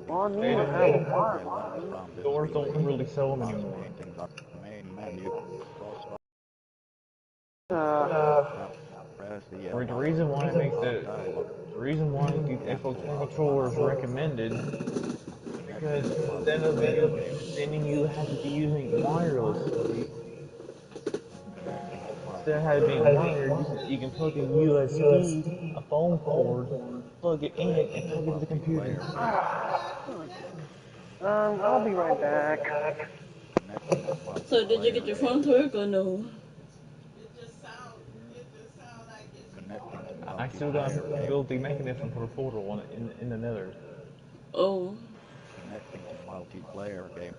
Well, I They need to don't have a make fire line. stores don't really sell them anymore. Main menu. Uh, Press the Or L the on reason why it makes dialog. the reason why these Xbox One controllers are recommended because instead of you then you have to be using wirelessly. Connecting to Instead of having being wired, you can plug a USB, a phone cord, plug it in, and plug it to the computer. I'll be right back. Connecting to So did you get multiplayer your game. phone to work or no? Connecting to I still got to multiplayer game. build the mechanism for the portal on in the Nether. Oh. Connecting to multiplayer game.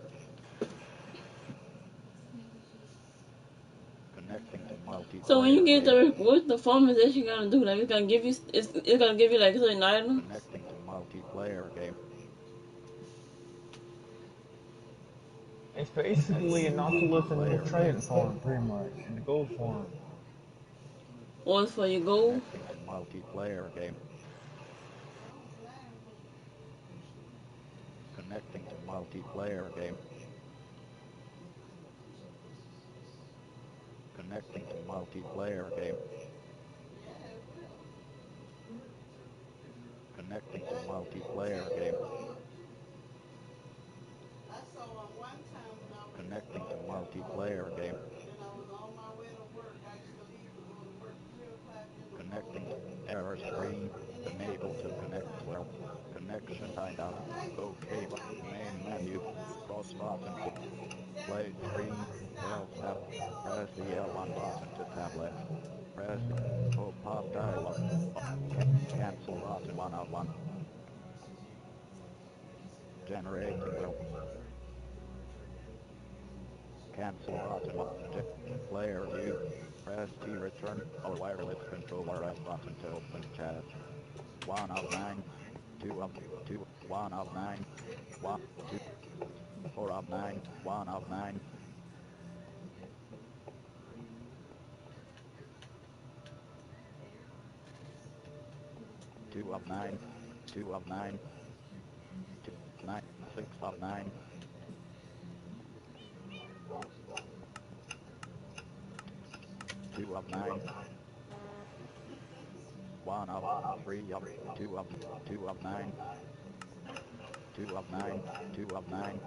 Connecting to So when you multiplayer get game. the what's the form is that you gonna do? Like it's gonna give you it's gonna give you like certain items. Connecting to multiplayer game. It's basically an Nautilus and the Multiplayer game. Trident farm, pretty much, and the gold farm. Or it's for your gold. Connecting to multiplayer game. Connecting to multiplayer game. Connecting to multiplayer game. Connecting to multiplayer game. Connecting to multiplayer game. Connecting to error screen. Unable to connect well. Connection timed out. OK. Main menu. Cross button. Play screen. L tab. Press the L1 button to tablet. Press pop-up dialog. Cancel button 1 of 1. Generating well. Cancel button 1. Player view. Press T return or wireless controller S button to open chat. 1 of 9. 2 of 2. 1 of 9. 1 2 4 of 9. 1 of 9. 2 of 9. 2 of 9. 2 9 6 of 9. 2 of 9. 1 of 3 of 2 of 2 of 9. 2 of 9. 2 of 9.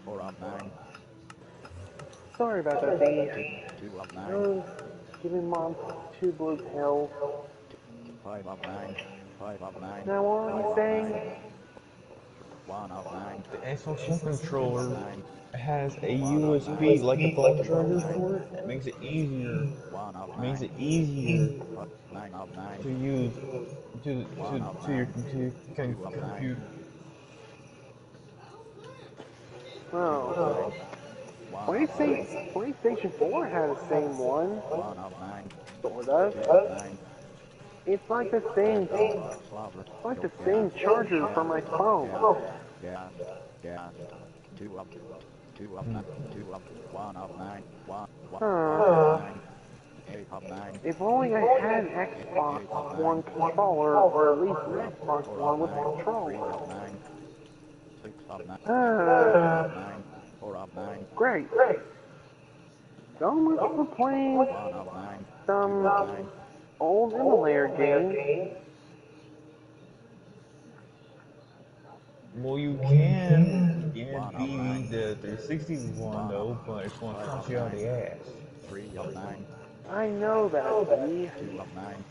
4 of 9. Sorry about that, D. 2 of I 9. was giving Mom 2 blue pills. 5 of 9. 5 of 9. Now, what are 5 you of 9. saying? 1 of 9. The Xbox One 2 of controller 9. has a 1 of 9. USB, like a phone 2 of charger 9. for it. It makes it easier. 1 of It makes 9. it easier 9 of 9. to use to 1 of to your 9. 2 of 9. computer. 2 of 9. Oh. 1 of 9. PlayStation 4 had the same one. 1 of 9. Sort of. 2 of 9. It's like the same, Slaughter. like the Gas. same charger for Gas. my phone. Gas. Gas. 2 of 2 of Hmm. 9. 2 of 1 of 9. 1 of Huh. 9. 8 of 9. If only I had an 8 Xbox of 9. One controller, or at least an Xbox 4 of One with 9. 3 controller. of 9. 6 of 9. 6 Ah, of 9. 4 of 9. great. So much for playing 1 of 9. 2 some of 9. old emulator games. Well, you can 1 get of 9. the 360 one 1 of though, but it's gonna 5 cost of you out the 9. ass. 3 of 9. I know that, Steve. 2 of 9.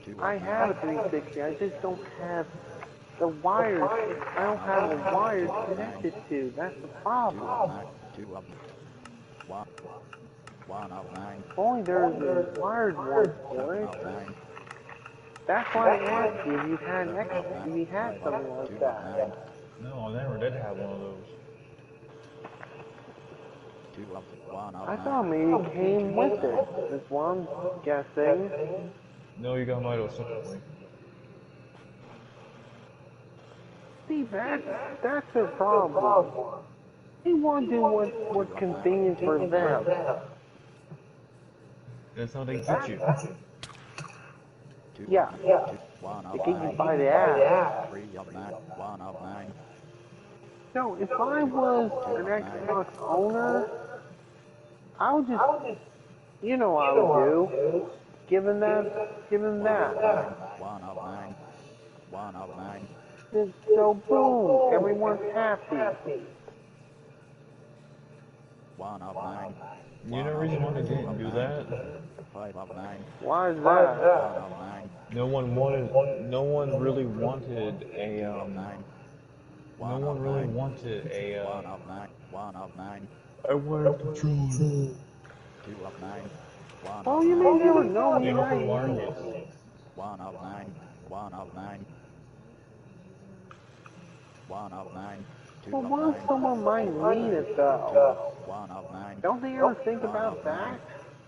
2 I of have 9. a 360. I just don't have the wires. I 1 don't of have the 9. wires 2 of 9. connected to. That's the 2 of problem. 9. 2 of 1. 1 of 9. If only there's a wired one for 7 it. of 9. That's why I asked you if you had 7 of 9. if you had 5 of something like 2 of that. 9. No, I never did have one of those. 2 of 1 of I 9. thought maybe it came with it. That's what I'm guessing. No, you got mine separately. See, that's their problem. They want to do what's convenient for them. That's how they get you. 2 Yeah, of 9. 1 they of get you 9. by the ass. 3 of 9. 1 of 9. No, if I was an Xbox owner, I would just, you know what I would do. Give him that. One of nine. One of nine. So boom, everyone's happy. One of nine. You know the reason why they didn't do that? Five of nine. Why is that? One of nine. No one really wanted a, Two of nine. no one really wanted a, One of nine. One of nine. a wireless controller. Two of nine. One Oh, of you may nine. never know. They You offer might. wireless. One of nine. One of nine. One of nine. Two Well, of what nine. if someone might need it though? One of nine. Don't they ever think One about of that? nine.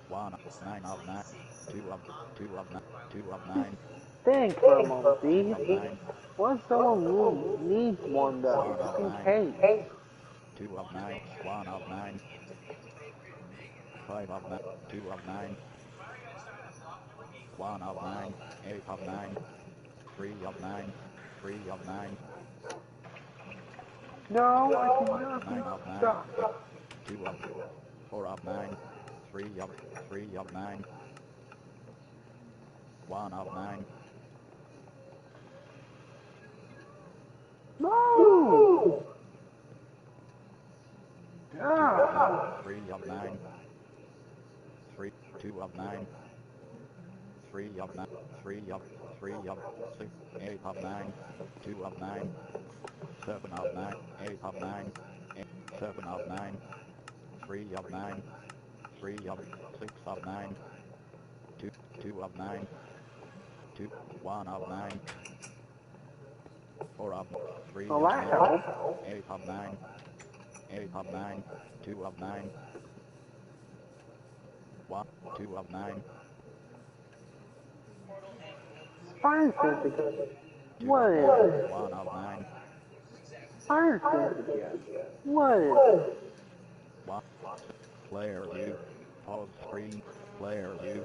One of nine of nine. Two of nine. Two of nine. Think for a moment, Two Steve. of nine. What if someone needs one though, just in case? Two of nine. One of nine. Five of nine. Two of nine. One of nine. Eight of nine. Three of nine. Three of nine. No, I cannot Nine be of nine. stuck. Two of four of nine. Three of nine. One of nine. No! Ah! Three of nine. Two of nine. Three of nine. Three of six. Eight of nine. Two of nine. Seven of nine. Eight of nine. Seven of nine. Three of nine. Three of six of nine. Two of nine. Two. One of nine. Four of three Well, of that nine. helped. Eight of nine. Eight of nine. Two of nine. One. Two of nine. Fire certificate. Two What of is nine. it? One of nine. Fire certificate. What is it? One. Player view. Pause screen. Player view.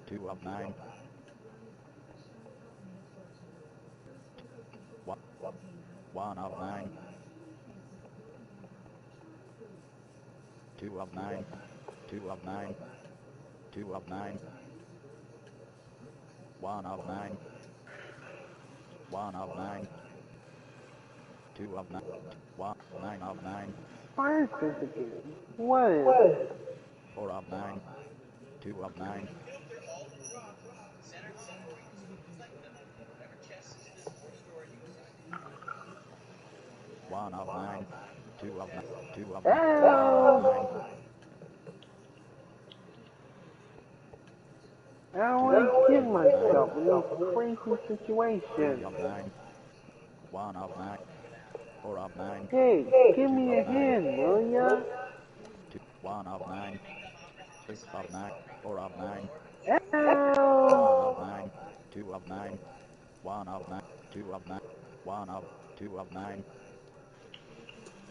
Two of nine. One. One of nine. Two of nine. Two of nine. Two of nine. One of nine. One of nine. Two of nine. One. Nine of nine. Fire certificate. What is it? Four of nine. Two of nine. One of nine. Two of nine. Two of nine. One of nine. I always kid myself in these crazy Three situations. of nine. One of nine. Four of nine. Hey, give me a hand, will ya? Two. One of nine. Six of nine. Four of nine. Ow! One of nine. Two of nine. One of nine. Two of nine. One of. Two of nine.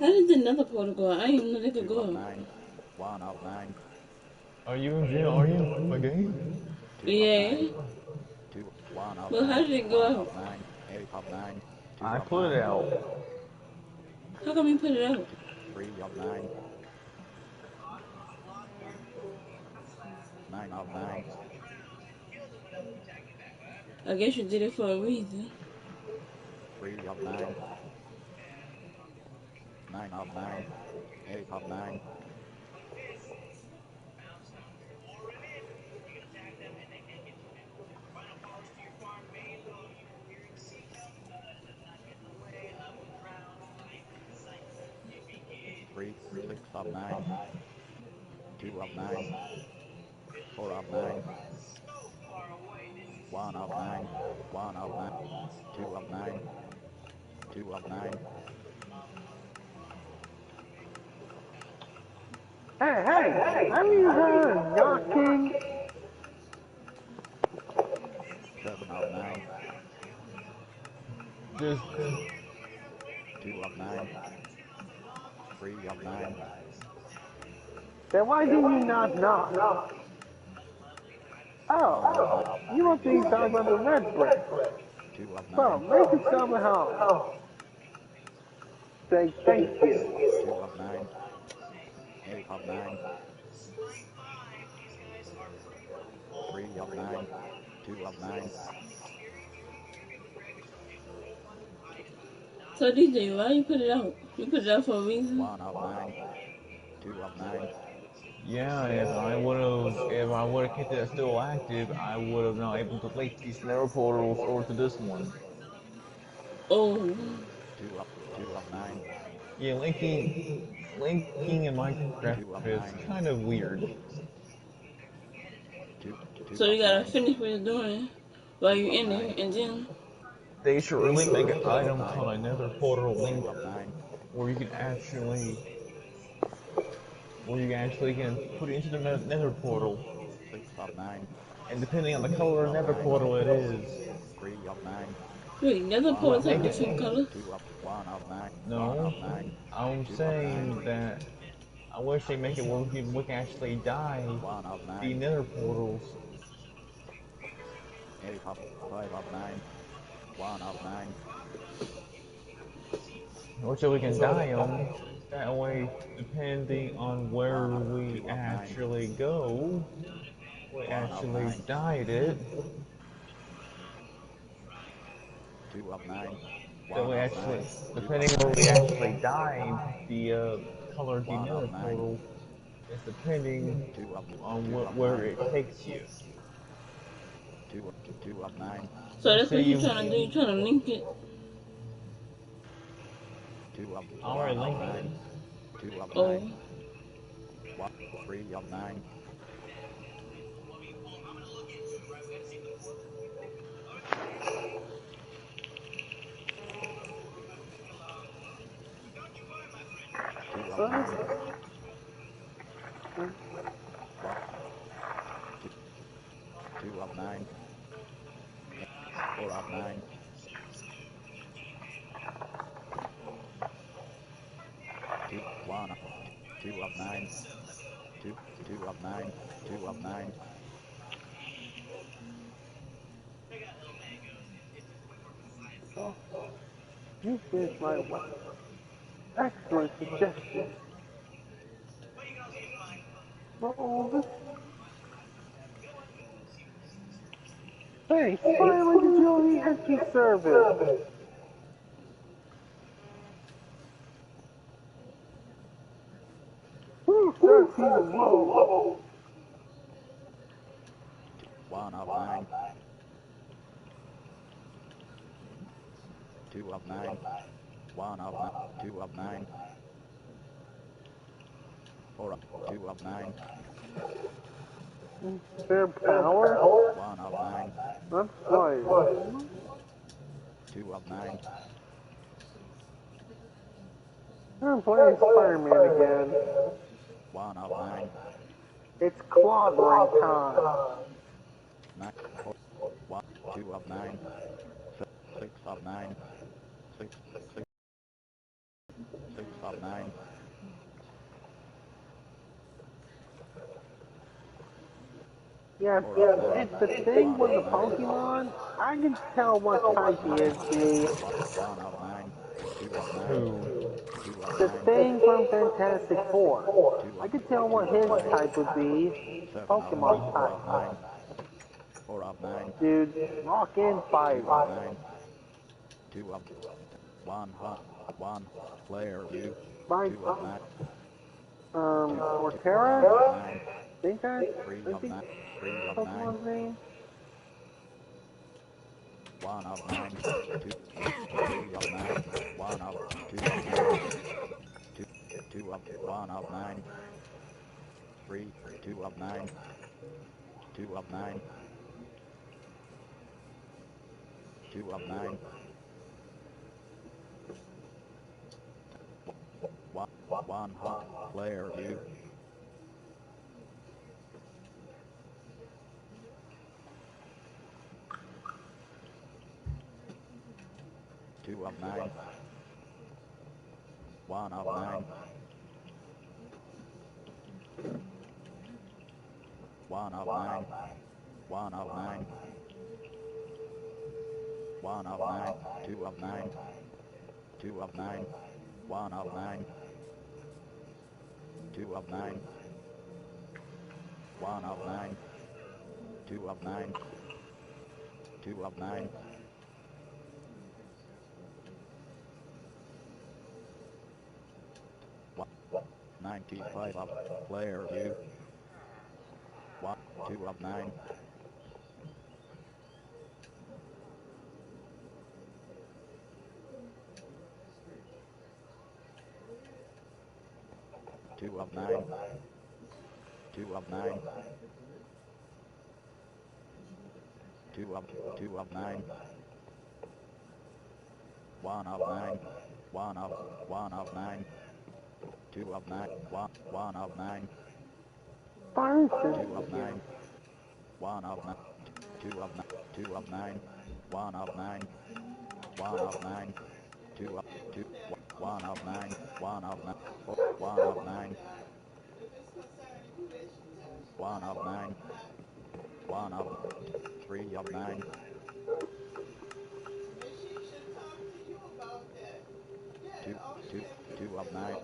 How did another portal go? I didn't even know they could Two of go. nine. One of nine. Are you in jail? Are you? My game? Two Yeah. of nine. Two. One of But nine. how did it go One out? of nine. Eight of nine. Two I of put nine. it out. How come you put it out? Three of nine. Nine of nine. I guess you did it for a reason. Three of nine. Nine of nine. Eight of nine. Three. Six of nine. Two of nine. Four of nine. One of nine. One of nine. Two of nine. Two of nine. Hey, have you heard knocking? Seven of nine. Just Two of nine. Three of nine. Then why did you not knock? Oh, you must be talking about the red brick. 2 of 9. Bro, make it somehow. Say thank you. 2 of 9. 8 of 9. 3 of 9. 2 of 9. So DJ, why you put it out? You put it out for a reason? 1 of 9. 2 of 9. Yeah, if I would have kept it still active, I would have not able to link these nether portals over to this one. Oh. 2 of 2 of 9. Yeah, linking in Minecraft 2 of is 9. kind of weird. 2 So 2 you of gotta 9. finish what you're doing while 2 you're of in 9. it, and then. They should really make an 2 of item 9. called a nether portal 2 link of 9. where you can actually can put it into the nether portal, 6 of 9. and depending on the 8 color of of nether 9. portal it is, 3 of 9. Wait, nether 1 would of portals have make 9. it. different colors? 2 of 1 of 9. 1 No, of 9. I'm 2 of 9. saying that I wish they make it where we can actually dye 1 of the 9. nether portals. 8 of 5 of 9. 1 of 9. Or so we can dye them. That way, depending on where 1 of we 2 of 9. actually go, we 1 of actually 9. dyed it. 2 of 9. That 1 we of actually, 9. 2 depending of where 9. we actually dye the color of the 1 nether of 9. portal, is depending 2 of on 2 of where 9. it takes you. 2 2 of 9. So Let's that's say what you're you trying to do. You're trying to link it. 2 of already 1 of linked it. 9. 2 of Oh. 9. 1 3 of 9. 2 of 9. 1 2 2 of 9. 4 of 9. 2 1 2 of 9. 2 2 of 9. 2 of 9. Oh, you finished my weapon. Excellent suggestion. Oh, this. Hey, finally the Joey Henry service. Woo, third season low. 1 of 9. 2 of 9. 1 of 9. 2 of 9. 4 of 2 of 9. Fair power? 1 of 9. That's right. 2 of 9. I'm playing Spider-Man again. 1 of 9. It's clobbering time. 9 4 1 2 of 9. 6 of 9. 6 6 6 of 9. Yes, 4 of 9. it's the thing 1 with of the 9. Pokemon. I can tell 2 what type of he 9. is, B. 1 of 9. 2 of 9. Who? 2 of The 9. thing from Fantastic Four. 2 I of can tell 2 what of his 9. type would be. 7 of Me? 9. Pokemon 4 type. of 9. 4 of 9. Dude, lock in fight. 2 of 9. 2 of 1 hot 1 player view. My, 2 of 9. 2 2 1 of Torterra? 9. Think I 3 of think 9. 3 of 9. Pokemon's name? 1 of 9. 2 3 of 9. 1 of 2 of 9. 2 2 of 1 of 9. 3 2 of 9. 2 of 9. 2 of 9. 1 1 hot player view. 2 of 9. 1 of 9. 1 of 9. 1 of 9. 1 of 9, 2 of 9, 2 of 9, 1 of 9, 2 of 9, 1 of 9, 2 of 9, 2 of 9, 95 of player view, 1, 2 of 9, 2 of 9, 2 of 9, 2 of 9, 1 of 9, 1 of 9, 2 of 9, 1 of 9, Fire 2 of system. 9, 1 of 9, 2 of 9, 2 of 9, 1 of 9, 1 of 9, 2 of 2, 1 of 9, 1 of 9, 1 of 9, 1 of 9, 1 of 3 of 9, 2, 2, 2 of 9,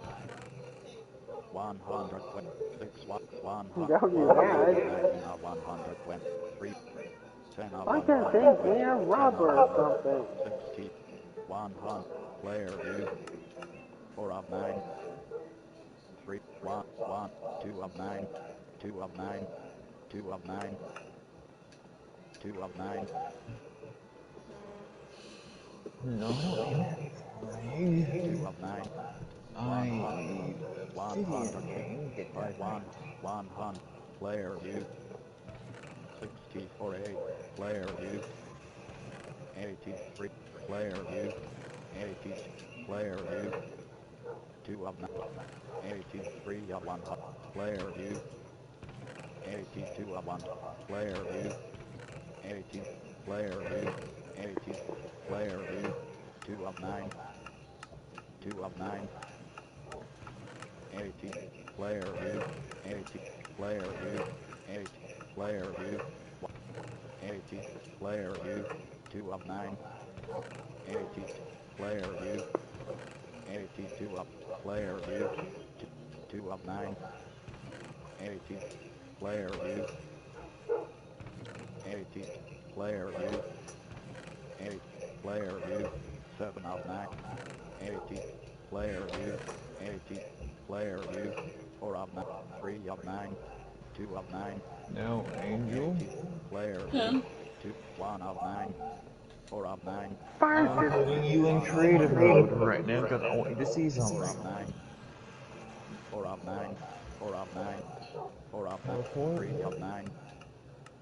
126, 100, That would be 119 bad. of 123, 10 of I can't think, 120, man. 10 of Robber or something. 160, 100, player view, 4 of 9, 3, 1, 1, 2 of 9, 2 of 9, 2 of 9, 2 of 9, No, I don't need that. 2 of 9, I 100, need a video 100, game. Get that right. 100, player view, 64A, player view, 83, player view, 80, player view, 2 of 9, 83 of 100, player view, 82 of 1, player view, 80, player view, 80, player view, 2 of 9, 2 of 9, 80, player view, 80, player view, 80, player view, 80, player view, 2 of 9, 80, player view, 82 of player view, 2 of 9, 80, player view, 80, player view, 8, player view, 7 of 9, 80, player view, 80, player view, 4 of 9, 3 of 9, 2 of 9, No, Angel. 80, player Huh? view, 2, 1 of 9, 4 of 9, Fire I'm putting you in 1 of creative 9, mode right now because I want you to see 4 of something. 9, 4 of 9, 4 of 9, 4 of 9, Teleport. 3 of 9,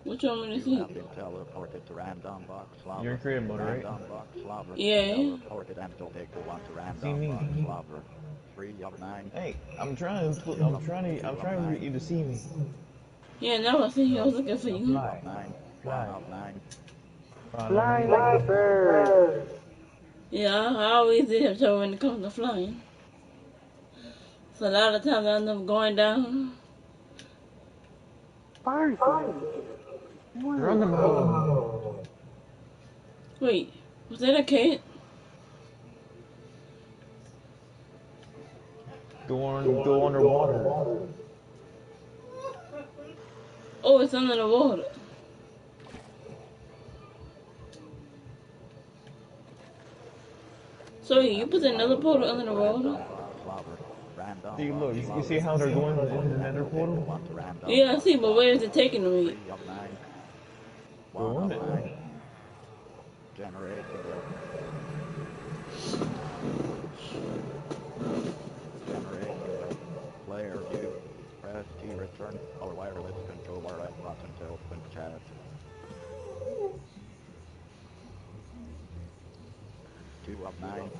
What you want me to you see? have been teleported to random box You're lava. in creative mode, right? Random box lava. Yeah. Teleported Angel1 to See random me. box lava. 3 of 9, Hey, I'm trying to. 2 of I'm 2 of trying to 9, get you to see me. Yeah, now I see you. I was looking for Now you. 2 of fly, 9, 1 fly. of 9, Follow Fly me. like a bird. Yeah, I always did have trouble when it comes to flying. So a lot of times I end up going down. Fire system. What? Run mode. Wait, was that a cat? Go underwater. Oh, it's under the water. So you you have put been another portal under teleported the to water? random box lava. Random See, box look. You see lava. how they're going in the Teleported nether portal? Angel1 to random Yeah, I box see, but where lava. is it taking me? 3 of 9, 1 Go in of it. 9, generating the generating the player view. Press T return or wireless controller F button to open chat. 2 of 9,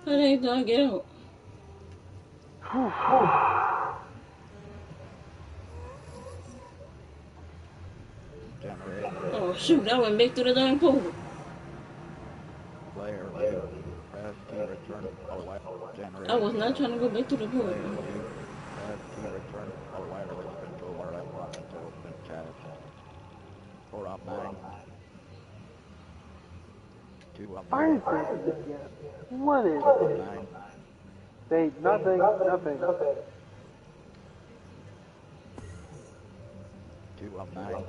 How the heck do I get out? generating Oh shoot, I went back through the darn portal. player return, or wire I generator was not trying to go back to the pool. player view, press T return, or wireless controller right button to open chat. 4 of 9, 2 of Fire 9, safety again. What is 2 of it? 9, They, nothing. 2 of 9,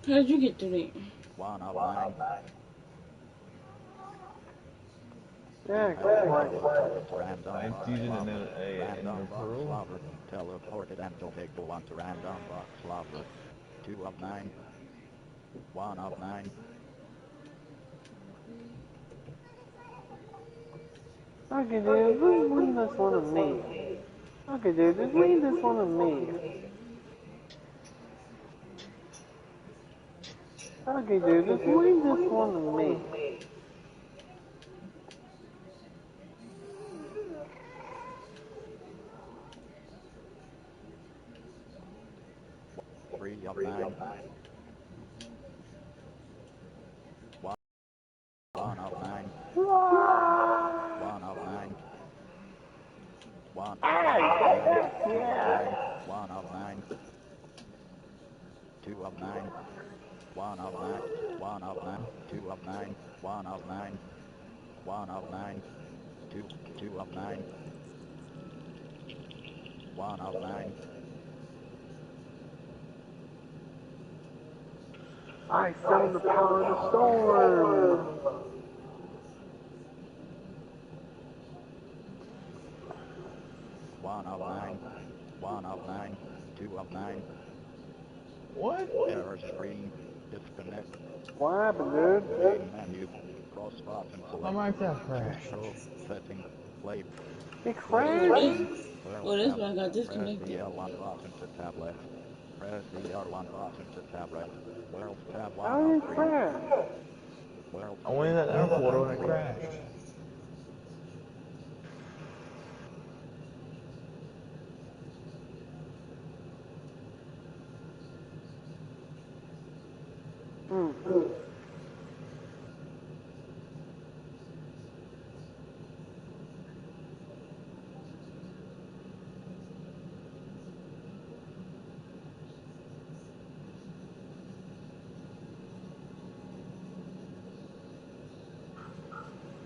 How'd you get through that? 1 of 9. Yeah, Random It's box using lover, a random new box pearl. lover, teleported Angel-Dagle1 to random box lover. 2 of 9, 1 of 9, okay, dude, just leave this one to me. Okay, dude, just leave this one to me. Okay, dude, just leave this one to me. 3 of 9, 1 of 9, 1 of 9, 1 of 9, 1 of 9, 2 of 9, 1 of 9, 1 of 9, 2 of 9, 1 of 9, 1 of 9, 2 of 9, 1 of 9. I summon the power of the storm. 1 of 9, 1 of 9, 2 of 9. What? Error screen, disconnect. What happened, dude? Main menu, cross button My select. Minecraft crashed. Control, setting, play. It Play Oh, crashed? this, screen, 12 oh, that's tab. why I got Press the disconnected. L1 button to tab left. Press the R1 button to tab right. 12 tab 1 How of did it 3. crash? 12 I went in that tab air 1 portal of and it 3. crashed. Hmm.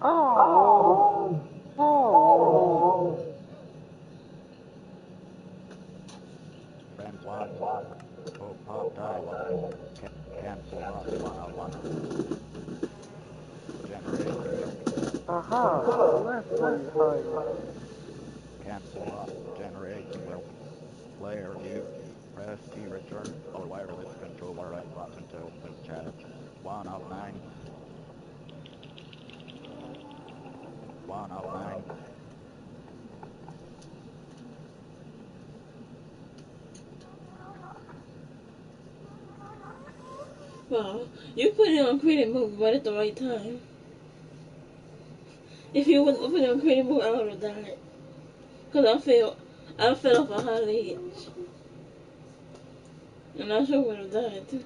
Oh. Oh. Friend 1. Pop dialog. Cancel button 1 of 1. Generate. Aha. So that's where you're hiding. Cancel button. Generating well. Player view. Press T return or wireless controller right button to open chat. 1 of 9. 1 of 9. Wow, you put it on creative mode right at the right time. If you wouldn't put it on creative mode, I would have died. Cause I fell off a high ledge. And I sure would have died too.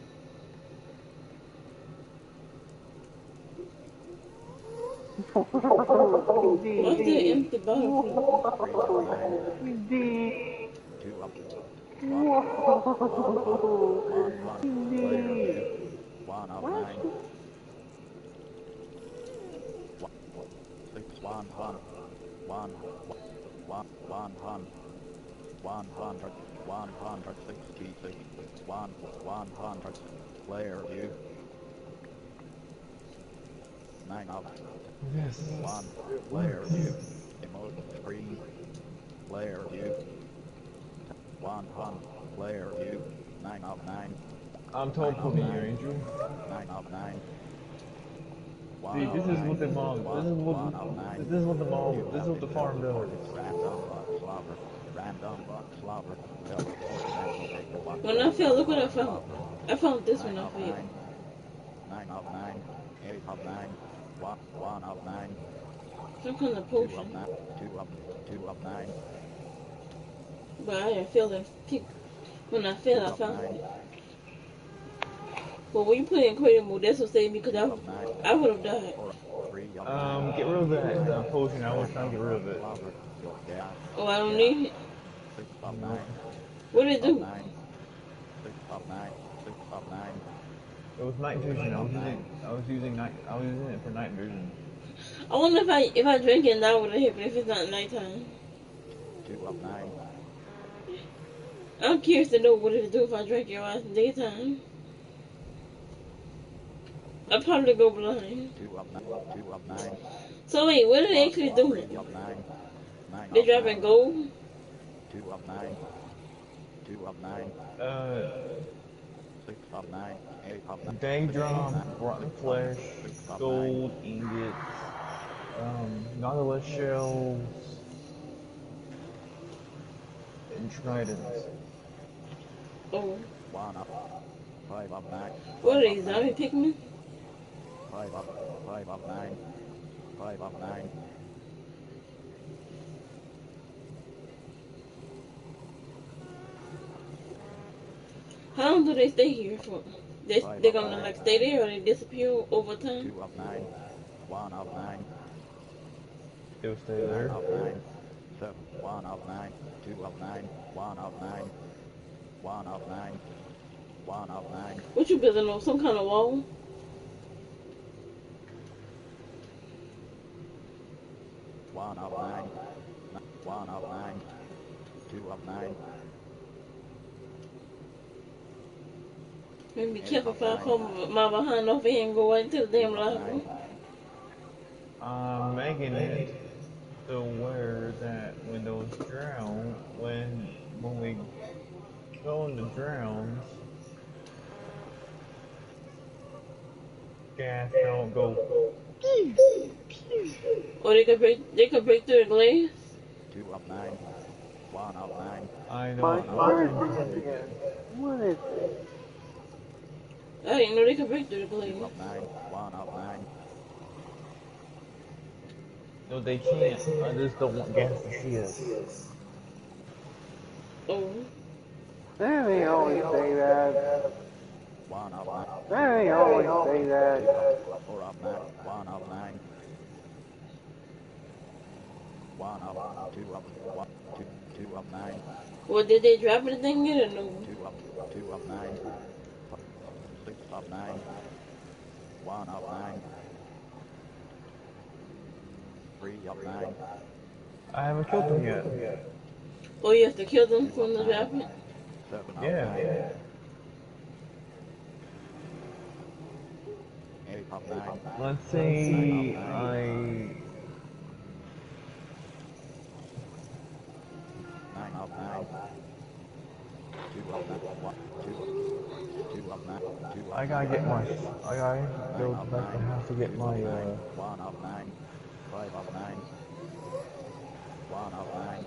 What's the Indeed. empty bottle for? Whoa. 3 of 9. Indeed. 2 of 1. 1 1. Whoa. 1 1. Player Indeed. view. 1 of Why 9. should... 6 1 1. 1 1 1 100 166 1 100 player view 9 of Yes. 1 player view emote screen player view 100 player view 9 of 9 I'm told put me in your angel. 9 of 9 See, 1 this of is what 9 the mom. 1 of 9 This is what the mom. you This is have what the been farm does. teleported to random box lover teleported Angel-Dagle 1 to When I fell, random look what I box found. lover I found this 9 when I of fell. 9 9 of 9, 8 of 9, 1 of 9, Some kind of 2 of potion. 9, 2 of 9, But I didn't feel it. When I 2 fell, I of found 9, it. But when you put it in creative mode, that's what saved me because 2 of 9, I would have died. 4, Three of nine. Get rid of that potion. I was trying to get rid of it. Gas. Oh, I don't Gas. need it. 6 of Nope. 9. What 6 did it of do? 9. 6 of 9. 6 of 9. It was night 6 vision. of 9. I was using it for night vision. I wonder if I drink it now, would it happen if it's not nighttime? 2 of 9. I'm curious to know what it do if I drink it while it's daytime. I'll probably go blind. 2 of 9. 2 of 9. So wait, what did they actually do? 3 of 9. 9 They of dropping 9. gold? 2 of 9. 2 of 9. 6 of 9. 8 of 9. Daedrum, rotten flesh, 6 of 9. gold ingots, nautilus shells, and tridents. Oh. 1 of 5 of 9. What are these, zombie Pikmin? 5 of 9. 5 of 9. How long do they stay here for? They're gonna like stay there or they disappear over time? 2 of 9. 1 of 9. It'll stay 9 there. of 9. 7. 1 of 9. 2 of 9. 1 of 9. 1 of 9. 1 of 9. What you building on? Some kind of wall? 1 of 9. 1 of 9. 2 of 9. Maybe be careful if I come my behind over here and go right into the damn lava. I'm making it to where that when those drown, when we go in the drowns, gas don't go. Or they could break through the glass. 2 of 9. 1 of 9. I My don't heart know. is again. What is it? I didn't know they could break through the 2 glass. of 9. 1 of 9. No, they can't. I just don't want gas to see us. Oh. That ain't always say that. 1 of 9. That ain't always say that. 4 of 9. 1 of 9. 1 of 2 of 1. 2 of 9. Well, did they drop anything yet or no? 2 of 9. 6 of 9. 1 of 9. 3 of 9. I haven't killed them yet. Oh, you have to kill them from the dropping? 7 of 9. Yeah. 8 of 9. Let's see. I 9 of 9. 2 of 9. 1. 2 of 9. 2 of 9. I gotta get my. I gotta go back to the house to get my. 1 of 9. 5 of 9. 1 of 9.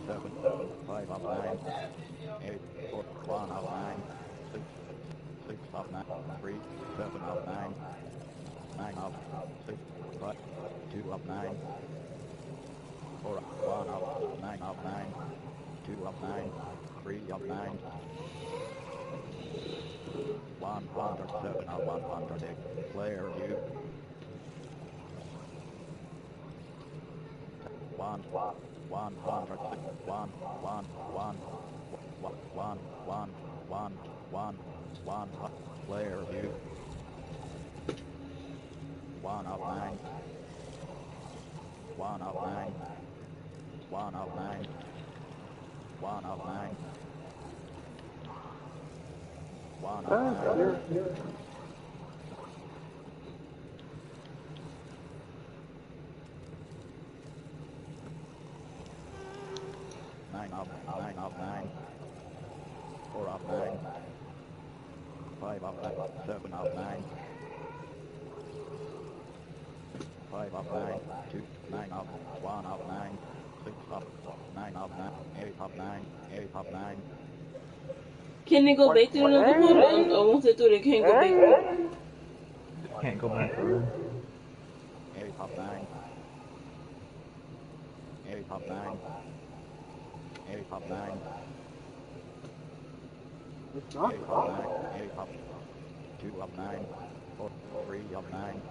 7. 5 of 9. 8. 4. 1 of 9. 6. 6 of 9. 3. 7 of 9. 9 of 6. 5. 2 of 9. 4. 1 of 9 of 9. 2 of 9. 3 of 9. 107 of 100. Player you. 1 100 1 1 1 1 1 1 1 1 player you. 1 of 9. 1 of 9. 1 of 9. 1 of 9. 1 of 9. 9 of 9. 4 of 9. 5 of 9. 7 of 9. 5 of 9. 2. 9 of 1 of 9. 6 of 9 of 9. 8 of 9. 8 of 9. Can they go back through another portal? Or once they're through, they can't go back through? Can't go back through. 8 of 9. 8 of 9. 8 of 9. It's not 8 of wrong. 9, 8 of 2 of 9, 4, 3 of 9,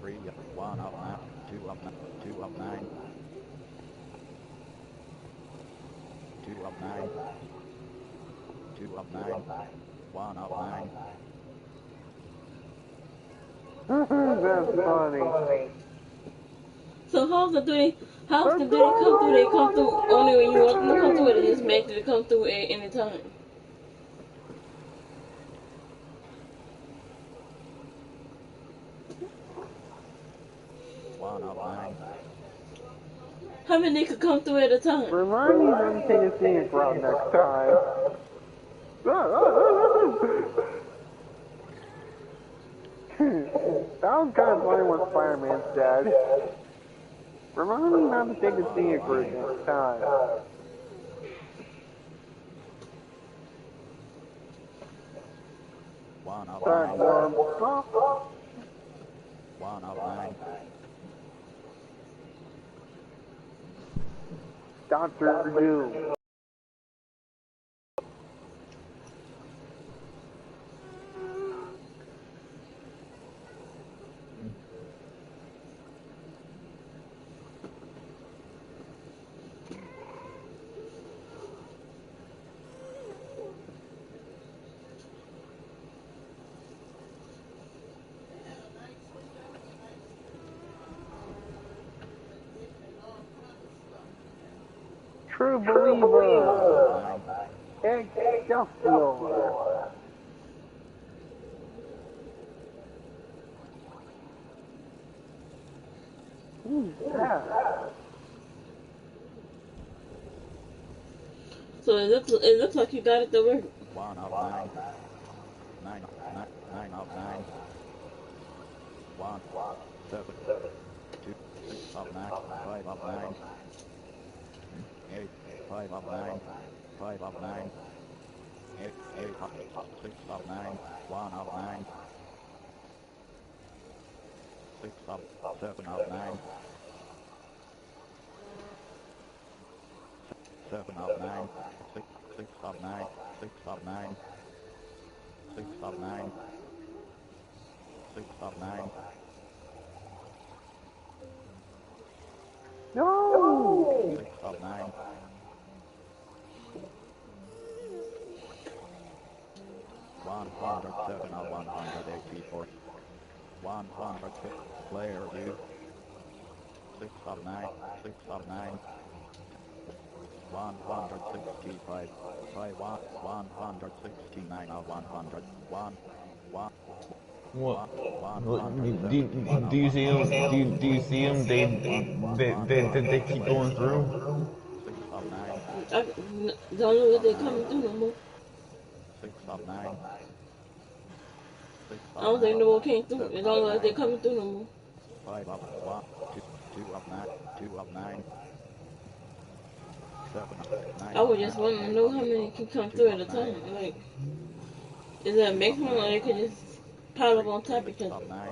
3 of 1 of 9, 2 of 9, 2 of 9, 2 of 9, 2 of 9, 1 of 9. That's funny. So how often Let's do they come through? They come through only when you want them to come through, or they go! just make it to come through at any time? 1 of 9. How many could come through at a time? Remind me to take a scenic route next time. That was kind of funny when Spider-Man said. Remind me not to take a scenic route next time. 1 of Sorry, 9. Worm. 1 of 9. Doctor Doom. True believer. Excelsior. Who's that? So it looks like you got it to work. 1 of 9. 9 of 9. 1, 7, 2, 6 of 9, 5 of 9, 8, 5 of 9, 5 of 9, 8, 8 of 6 of 9, 1 of 9, 6 of 7 of 9, 7 of 9, 6, 6 of 9, 6 of 9, 6 of 9, 6 of 9, No! 6 of 9, 107 of 184, 106 player view, 6 of 9, 6 of 9, 165, 169 of 100, 1, What? 171 Do of you see them? 100, Do you see them? They keep going 172, through. 6 of 9, I don't 6 know if of they're 9, coming through no more. 6 of 9, 6 I of don't think 9, no more came through. 7 It of don't look like they're 9, coming through no more. 5 of 1, 2, 2 of 9, 2 of 9, 7 of I 9 would of just 9, want to 2 know of how many can come 2 through at of a 9, time. Like, is there a 2 of maximum, or 9, they could just pile up 3, on top 6 because of 9,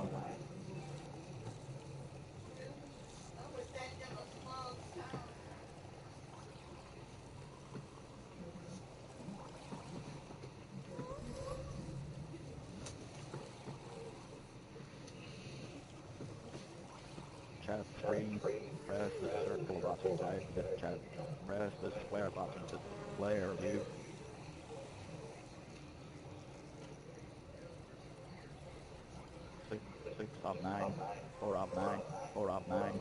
chat screen, press the circle button to exit chat, press the square button to player view, 6, 6 of 9, 4 of 9, 4 of 9,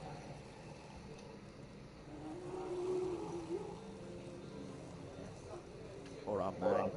4 of 9,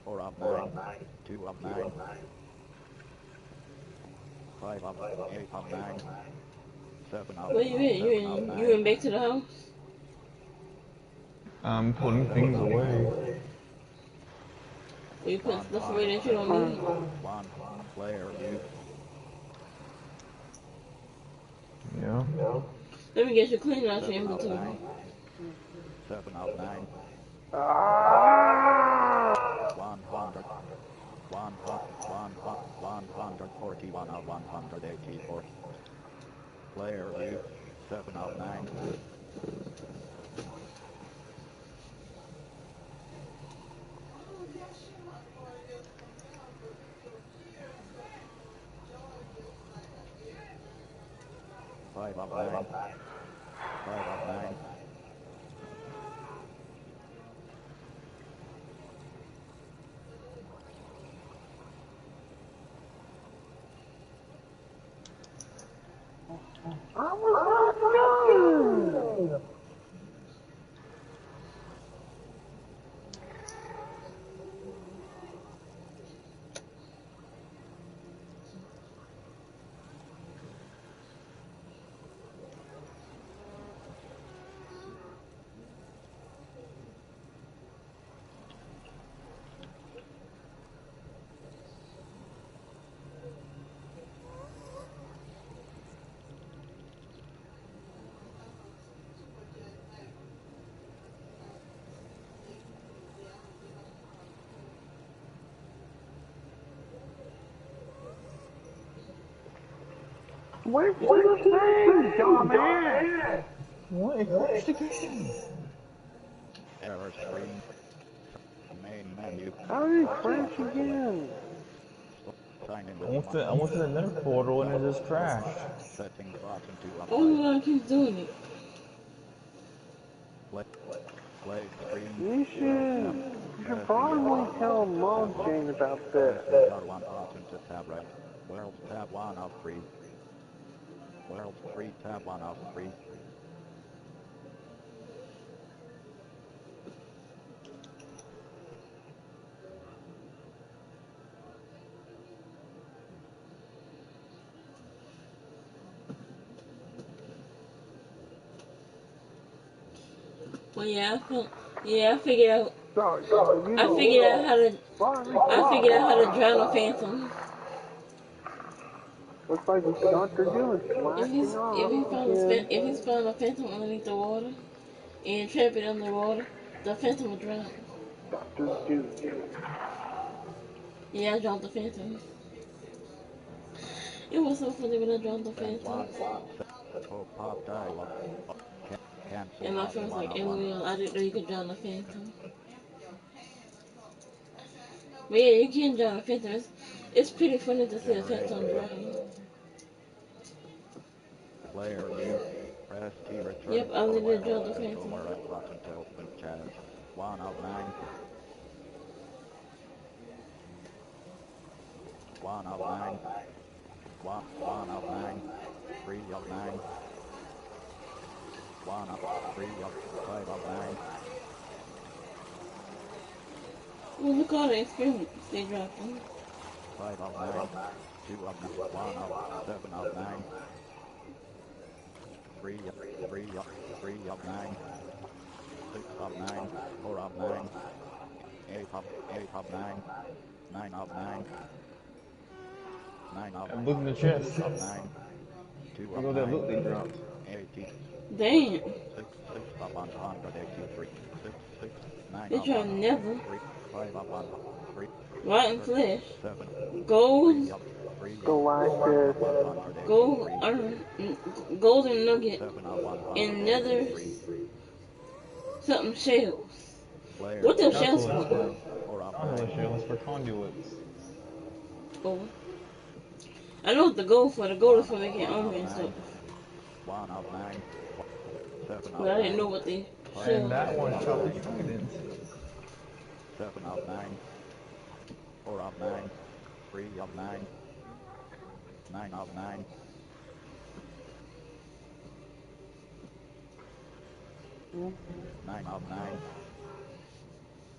four of 9, 2 of 9, 5 of 8 of 9, 7 of Where you at? 7 of You 9. in back to the house? I'm putting things away. Or you putting 1 stuff of away that you don't need? 1 player view. Yeah. Let me get you clean out your 7 of inventory. 9. 7 of 9. Ah! 100. 141 of 184. Player view. 7 of 9. 5 of 9. 5 of 9. I was not done! Wait for the thing, dumbass! What? It crashed again. Error screen. Main menu. How did it crash Cross-button select. again? Sign in I with went to Microsoft. the nether portal and it just crashed. Settings button to Oh update. my God, keep doing it. Play, play screen. You World tab. should Pressing probably R1 tell button to Mom tab right. Jane about this. Pressing R1 button to tab right. World tab 1 of 3. World 3 tab 1 of 3. Well, I figured out. So, you I know, figured out how to. Bobby, I figured out how to drown a phantom. looks like what Doctor doing, slacking If off he found again. if he's found a phantom underneath the water and trap it underwater, the phantom will drown. Doctor Dude. Yeah, I drowned the phantom. It was so funny when I drowned the Band phantom. 1. Pop dialog. Cancel And my button friend's 1 like, of 1. LOL, I didn't know you could drown a phantom. But yeah, you can drown a phantom. It's pretty funny to see a Generate phantom video. drown. Player view. Press T Yep, return I or literally drowned wireless the phantom. controller up button to open chat. 1 of 9. 1 of 9. 1 of 9. 3 of 9. 1 of 3 of 5 of 9. Well, look all the experiments they dropping. 5 of 9. 2 of 9. 1 of 7 of 9. 3 of 3 of 3 of 9. 6 of 9. 4 of 9. 8 of 9. 9 of 9. 9 of I'm looking the chest. 6 of 9. 2 There of go that 9. loot they dropped. 80. 6 Damn, 6 of 183. 6 6 9 they of trying 1 to never. 3 5 of 1 3 Rotten flesh. 7 Gold, 3 of 3 of 3 Galactus. of gold, 183. golden nugget, 7 of and nether 183. something shells. Player What them view. shells Calculus for? shells. 4 of Calculus 9. shells for conduits. Oh, I know what the gold for. The gold is 1 for making 1 armor of and stuff. 9. 1 of 9. 7 But of I didn't know 9. what the 5 And shells that were one for. of shot the 9. trident. 7 of 9. 4 of 9. 3 of 9. 9 of 9. 9 of 9.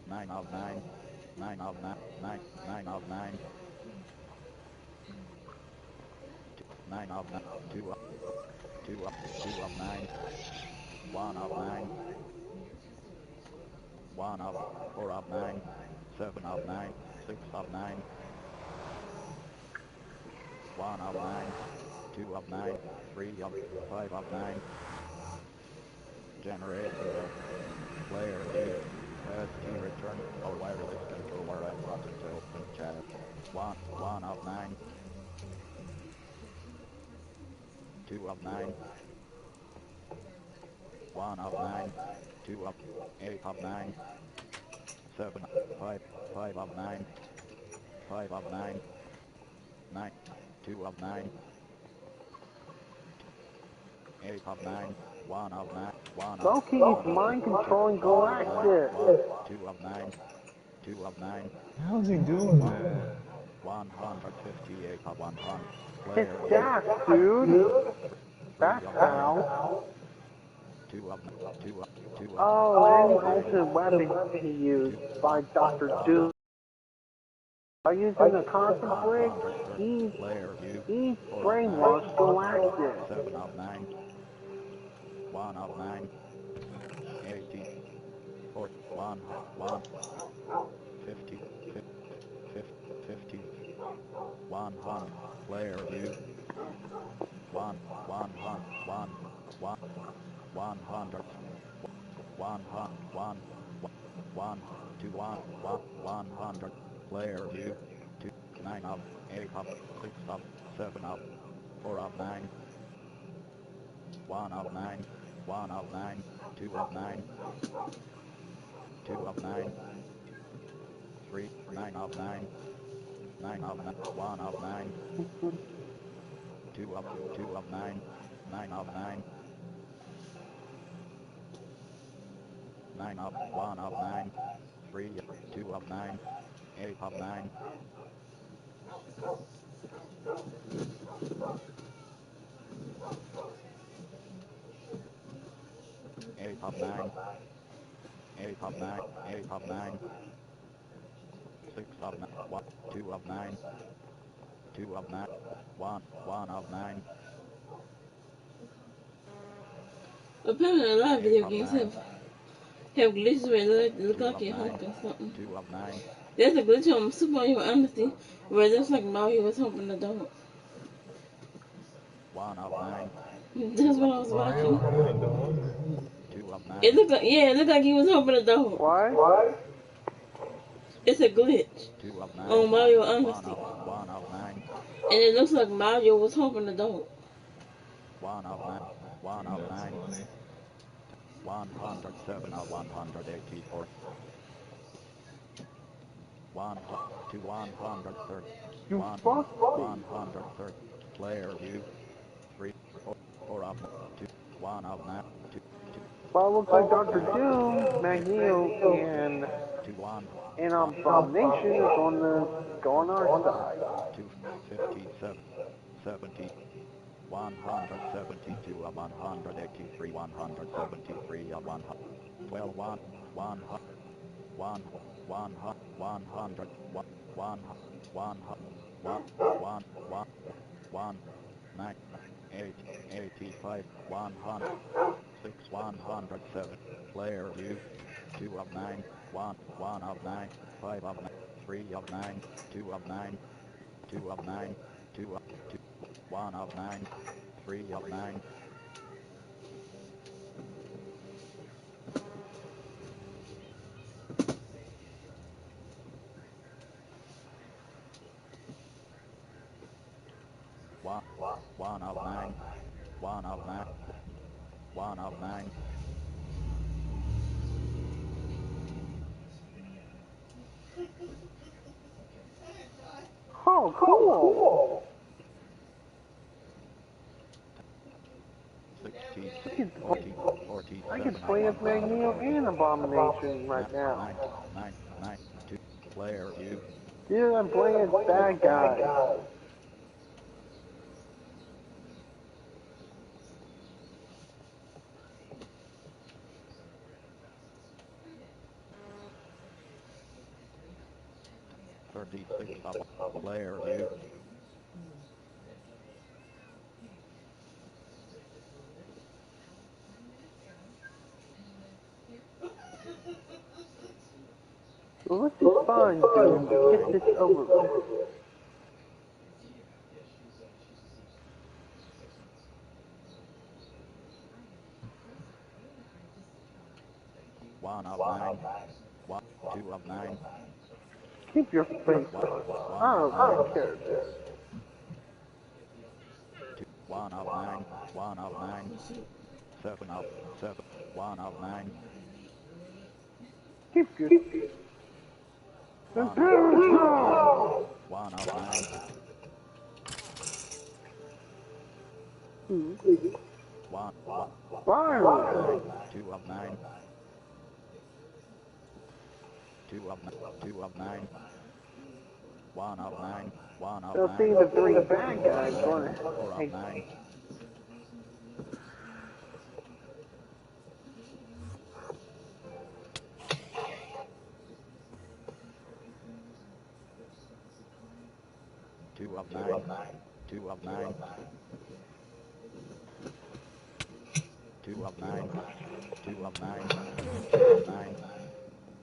9 of 9. 9 of 9. 9 of 9. 9 of 9, 2 of 2 of 9, 1 of 9, 1 of 4 of 9, 7 of 9, 6 of 9, 1 of 9, 2 of 9, 3 of 5 of 9. Generating the player view. Press key return or wireless controller and button to open chat. 1 of 9, 2 of 9, 1 of 9, 2 of 8 of 9, 7, 5 of 9, 5 of 9, 9, 2 of 9, 8 of 9, 1 of 9, 1 of Loki is mind controlling Galactus. 2 of 9, 2 of 9, How's he doing that? 158 of 100. His Player staff, dude. 3 That's of 9, how. 2 of 2 of 2 of Oh, and the 3, ultimate weapon he used 2 by 1 Dr. 1 Doom. of By using the concentrate, 130. he Player view. he 4 of 9, brainwashed Galactus. 7 of 9, 1 of 9, 80, 4, 1, 1, 50, 50, 100. Player view. 1, 100, 1, 1, 100, 1, 1, 1, 2, 1, 100. Player view. 2, 9 of 8 of 6 of 7 of 4 of 9, 1 of 9, 1 of 9, 2 of 9, 2 of 9, 3, 9 of 9, 9 of 9, 1 of 9, 2 of 9, 9 of 9, 9 of 1 of 9, 3, 2 of 9, 8 of 9, 8 of 9, 8 of 9, 8 of 9, 6 of 9, 1, 2 of 9, 2 of 9, 1 of 9, Apparently, a lot of 8 video of games 9, have glitches where it look 2 like of you're 9, humping something. 2 of 9, There's a glitch on Super Mario Odyssey where it looks like Mario was humping the dog. 1 of 9, That's 2 what of I was Mario watching. humping a dog? 2 of It 9, looked like, yeah, it looked like he was humping a dog. What? It's a glitch 2 of on 9, Mario 1 Odyssey, of 1 of 9, and it looks like Mario was humping the dog. 1 of 9, 1 of That's 9, funny. 107 of 184, 1 to 130, You 1, fucked me. 130, player view, 3, 4 of 2, 1 of 9, 2, 2, Well, it looks like Dr. Doom, Magneto, to 1, and 1, Abomination is go on our side. 257, 70, 172 of 183, 173 of 112, 1, 1, 100, 1, 1, 9, 8, 85, 106, 107, player view, 2 of 9, 1 of 9, 5 of 9, 3 of 9, 2 of 9, 2 of 9, 2 of 2, 1 of 9, 3 of 9, 1, 1 of 9, 1 of 9, 1 of 9, Oh, cool. 60, I could, 40, I could 47 of play as Magneto 140, and 9, Abomination right 9, now. 9, 9, 2, player view, Dude, I'm playing as 2, bad guys. 36 of player view, Well, let's just find dude and get this over with. One of nine. One, two of nine. Keep your face on. I don't really care, dude. Two, one of nine. One of nine. Seven of seven. One of nine. Keep your... One of nine. One of nine. One. Finally! Two of nine. Two of nine. Two of nine. One of nine. One of They'll see nine. the three bad guys going to... Four of nine. Two of nine. Two of nine. Two of nine. Two of nine. Two of nine.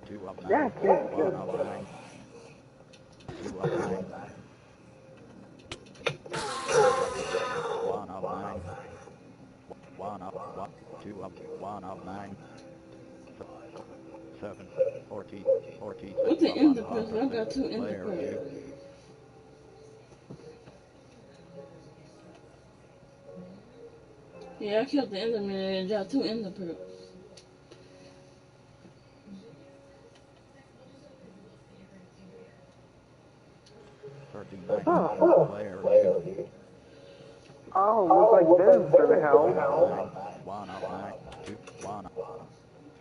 Two of Yeah, nine. keep One of nine. Two of nine. One of nine. One of one. Two of one of nine. Seven. 40. 40. What's the end of this? I got two in the Player press. view. Yeah, I killed the enderman and got two ender pearls. 39. Huh. Player view. Oh, looks like Ben's gonna help. Nine. One of nine. Two. One.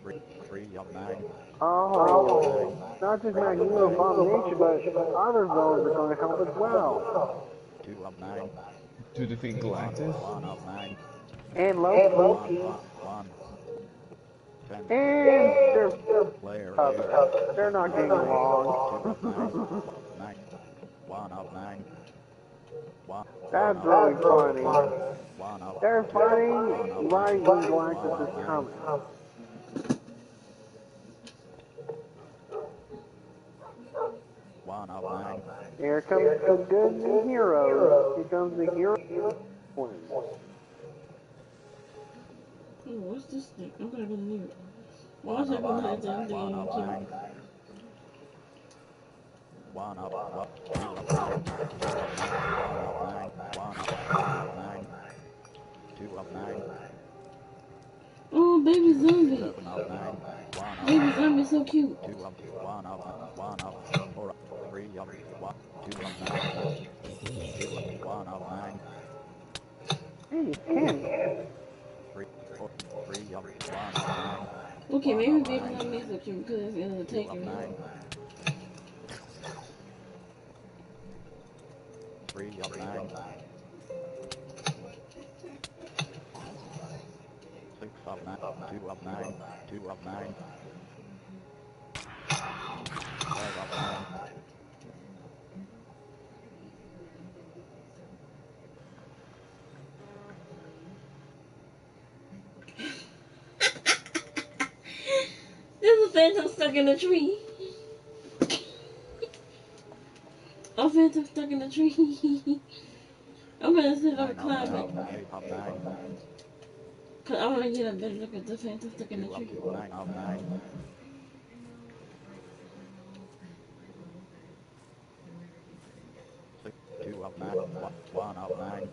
Three. Three of nine. Oh, not just Magneto Abomination, but other villains are gonna help as well. Two of nine. To defeat Galactus? One of nine. And Loki. One. 10. And they're Player tough. They're not getting along. nine. One of nine. One. That's really funny. One of They're fighting right when Galactus is coming. one of nine. Here comes the good hero. Here comes the hero. Oh, what's this thing? I'm gonna go near it. Why is it gonna hit that thing and kill me? One of what? Two of nine. One of nine. Two of nine. Oh, baby zombie. 7 of 9. Baby zombie so cute. 2 of 1 of 4 of 3 of 1 2 of 9 2 of 1 of 9 Hey, Ken. 3 4 3 of 1 of 9 Okay, maybe baby zombie so cute because it's gonna 2 take of her. 9 3 of 9 6 of 9 2 of 9 2 of 9 5 of 9 There's a phantom stuck in the tree. A phantom stuck in the tree. I'm gonna sit up and climb it. 8 of 9 Cause I wanna get a better look at the phantom stuck in the 2 tree. of 9 of 9 6 2 of 9 1 of 9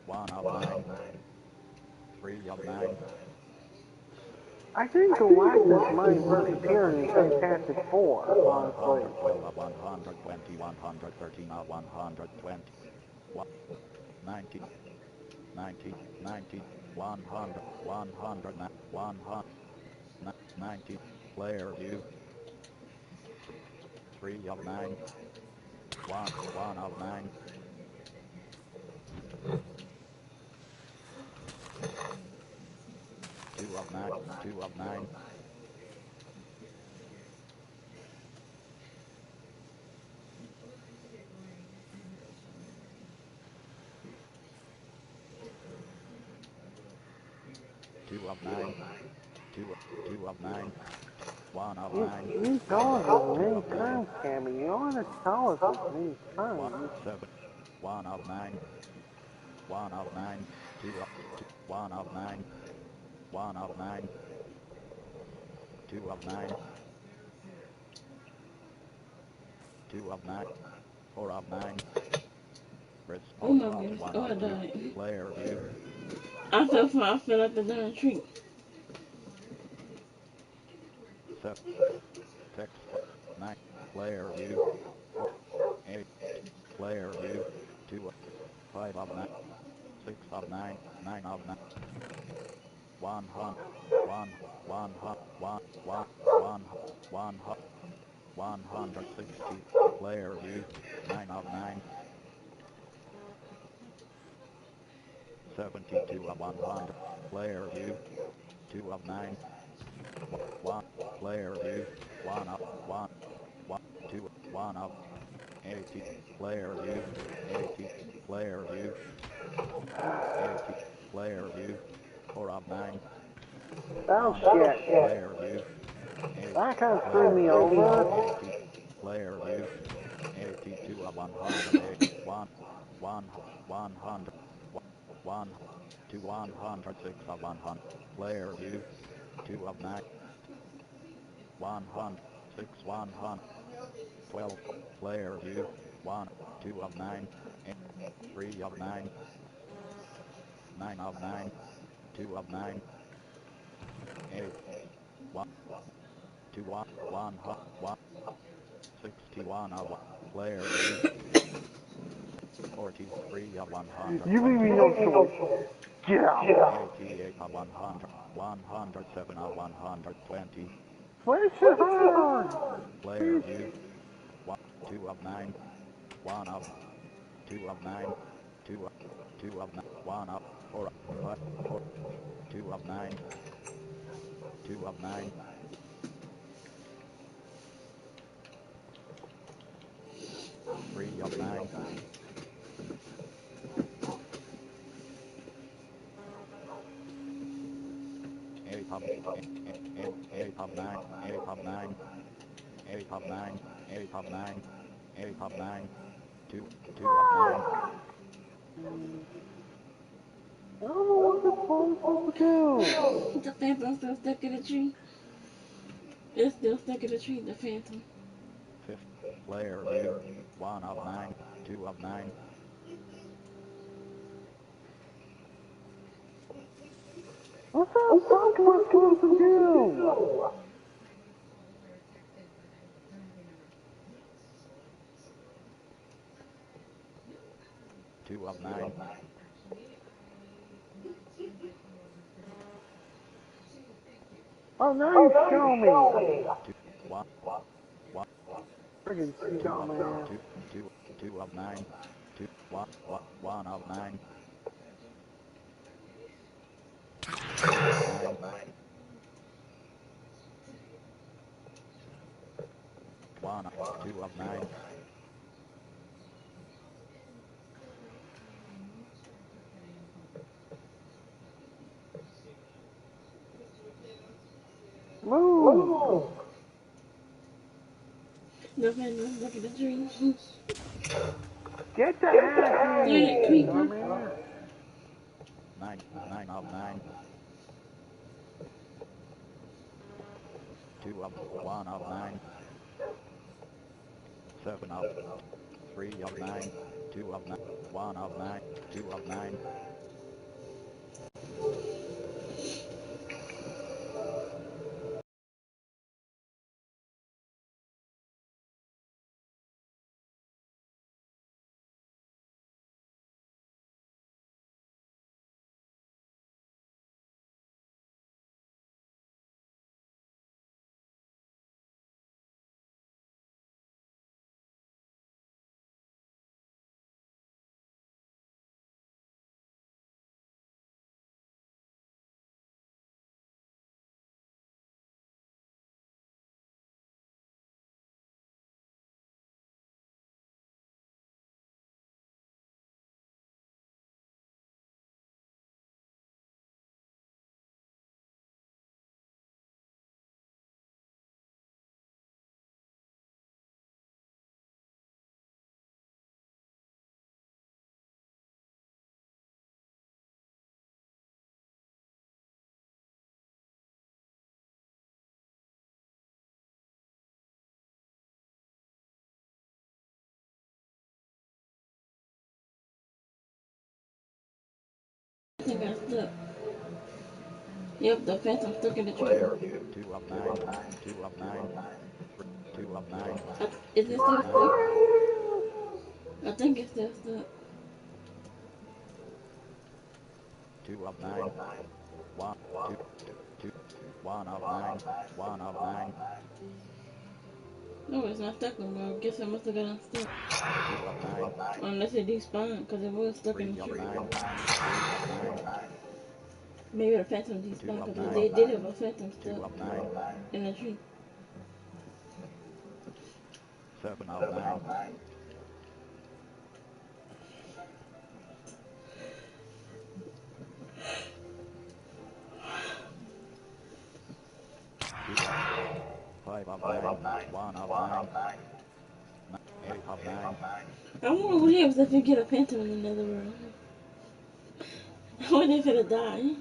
1 of 9 3 of 9 I think Galactus might first appear in Fantastic Four, honestly. 120 113 120 90 90 90 100 100 190 player view 3 of 9 1 of 9 2 of 9 2 of 9 1 2 of 9, 2, 2 of 9, 1 of You 9, you 1 told of, us 2 many of 9, times, Cammy. You don't have to tell us as many 1, times. 7, 1 of 9, 1 of 9, 2 of, 2, 1 of 9, 1 of 9, 2 of 9, 2 of 9, 4 of 9, Oh response my box goodness. 1 Oh, I of 2, died. player view, I fell out the darn tree. 7, text, 9, player view, 4, 8, player view, 2 of 5 of 9, 6 of 9, 9 of 9, 100, 1, 100, 1, 1, 1, 100, 160, player view, 9 of 9, 72 of 100, player view, 2 of 9, 1, player view, 1 of 1, 1, 2, 1 of 80, player view, 80, player view, 80, player view, 4 of 9, Oh 1, shit. player view, 8, That kind of screwed player me view, over. 80, player view, 82 of 108, 1, 1, 100, 1, to 106 of 100, player view, 2 of 9, 100, 6, 112, player view, 1, 2 of 9, 8, 3 of 9, 9 of 9, 2 of 9, 8, 1, 2, 1, 1, 1, 61 of 1, player view, 43 of You leave me 120, no choice. Get out. 88 of 100, 107 of 120, Flash it hard. player view, 1, 2 of 9, 1 of 2 of 9, 2 of 2 of 9, 1 of 4 of 5, 4, 2 of 9, 2 of 9, 3 of 9, 8 of 8 of 9, 8 of 9, 8 of 9, 8 of 9, 8 of 9, 2, 2 of 9, I don't know what this phone's supposed to do. The phantom still stuck in the tree. It's still stuck in the tree, the phantom. 5th, player view, 1 of 9, 2 of 9, What the fuck am I supposed to do? 2 of 9, Oh, now you show me. 2, 1, 1, Friggin' 2 of dumbass. 2, 2, 2 of 9, 2, 1, 1 of 9, 2 of 9, 1, 2 of 9, Move. The phantom stuck in the tree. Get the heck Darn in, it, you creeper. dumbass. 9, 9 of 9, 2 of 1 of 9, 7 of 3 of 9, 2 of 9, 1 of 9, 2 of 9, I think I stuck. Yep, the phantom stuck in the tree. 2 of 9. 2 of 9. 2 of 9. Is it 2 of still 9. stuck? I think it's still stuck. 2 of 9. 1. 2. 2. 1 of 9. 1 of 9. No, it's not stuck no more. I guess I must have got unstuck. 2 of 9. Unless it despawned, because it was stuck in 3 the of tree. 9. 3 of 9. Maybe the phantom 2 despawned, of because 9. they did have a phantom 2 stuck of 9. in the tree. 7 of 9. 2 of 5 of 9. 1 of 9. 8 of 9. I wonder what happens if you get a phantom in another world. What if it'll die?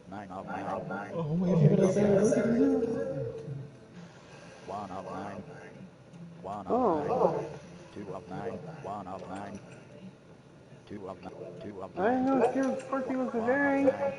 9 of 9. Oh, wait, if you're gonna say it, look at you. 1 of 9. 1 of 9. Oh, 2 of 9. 1 of 9. 2 of 9. 2 of I didn't 9. know Jim Quincy was a 1 of very 9.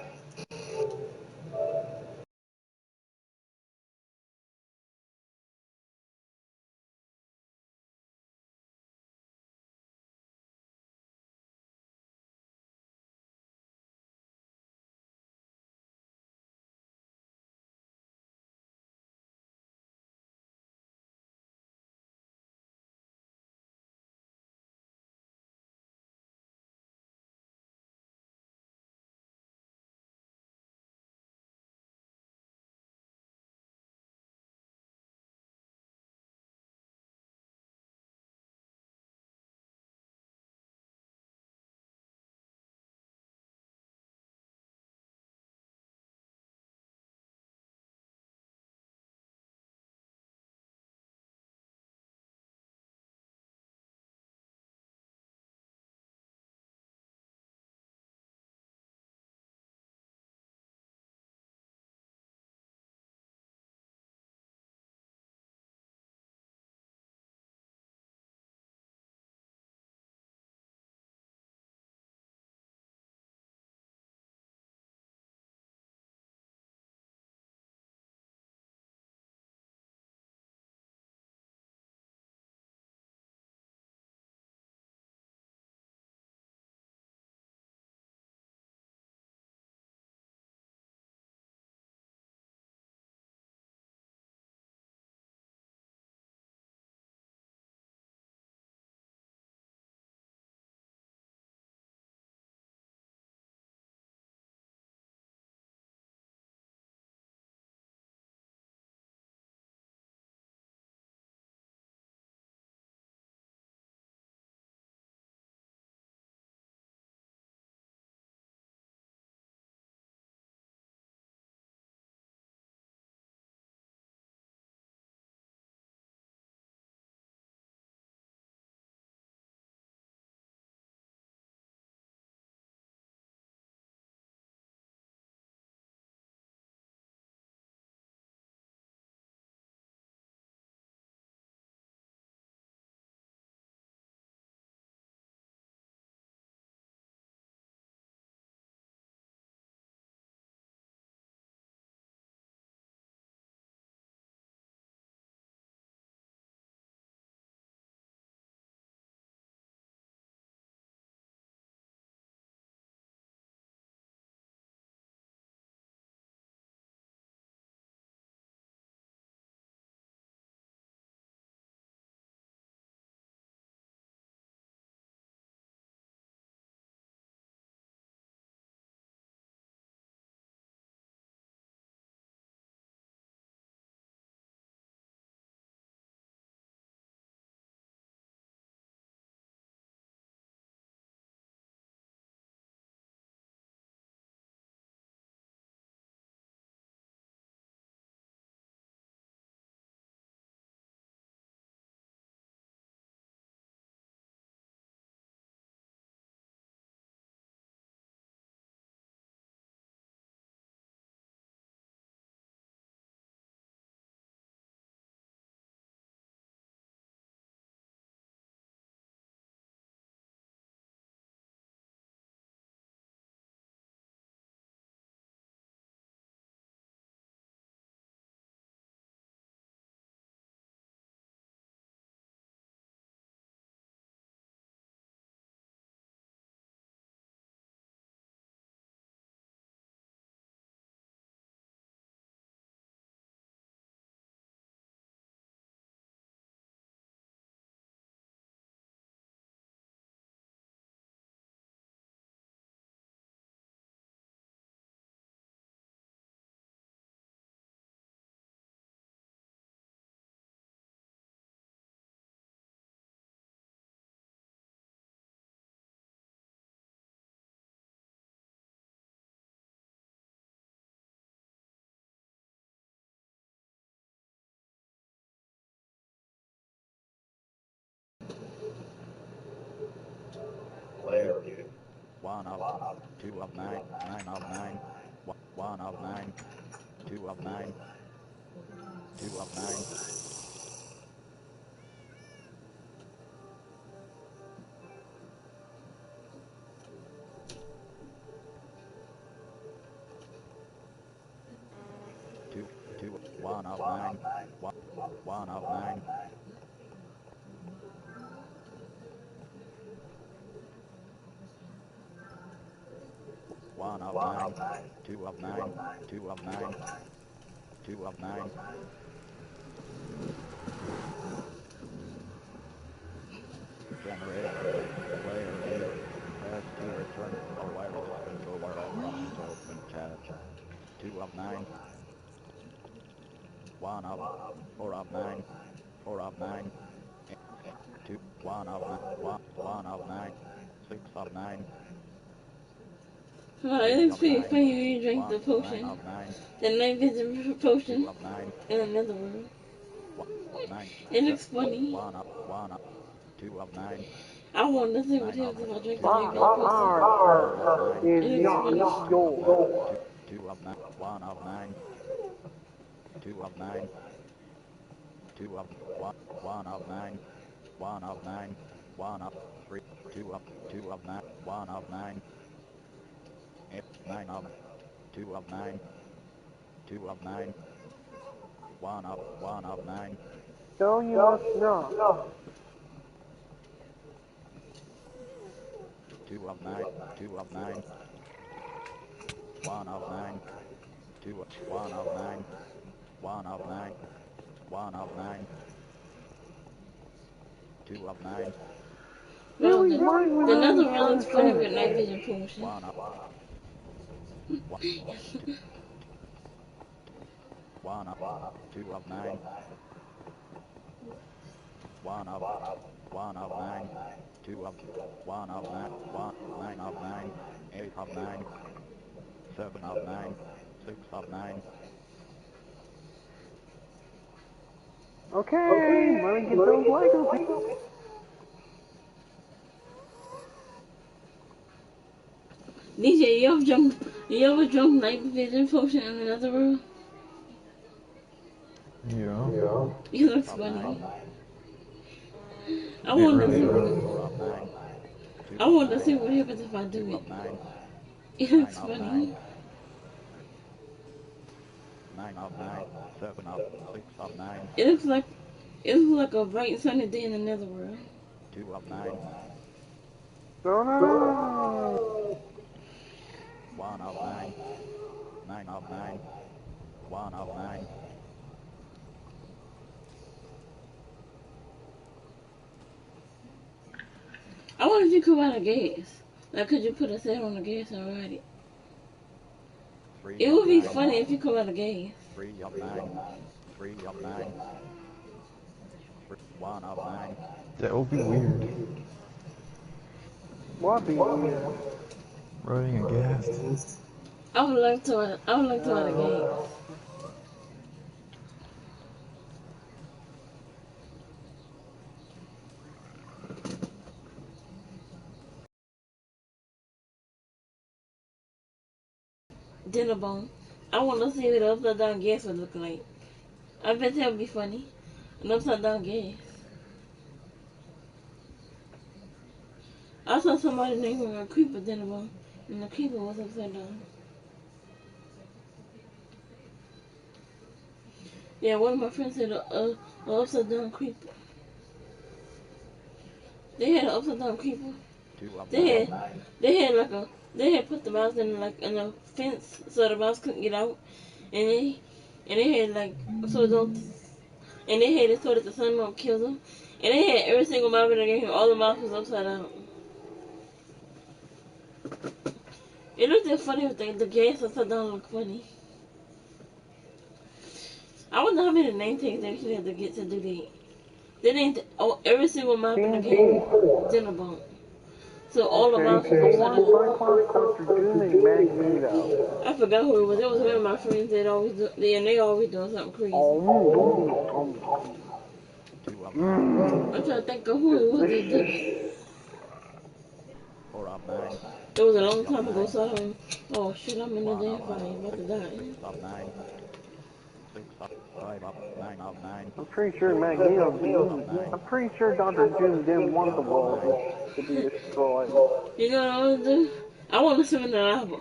1 of 2 of 9, 9 of 9, 1 of 9, 2 of 9, 2 of 9, 2, 2, 1 of 9, 1 of 9, 1 of 9, 2 of 9, 2 of 9, 2 of 9, generate player name, press to return a wireless controller or options open tab, 2 of 9, 1 of 4 of 9, 4 of 9, 2, 1 of 9, 1 of 9, 6 of 9, Oh, it 3 looks of pretty 9, funny when you drink 1, the 9 potion. of 9, The night vision 2 potion of 9, in another room. 1 of 9, It looks funny. 1 of 2 of 9, I want to see what 9 of happens if I drink the 2 night of vision 9, potion. 1 of 9, is It looks funny. not 2 of 9, yours. 2 of 9, 1 of 9, 2 of 9, 2 of 1, 1 of 9, 1 of 9, 1 of 3, 2 of 9, 1 of 9, 9 of 2 of 9, 2 of 9, 1 of 9, So you must not. 2 of 9, 2 of 9, 1 of 9, 2, 1 of 9, 1 of 9, 1 of 9, 2 of 9, No, Really, why would the you another one looks funny with night understand? vision potion. 1 of 1, 1 of 2 of 9, 1 of 1 of 9, 2 of 1 of 9, 1, 9 of 9, 8 of 9, 7 of 9, 6 of 9, Okay, let me get those Lego pieces. DJ, you ever drunk night vision potion in another room? Yeah. It 6 looks of 9, funny. I It want to really see. does. 4 of 9, 2 I of want to see 9, what happens if I do 2 it. of 9, It 9 looks of funny. 9, 9 of 9, 7 of 6 of 9, It looks like a bright sunny day in another world. 2 of 9, No, no, no, no, no. 1 of 9, 9 of 9, 1 of 9, I wonder if you could run a gas. Like, could you put a set on the gas and ride it? 3 It of would be 9, funny if you could run a gas. 3 of 9, 3 of 9, 1 of 9, That would be weird. What be weird? Riding a ghast. I would like to. I would like to run a gas. Uh, Dinner bone. I want to see what the upside down gas would look like. I bet that would be funny. An upside down gas. I saw somebody named a creeper dinner bone, and the creeper was upside down. Yeah, one of my friends said a upside down creeper. They had an upside down creeper. 2 of They 9, had they had like a they had put the mouse in a fence so the mouse couldn't get out, and they had like so don't and they had it so that the sun won't kill them, and they had every single mouse in the game. All the mouse was upside down. It looked like funny with the gas upside down looked funny. I wonder how many name tags they actually had to get to do that. They named every single map in the game PS4. dinner bone. So all the Okay, mouse was upside Storm, down. Cyclops, Dr. Doom, and Magneto. I forgot who it was. It was one of my friends that always do, and they always doing something crazy. Oh, 2 of 9, mm, I'm trying to think of who it was that did it. 4 of 9. It was a long time ago, so I don't. Oh shit, I'm in the damn fire, about to die. 6 of 9. 6 of 5 of 9 of 9. I'm pretty sure Magneto didn't. I'm pretty sure Dr. Doom didn't want the 7 of world 9. to be destroyed. You know what I want to do? I want to swim in the lava.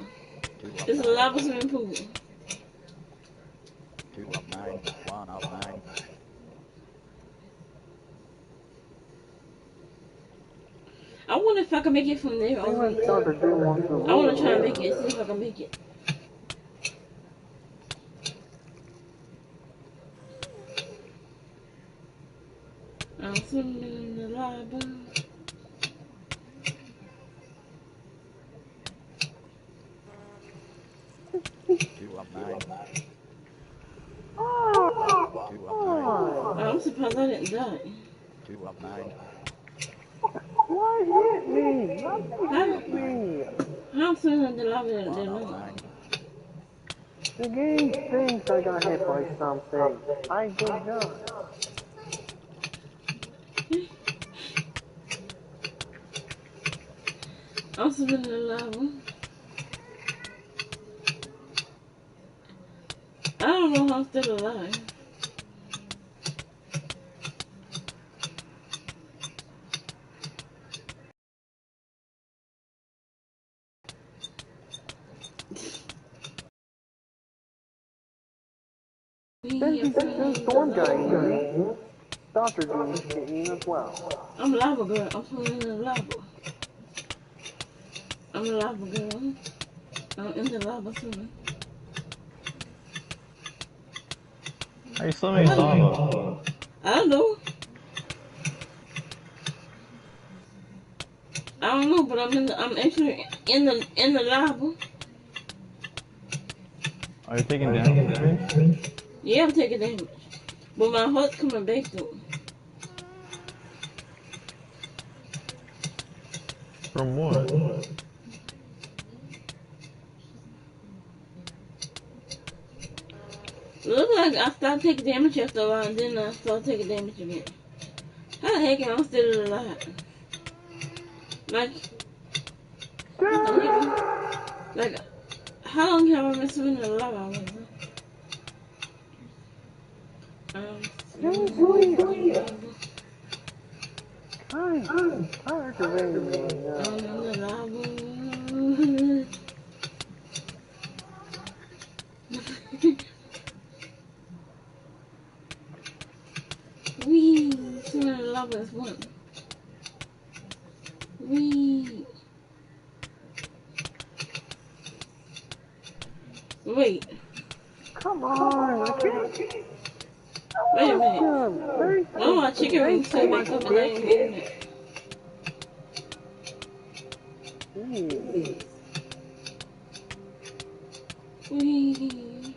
2 of It's a 9. lava swimming pool. 2 of 9. 1 of 9. I wonder if I can make it from there. I think Dr. Doom wants the I want to try and world. make it, see if I can make it. I'm swimming in the lava. 2 of 9. Oh, 2 of 9. I'm surprised I didn't die. 2 of 9. what hit me? Nothing hit me. I'm swimming in the lava that 1 of long. 9. The game thinks I got hit by something. I did not. I'm swimming in the lava. I don't know how I'm still alive. This storm guy eating. Dr. Doom's eating as well. I'm lava girl. I'm swimming in the lava. I'm a lava girl. I'm in the lava swimming. How you swimming in lava? I don't know. I don't know, but I'm actually in the lava. Are you taking damage? Yeah, I'm taking damage. But my heart's coming back though. From what? Looks like I stopped taking damage after a while, and then I started taking damage again. How the heck am I still alive? Like, like, how long have I been swimming in the lava? I'm aggravating me right now. I'm in the lava. Wee, swimming in the lava is one. Wee. Wait. Come on, I can't. Wait a minute. One of my chicken wings still back up and I ain't eating it. Wee.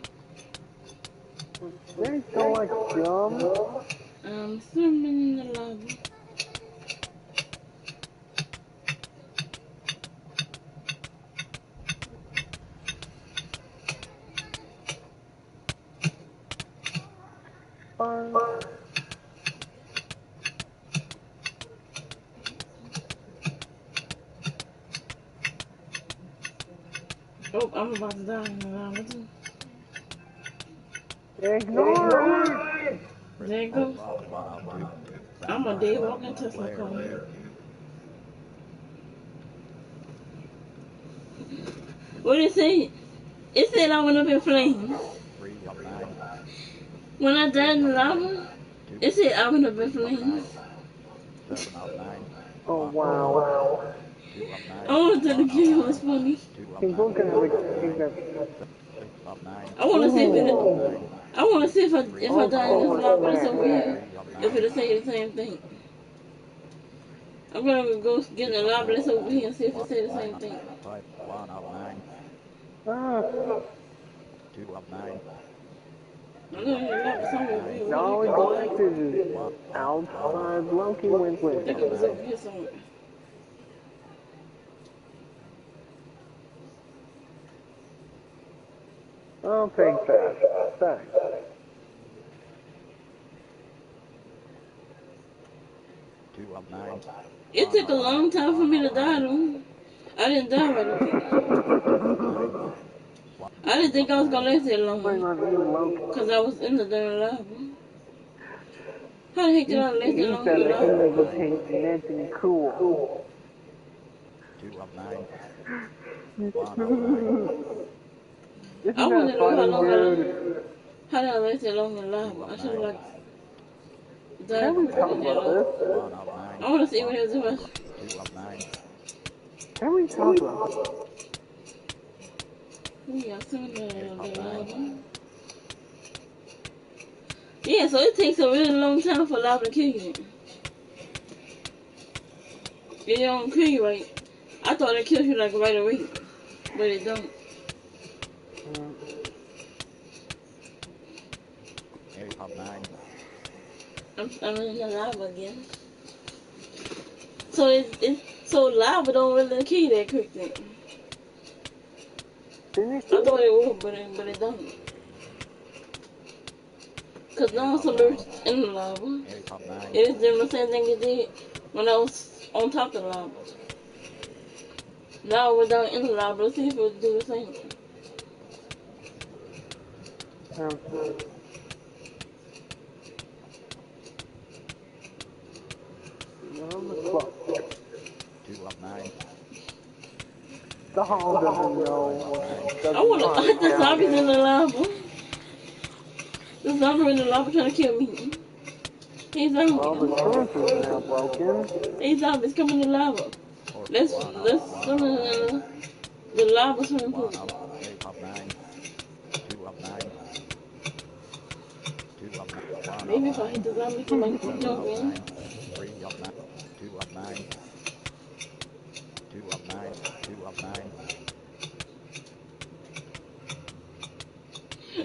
They don't like gum. I'm swimming in the lava. Oh, I'm about to die in the lava too. Ignore it. There it goes. 1 of 2. I'm a dead walking Tesla car. What did it say? It said I went up in flames. 3 of 9. When I died in the lava, it said I went up in flames. 7 of 9. Oh wow. 2 of 9. I wanted to the game was funny. 2 of He's 9. looking at the 6 of 9. I want to see if it. 9. I want to see if I die in this lava that's over here, 3 of 9. if it'll say the same thing. I'm gonna go get in the lava that's over here and see if it say the same thing. 1 of 9. Ah, 2 of 9. I'm gonna get the lava somewhere over here. all he collected is outside Loki went I with. think it was over here somewhere. I'll take that. Thanks. Two of 9. It took a long time for me to die though. I didn't die right away. I didn't think I was gonna last that long. Blame on you, Loki. Cause I was in the darn lava. How the heck did I last that You long said in the that he lava? was anything cool. 2 of 9. Isn't I want that to know how funny, long dude? how did I last that long in lava? I should have like died Can we quicker talk than that. about this? 1 of 9. I want to see what it was about. 2 of 9. Can we talk about this? Yeah, some the lava. Yeah, so it takes a really long time for lava to kill you. It don't kill you right. I thought it kills you like right away, but it don't. 8 of 9. I'm in the lava again. So so lava don't really kill you that quick then. I thought it would, but it don't. Cause now I'm submerged in the lava. 8 of 9. It is doing the same thing it did when I was on top of the lava. Now we're down in the lava. Let's see if it will do the same thing. Two of 9. The hall doesn't know. I want to hit the zombies in the lava. The zombie in the lava trying to kill me. Hey Well, the zombies. truth is now broken. Hey zombies, come in the lava. Let's swim in the lava swimming pool. 8 of 9. 2 of 9. 2 of 9. 1 Maybe of if I 9. hit the zombie, somebody can 2 jump of in. 9. 3 of 9. 2 of 9. 2 of 9. 2 of 9.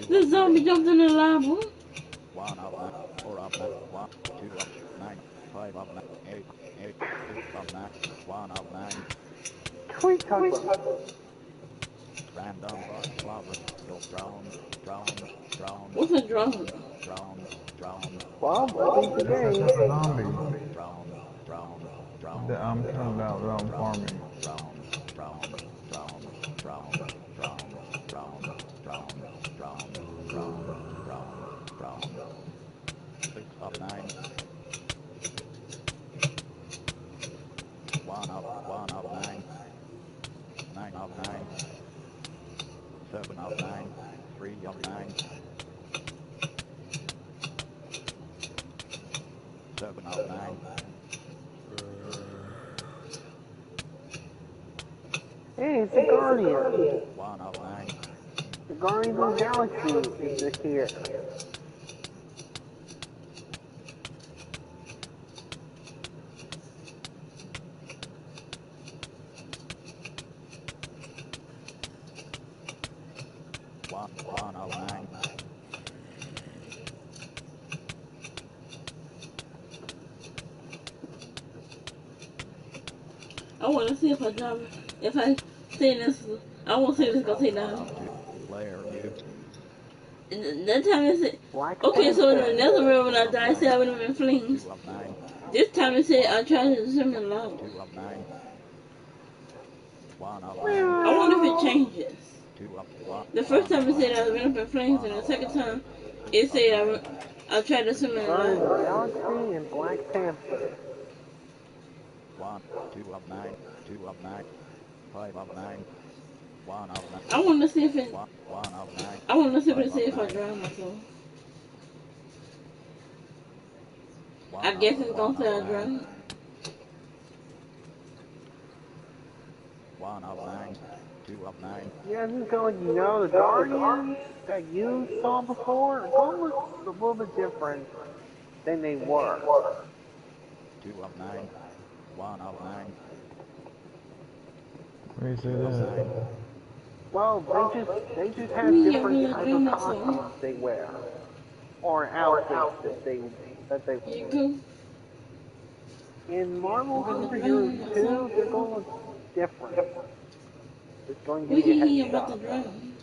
The zombie jumped in the lava. 1 of 9. 4 of 9. 1. 2 of 9. 5 of 9. 8. 8. 6 of 9. 1 of 9. Can we talk about this? Random lava. Don't drown. What's a drone? Well, I think the game. Zombies. Drown. That I'm talking about farming. Six of 9. 1 of 9. 9 of 9. 7 of 9. 3 of 9. 7 of 9. Hey, it's the Guardian. 1 of 9. The Guardian of the Galaxy is here. One of 9. I want to see if I drop. If I say this, I won't say this gonna take down. Player view. That time it said, okay, so in the netherworld when I died, it said I would have in flames. 2 of 9. This time it said I tried to swim in lava. 2 of 9. 1 of 9. I wonder if it changes. 2 of 1. The first time it said I went up in flames, and the second time it said I tried to swim in Guardian of the lava. Galaxy and Black Panther. 1. 2 of 9. 2 of 9. 5 of 9. 1 of 9. I want to see if it. 1 of 9. I want to see what it says if I drown myself. I guess it's gonna say I drown. 1 of 9. 2 of 9. Yeah, just to let you know, the Guardians that you saw before are going to look a little bit different than they were. 2 of 9. 1 of 9. Where you say that? Well, they just have different types of costumes they wear, or outfits that they You wear. go. In Marvel Superheroes 2, they're going to look different. It's going to We give you can a hear head about the start. drown.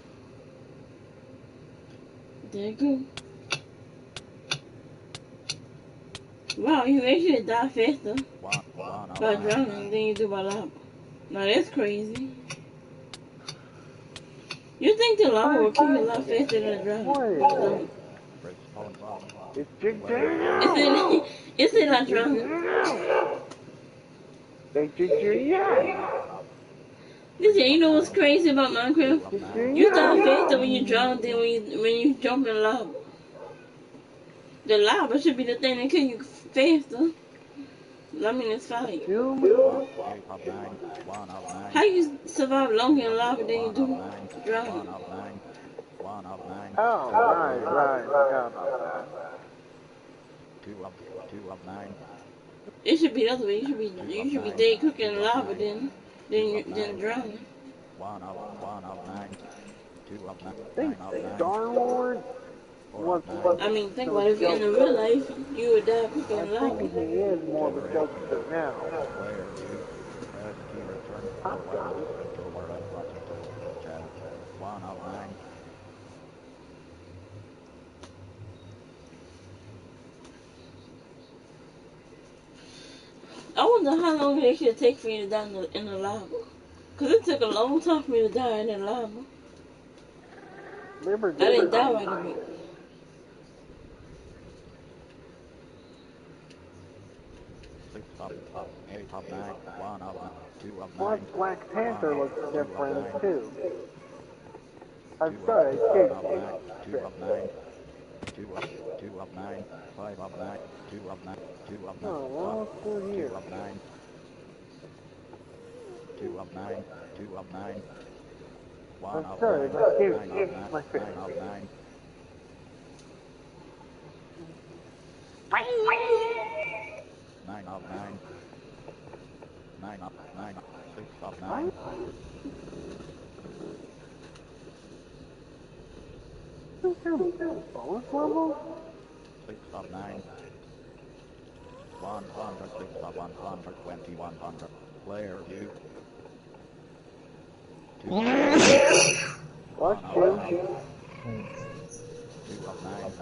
There you go. Wow, you actually die faster 1 of by 9. drowning than you do by lava. Now that's crazy. You think the lava will kill you a lot faster than a drowning? What is You it? don't. Respawn button. It's Jig Player It's in, it's in not drowning. They did your yes. Listen, you know what's crazy about Minecraft? Did your You start yes. faster when you drown than when you jump in lava. The lava should be the thing that kill you faster. I mean, it's fire. Doom. 8 of 9. 1 of 9. How you survive 2 longer in of lava than you 1 of do 9. 1 drowning? of 9. 1 of 9. Oh, 2 of right, 9. right. Forgot about that. 2 of 9. It should be the other way. You should be dead quicker 2 in of lava 9. than drowning. 1 of 9. 2 of 9. I think 9 of 9. Star-Lord 4 was of 9. I mean, think still about a it. If you're in the joker. real life, you would die quicker I in think lava. he is more of a joker now. Player view. Press key return for wireless controller and button to chat. 1 of 9. I wonder how long it should take for you to die in the lava. Cause it took a long time for me to die in the lava. Remember I didn't die this? right away. 6 of 8 of 9. 1 of 9. 2 of Plus 9. Black 1 Panther of looks 2 of different 9. too. I'm 2 of sorry, 1 of Kate. 9. 2 of 9. 2 of 9. 5 of 9. 2 of 9. 2 of 9. Oh, we're 1. all still 2 here. of 9. 2 of 9. 2 of 9. 1 I'm of sorry, 9. but 9 of 9. my 9 of 9. 9 of 9. 9 of 9. 6 of 9. Is there bonus level? 6 of 9. 106 of 120. 100. Player view. 2 of 9. What 1 of you? 9. 2 of 9.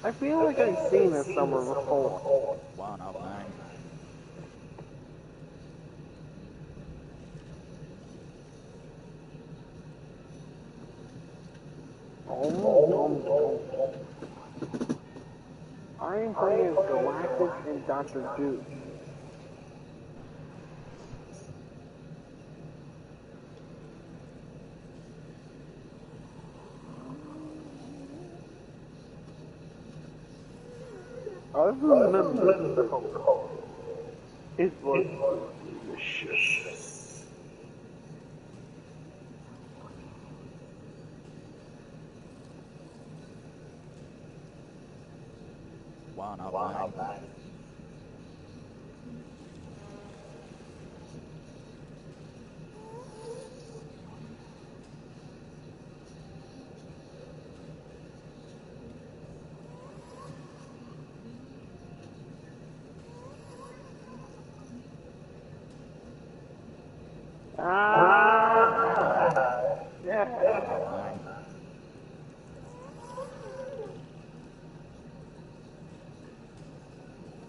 I feel like I've seen this somewhere before. 1 of 9. I am playing as Galactus and Dr. Goose. I remember it was delicious. 1 of 9. 1 of 9.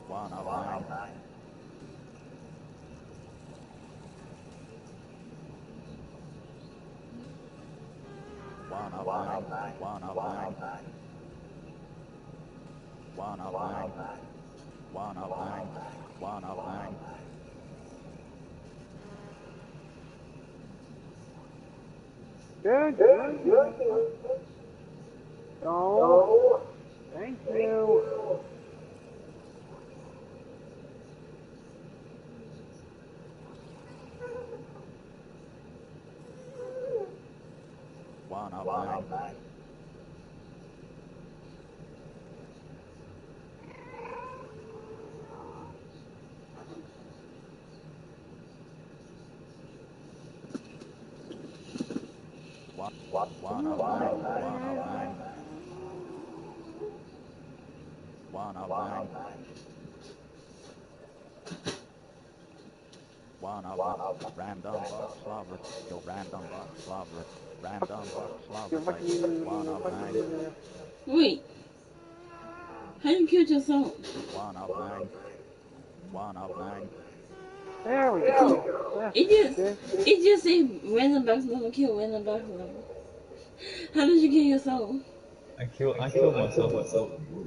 1 of 9. 1 of 9. 1 of 9. 1 of 9. 1 of 9. 1 of 9. Good. Oh, thank you. 1 of 9. 1 of 9. 1 of 9. 1 of 9. 1 of 9. Random box lover. Kill random box lover. Random box lover. 1 of 9. Wait, how you killed yourself? 1 of 9. 1 of 9. There we go. That's good. It just said random box level kill random box level. How did you kill your soul? I killed myself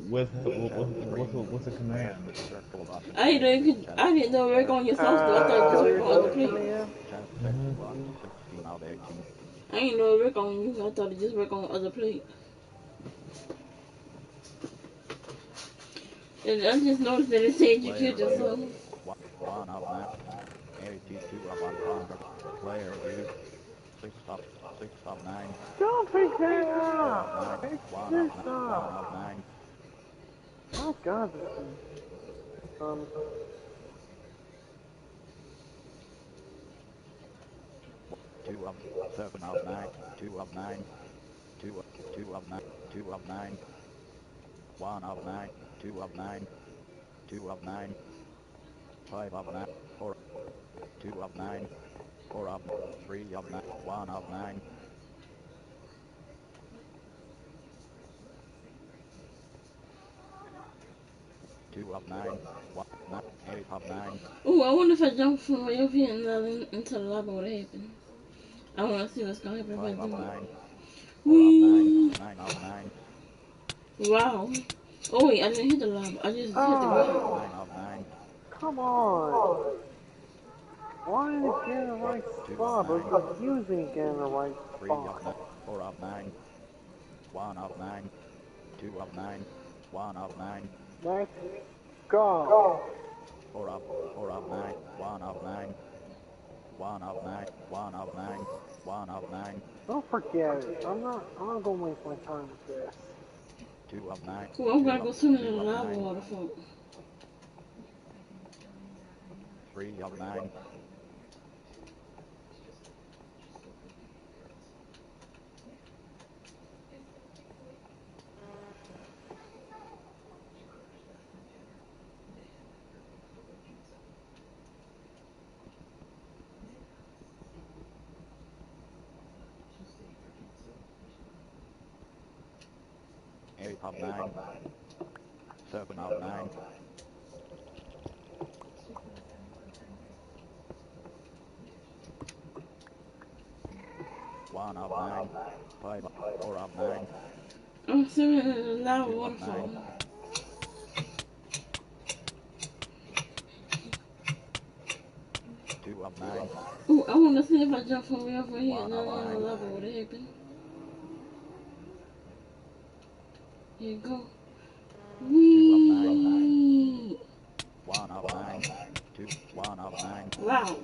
with a command. Circle button. I didn't know I didn't know work on your soul though. I thought it just Kill work on other yourself plates. command. Chest Mhm. 1, 16 out of 18. I didn't know it work on you. I thought it just work on other plates. And I just noticed that it said you Player killed your soul. view. 1 of 9. 82 of 100. Player view. 6 of 9. Don't pick that 4 of 9. up. Pick 1 of this 9. 1 up. of 9. My God, this is um. 2 of 7 of 9. 2 of 9. 2 of 9. 2 of 9. 1 of 9. 2 of 9. 2 of 9. 5 of 9. 4. 2 of 9. 4 of 9. 3 of 9. 1 of 9. 2 of 9. 1 9. 8 of 9. Ooh, I wonder if I jump from way over here and into the lava, what happened. I want to see what's gonna happen if I 5 of do 9. it. 4 of 9. Whee! 9 of 9. Wow. Oh wait, I didn't hit the lava. I just hit the ground. 9 of 9. Come on. Why did it get in the right 2 of spot? I'm 9. confusing it in the right 3 of 9. spot. 4 of 9. 1 of 9. 2 of 9. 1 of 9. Let's go. 4 of 9. 1 of 9. 1 of 9. 1 of 9. 1 of 9. Don't forget it. I'm not gonna waste my time with this. 2 of 9. Cool, I'm 2 gonna of go swimming in 2 the of lava 9. waterfall. 3 of 9. 8 of 9. 7 of 9. 1 of 9. 5 of 4 of 9. I'm swimming in the lava 2 of 9. waterfall. 2 of 9. Ooh, I want to see if I jump from way over here 1 and of then in the 9. lava, what happened. Here you go. 2 of 9. Whee! 1 of 9. 2. 1 of 9. Wow.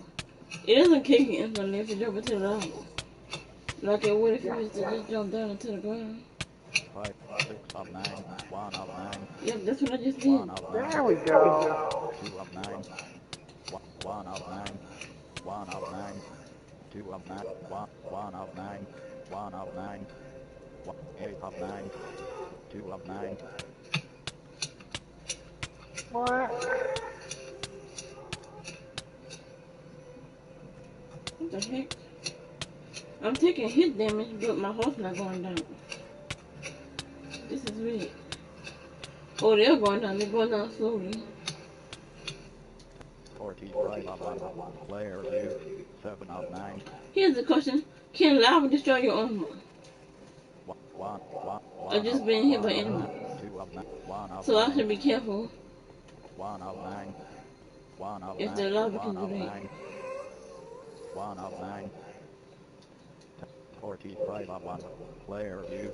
It doesn't kick you instantly if you jump into the lava. Like it would if you was to just jump down into the ground. 5. 6 of 9. 1 of 9. Yep, that's what I just did. 1 of 9. There we go. 2 of 9. 1 of 9. 1 of 9. 2 of 9. 1 of 9. 1 of 9. 8 of 9. 2 of 9. What? What the heck? I'm taking hit damage, but my heart's not going down. This is weird. Oh, they're going down. They're going down slowly. 45 of 1. Player view. 7 of 9. Here's the question. Can lava destroy your armor? 1 Or just being hit by 1 of enemies? 9. 2 of 9. 1 of So I 9. should be careful 1 of 9. 1 of if 9. the lava 1 can of do that. 9. 1 of 9. 45 of 1. Player view.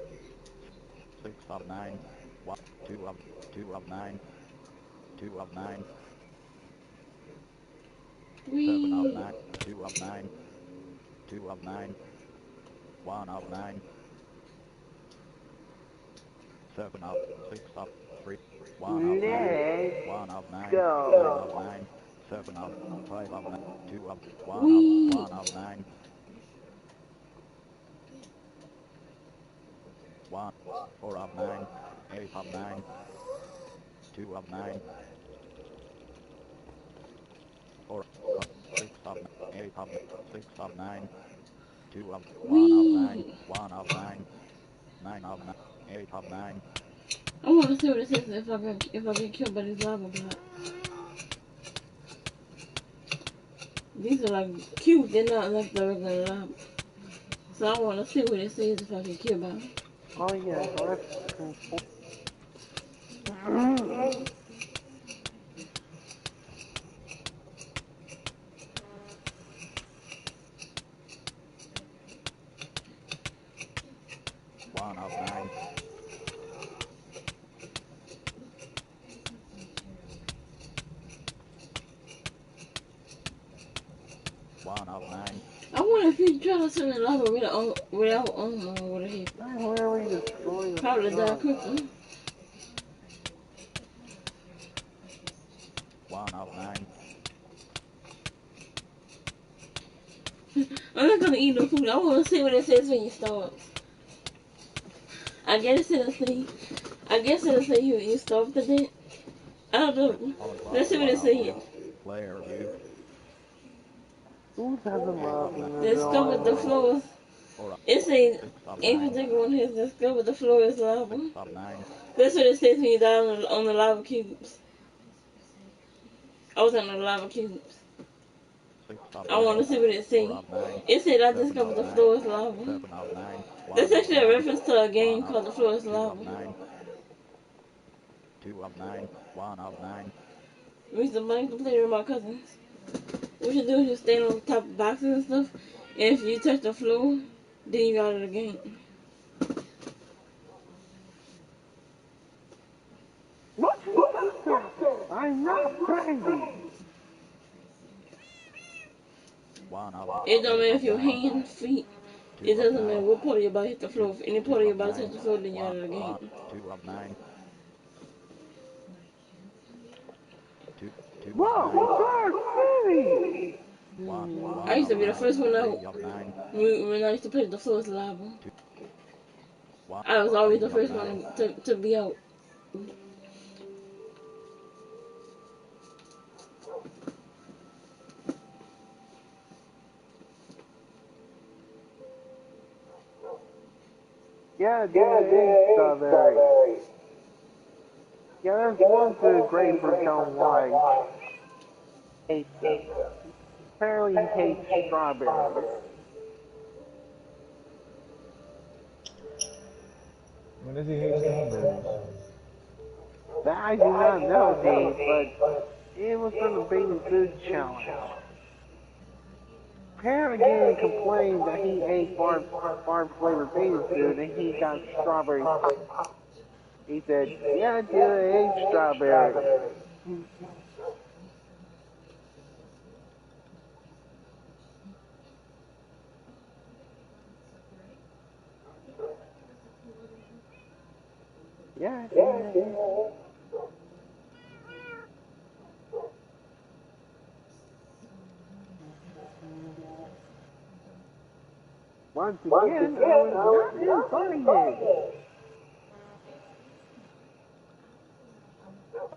6 of 9. 1. 2 of 9. 2 of 9. 7 of Whee! 9. 2 of 9. 2 of 9. 1 of 9. 7 of 6 of 3. 1 of 9. Let's 1 of 9. 9 go. of 9. 7 of 5 of 9. 2 of 1 of Whee! 1 of 9. 1. 4 of 9. 8 of 9. 2 of 9. 4 of 6 of 8 of 6 of 9. 2 of 1 of 9. Whee! 1 of 9. 9 of 9. 8 of 9. I want to see what it says if I get killed by this lava block. These are like cute. They're not like the regular lava. So I want to see what it says if I can kill by. Oh yeah, so that's important. 1 of 9. 1 of 9. I wonder if he try to turn the lava without armor or whatever. I literally destroy the Probably die stuff. quicker. 1 of 9. I'm not gonna eat no food. I want to see what it says when you start. I guess it'll say. I guess it'll say you starved to death. I don't know. Let's see what it says. Player view. Who doesn't love him? Discover the floor. It says, 6 of in 9. particular one has discovered the floor is 6 lava. of 9. That's what it says when you die on the lava cubes. I was on the lava cubes. 6 of 9. I want to see what it 4 says. of 9. It said I 7 discovered of the 9. floor is lava. 7 of 9. 1 That's of actually a 9. reference to a game 1 called The Floor is 2 of Lava. 9. 2 of 9. 1 of 9. We used to play with my cousins. What you do is you stand on top of boxes and stuff, and if you touch the floor, then you got it again. What you doctor? I'm not crazy. 1 of It don't matter if your 9. hand, feet, 2 it of doesn't matter 9. what part of your body hit the floor. If any 2 part of your of body 9. touch the floor, then you got 1 it again. 2 of 9. 2 2 of Whoa, 9. what's city? 1 I used to of be the 9. first one out 3 of 9. when I used to play The Floor is Lava. 1 I was always the 3 of first 9. one to be out. Yeah, dude, strawberry. Yeah, there's one good grapefruit don't like. Hates them. Apparently he hates strawberries. When does he hate strawberries? That I do not know, Dave, but it was from the baby food challenge. Apparently again complained that he ate barb flavored baby food and he got strawberry pop. He said, yeah, dude, I ate strawberry. Yeah, dude. Once again, I was not invited.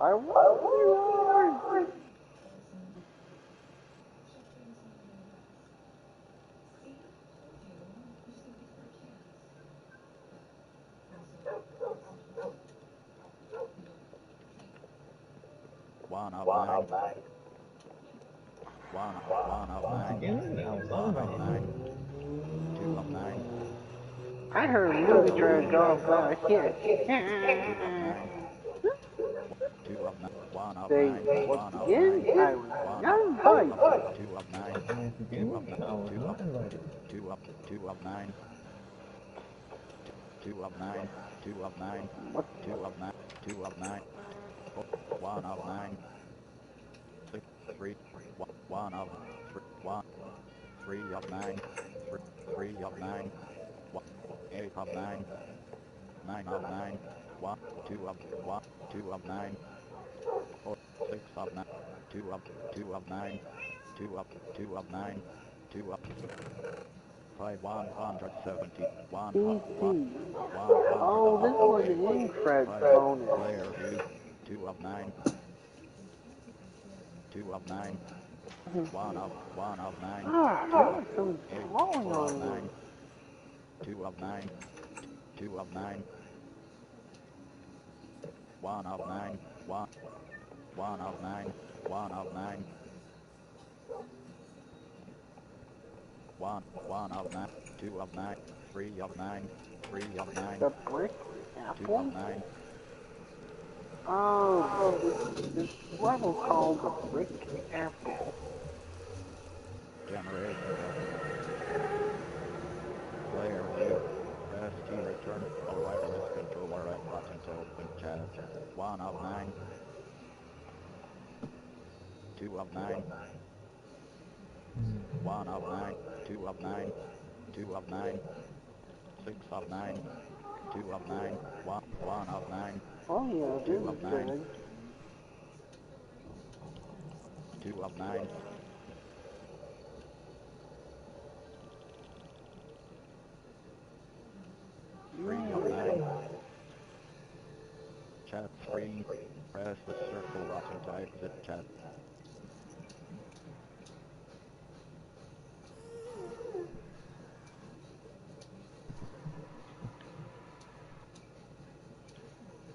I want you. 1 of 9. 1 of Once 9. again, I was 1 of invited. 9. 2 of 9. I heard a movie trailer go off that I can't. 2 of 9. 2 of 9. 1 of Say, 9. once 1 of again, 9. I was 1 not of invited. 2 of 9. Once 2 of again, 9. I was 2 of not invited. 2 of 9. 2 of 9. 2 of 9. What? 2 of 9. 2 of 9. 1 of 9. 6 3. 1 of 3. 1 3 of 9. 3 of 9. 8 of 9. 9 of 9. 1 2 of 1 2 of 9. 6 of 9. 2 of 2 of 9. 2 of 2 of 9. 2 of 5 170. 1 PC. 1 Oh, this was an 108. Incred 5 bonus. player view. 2 of 9. 2 of 9. 1 of 9. Ah, I 2 feel of like someone's 8. crawling 4 of on 9. me. 2 of 9. 2 of 9. 1 of 9. 1 of 9. 1 of 9. One of 9, 2 of 9, 3 of 9, 3 of 9, The brick 2 of apple? 9, Oh, this level called the brick apple. generation built. Player view. Press T return or wireless controller F button to open chat. 1 of 9, 2 of 9, 1 of 9, 2 of 9, 2 of 9, 6 of 9, 2 of 9, 1 of 9, Oh yeah, 2 this of is 9, good. 2 of 9, 3 of 9. Chat screen. Press the circle button to exit chat.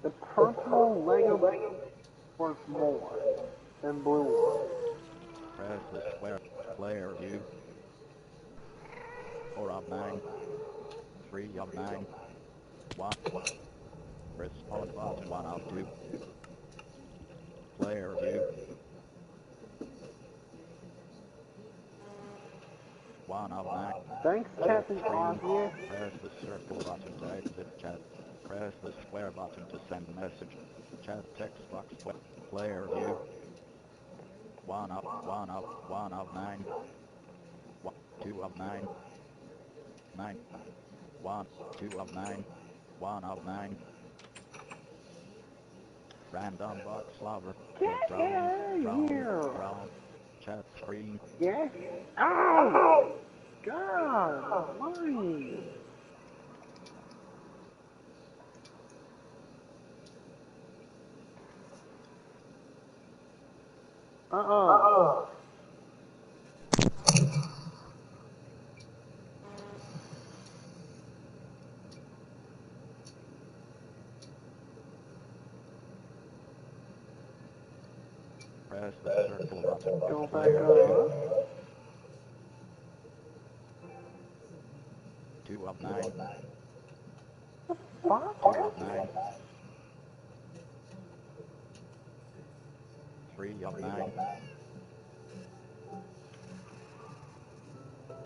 The purple Lego worth more than blue one. Press the square player view. 4 of 9, 3 of 9, 1. Press pause button 1 of 2. Player view. 1 of 9. Thanks, Chat Captain screen. Obvious. Press the circle button to exit chat. Press the square button to send message. Chat text box player view. 1 of 9. 2 of 9. 9. 1, 2 of 9. 1 of 9. Random box lover. Get out of here! Drown. Chat screen. Yes? Ow! God, why? Uh-uh. Press the circle button. Go back Player up. 2 of 9. Fuck? 2 of 9. 3 of 9.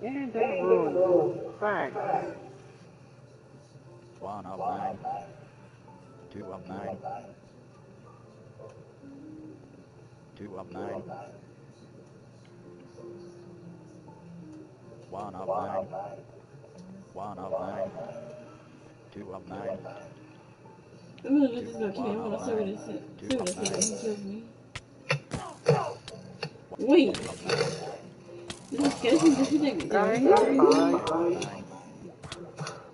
Yeah, that ruined it. Thanks. 1 of 9. 2 of 9. 2 of 9. 1 of 9. 1 of 9. 2 of 9. I'm gonna let this go, Kenny. I 1 of wanna see what 9. it says. 2 See what of it says 9. when he kills me. 2 Wait, of 9. this 1 is of sketchy. 9. Did you think that was Thanks, 3 bye. of 9.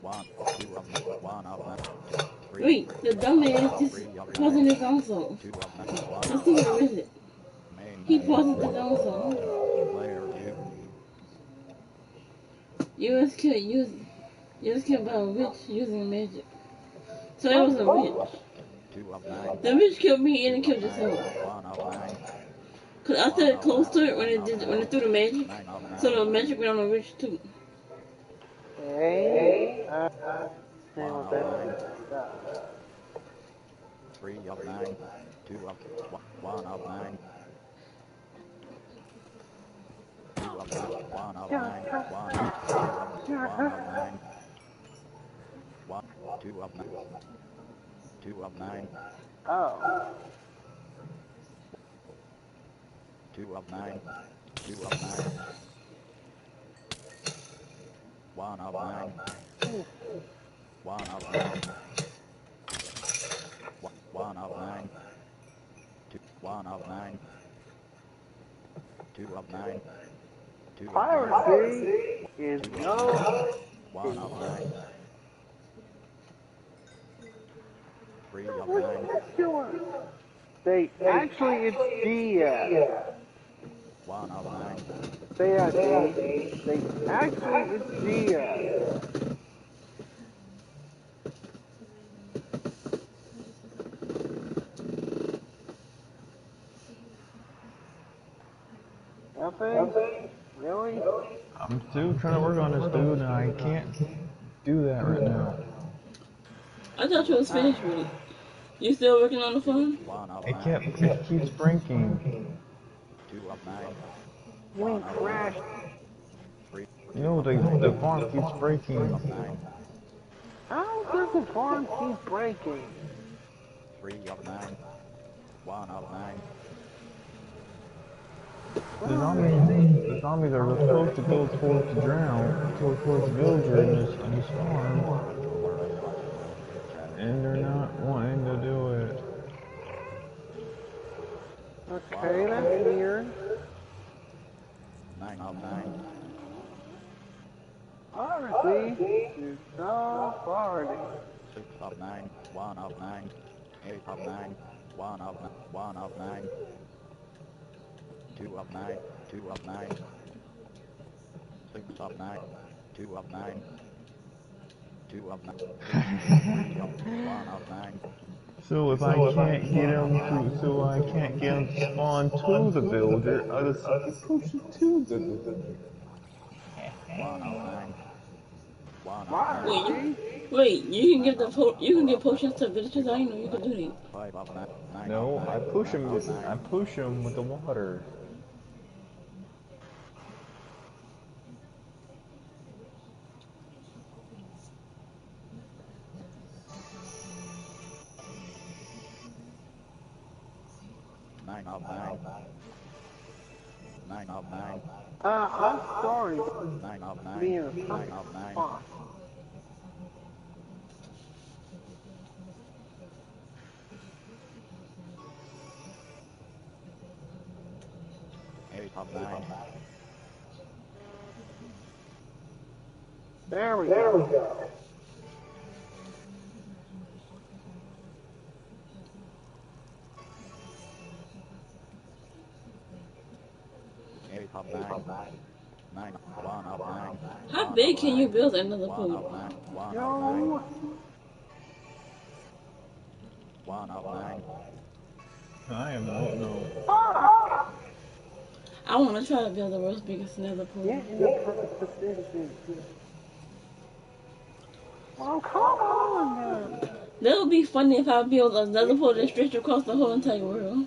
1, 2 of 9. 1 of 9. 3. Wait, the dumbass just 3 of pausing 9. his own song. 2 of 9. 1 Let's of see what 9. it is. Main He menu. pauses his own Pause song. button. Player view. You was killed by a witch using magic. So it was a witch. 2 of 9. The witch killed me and it 2 of killed 9. yourself. 1 of 9. Cause I 1 said of 9. close to it when 9 it of did 9. when it threw the magic. 9 of 9. So the magic went on the witch too. Hey. Hang 1 on, of 9. that. 3 of 9. 2 of 1 of 9. 2 of 9. 1 of 9. 1 of 2 of 1 of 9. 1 2 of 9. 2 of 9. Oh. 2 of 9. 2 of 9. 1 of 9. 1 of 9. 1 of 9. 1 of 9. 2 of 9. 2 of 9. Piracy is 2 of no 9. 1 of 9. 3 of 9. ridiculous. Actually, it's Dia. 1 of 9. Say that, actually, it's Dia. Nothing? Really? I'm still trying to work on this, dude, and I can't do that right now. I thought you was finished with it. You still working on the phone? It keeps breaking. 2 of 9. We crashed. 3 You know, the farm keeps breaking. of 9. How does the farm keep breaking? 3 of 9. 1 of 9. I don't understand. The zombies are supposed to go towards the towards the villager in this farm, Controller unlockable. Chat. and they're not wanting to do it. Okay, that's weird. 9 of 9. Honestly, it's so party. 6 of 9. 1 of 9. 8 of 9. 1 of 9. 1 of 9. 2 of 9. 2 of 9. 6 of 9. 2 of 9. 2 of 9. 3 of 1 of 9. So if I can't get them to spawn to the villager, I'll just simply push it to the villager. 1 of 9. 1 of Why, 9. Wait, you can get potions to villagers. I didn't know you could do that. 5 of 9. 9 of No, 9. I push 10 him. of 9. I push him with the water. 9 of 9. 9 of 9. I'm sorry 9 of 9. being a 9 perfect of 9. spot. 8 of 9. There we go. 8 of 9. 9. 1 of 9. How 1 big of can you 9. build another 1 of pool? 9. 1 of 9. Yo, 1 of 9. I am not no. I want to try to build the world's biggest nether pool. get in the perfect position. Oh, come on now. That would be funny if I build another pool that stretch across the whole entire world.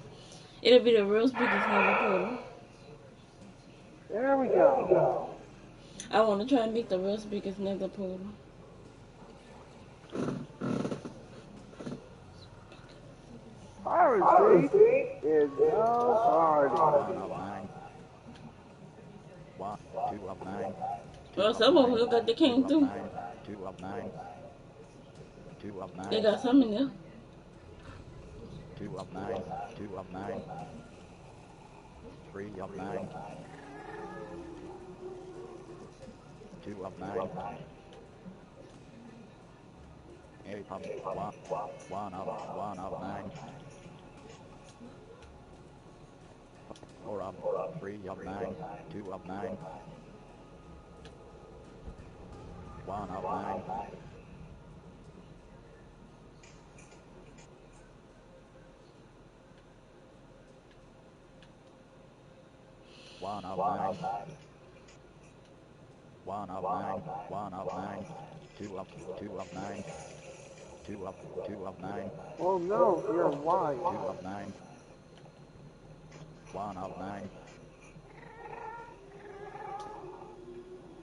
It'll be the world's biggest nether portal. There we go. I want to try and make the world's biggest nether portal. Piracy is no party. 1 of 9. 1. 2 of 9. 2 Well, of some of 9. them got the 2 king of too. 9. 2 of 9. 2 of 9. They got some in there. 2 of 9. 2 of 9. 3 of 9. 2 of 9. 8 of 1. 1 of 9. 4 of 3 of 9. 2 of 9. 1 of 9. 1 of 9. 1 of 9. 1 of 9. 2 of 9. 2 of 9. Oh no, you're 2 white. of 9. 1 of 9.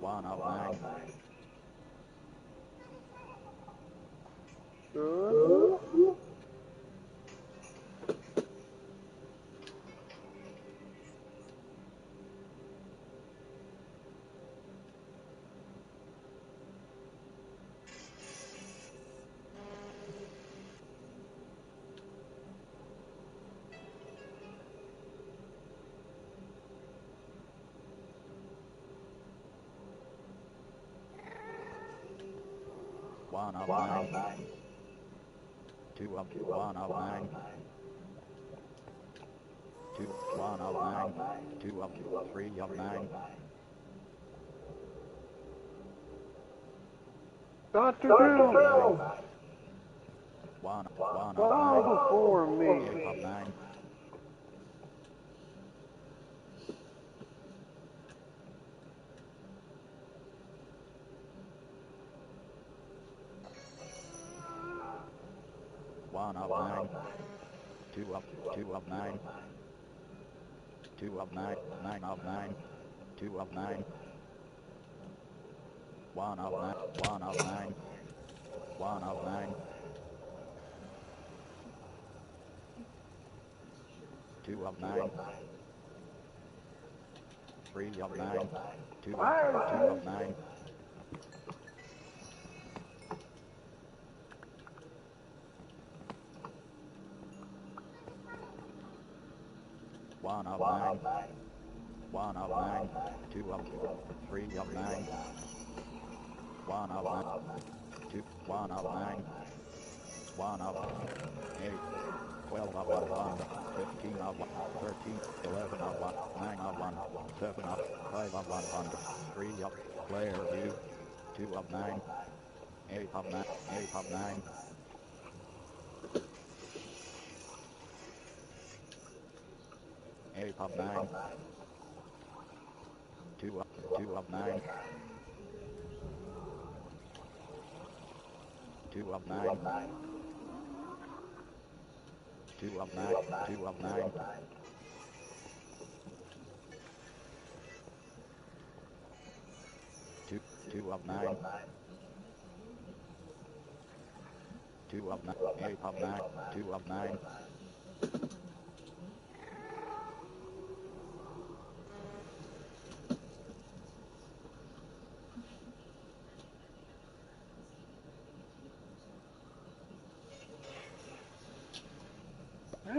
1 of 9. Good. 1 of 9. 2 of 1 of 9. 2 1 of 9. 2 of 3 of 9. Dr. Doom. 1 of Bow 9. before 8 me. of 9. 1 of 9, 2 of 9, 2 of 9, 9 of 9, 2 of 9, 1 of 9, 1 of 9, 1 of 9, 2 of 9, 3 of 9, 2 of 9, 1 of 9, 1 of 9, 2 of 3 of 9, 1 of 9, 2, 1 of 9, 1 of 8, 12 of 1, 15 of 1, 13, 11 of 1, 9 of 1, 7 of 5 of 1, 3 of player view, 2 of 9, 8 of 9, 8 of 9, 8 of 9, 2 of 9, 2 of 9, 2 of 9, 2 of 9, 2, 2 of 9, 2 of 9, 8 of 9, 2 of 9,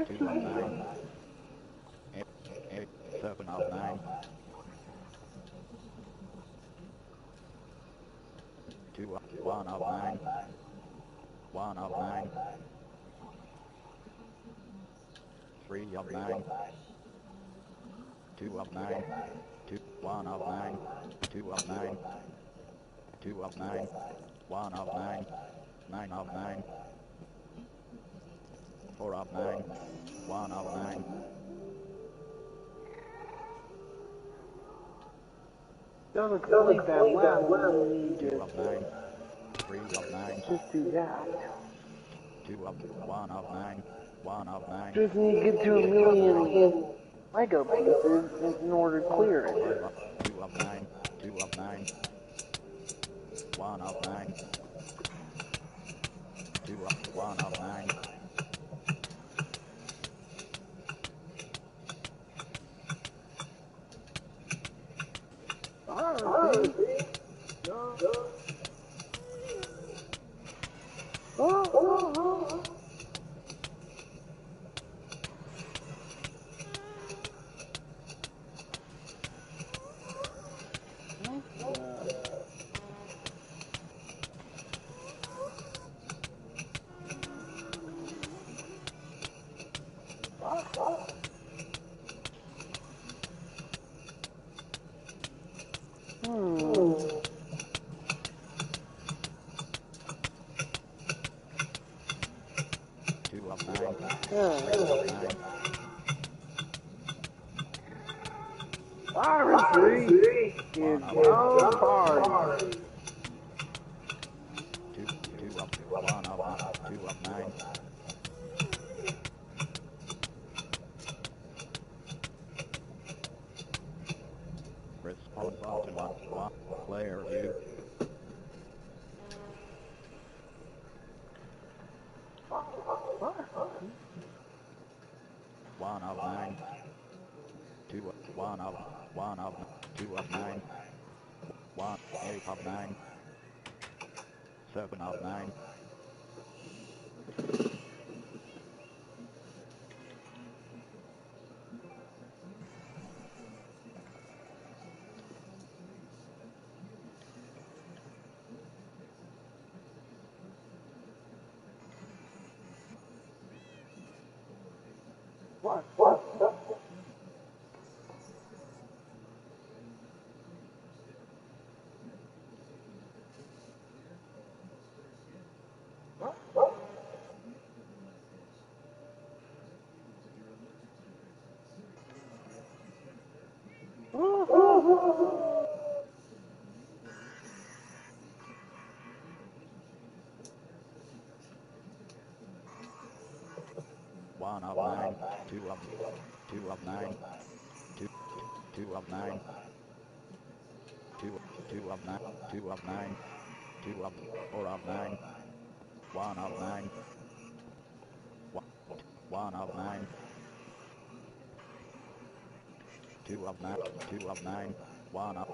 2 of 9, 8, 8, 7 of 9, 2 of 1 of 9, 1 of 9, 3 of 9, 2 of 9, 2, 1 of 9, 2 of 9, 2 of 9, 1 of 9, 9 of 9, 4 of 9, 1 of 9, Doesn't complete that level. 2 of 9, 3 of 9, Just do that. 2 of 1 of 9, 1 of 9, Just need to get to 1,000,000 Lego pieces in order to clear it. 2 of 9, 2 of 9, 1 of 9, 2 of 1 of 9, 2 of 9, 3 of 9, Piracy is no party. 2 of 1 of 9, 2 of 9, respawn button on 1, player view, 1 of 9, 2 of 1 of 1 of 2 of 9, 1, 8 of 9, 7 of 9, 2 of 9, 2 2 of 9, 2 2 of 9, 2 of 9, 2 of 4 of 9, 1 of 9, 1 of 9, 2 of 9, 2 of 9, 1 of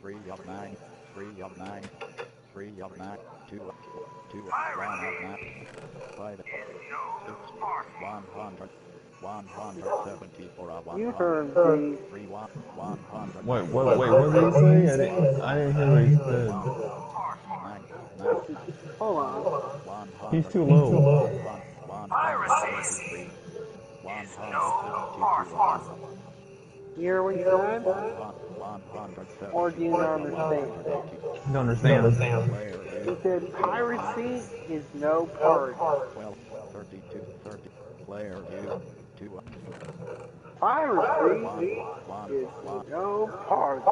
3 of 9, 3 of 9, 3 of 9, 2 2 1 of 9, 5 6 100 174 of You 100 heard me. 3 100 Wait, what did he say? I didn't hear what he said. 9 Hold on. He's 100 too low. 123 172 of 100 You hear what he said? 172 Or do you not of understand? 180 You don't understand. player He view said 2 of 9 piracy is no party. 12 32 30 player view 2 of Piracy 1 is 1 no party.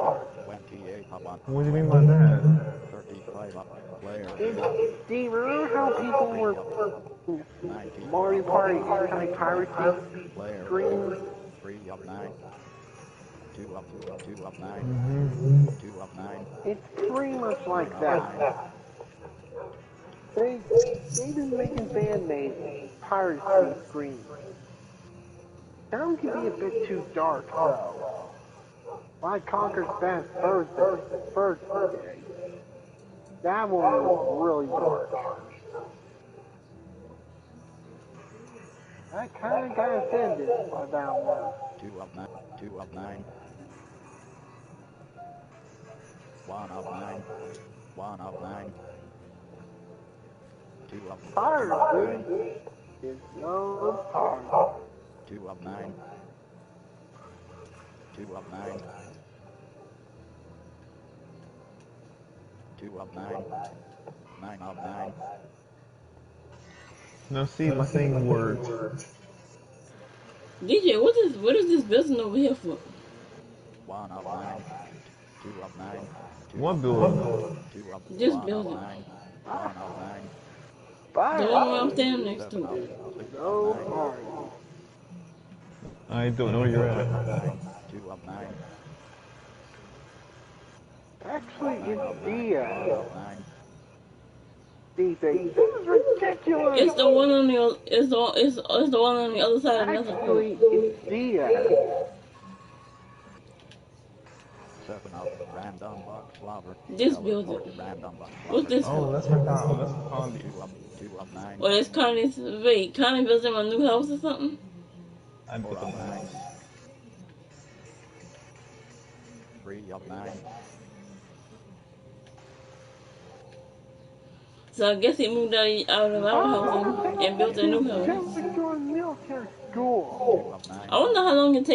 28 of 1 What do you mean by that? 35 of player It's, view do you remember how people 3 were of 94 Mario of Party 100 anti-piracy player view screens? 3 of 9 2 of 9 Mm-hmm. 2 of 9 It's pretty much 1 like of that. 9 They they've been making fan-made piracy screens. Some can be a bit too dark though. Like Conker's Best Birthday. That one was really dark. I kinda got offended by that one. 2 of 9 2 of 9 1 of 9 1 of 9 2 of 9 Piracy is no party. 2 of 9 2 of 9 2 of 9 9 of 9 No, see, my thing works. DJ, what is this building over here for? 1 of 9 2 of 9 2 What of 9 building? 2 of This 1 of building. 9 1 of 9 The one where I'm Piracy standing next 7 to. of is 6 of no 9 party. I don't know where you're 7 of at. 9 2 of 9 Actually, 9 it's of 9 1 Dia. of 9 DJ, this is ridiculous. It's the one on the it's the one on the other side of another court. Actually, it's Dia. 7 of random box lover This color building. code random box What's lover this Oh, for? color that's McCon. That's McConaughey. 2 of 9 Or it's Connie's wait, Connie building a new house or something? I 4 built of my 9 house. 3 of 9 So I guess he moved out of our house Oh, and built a new house. to join military school. 2 of I 9 wonder how long it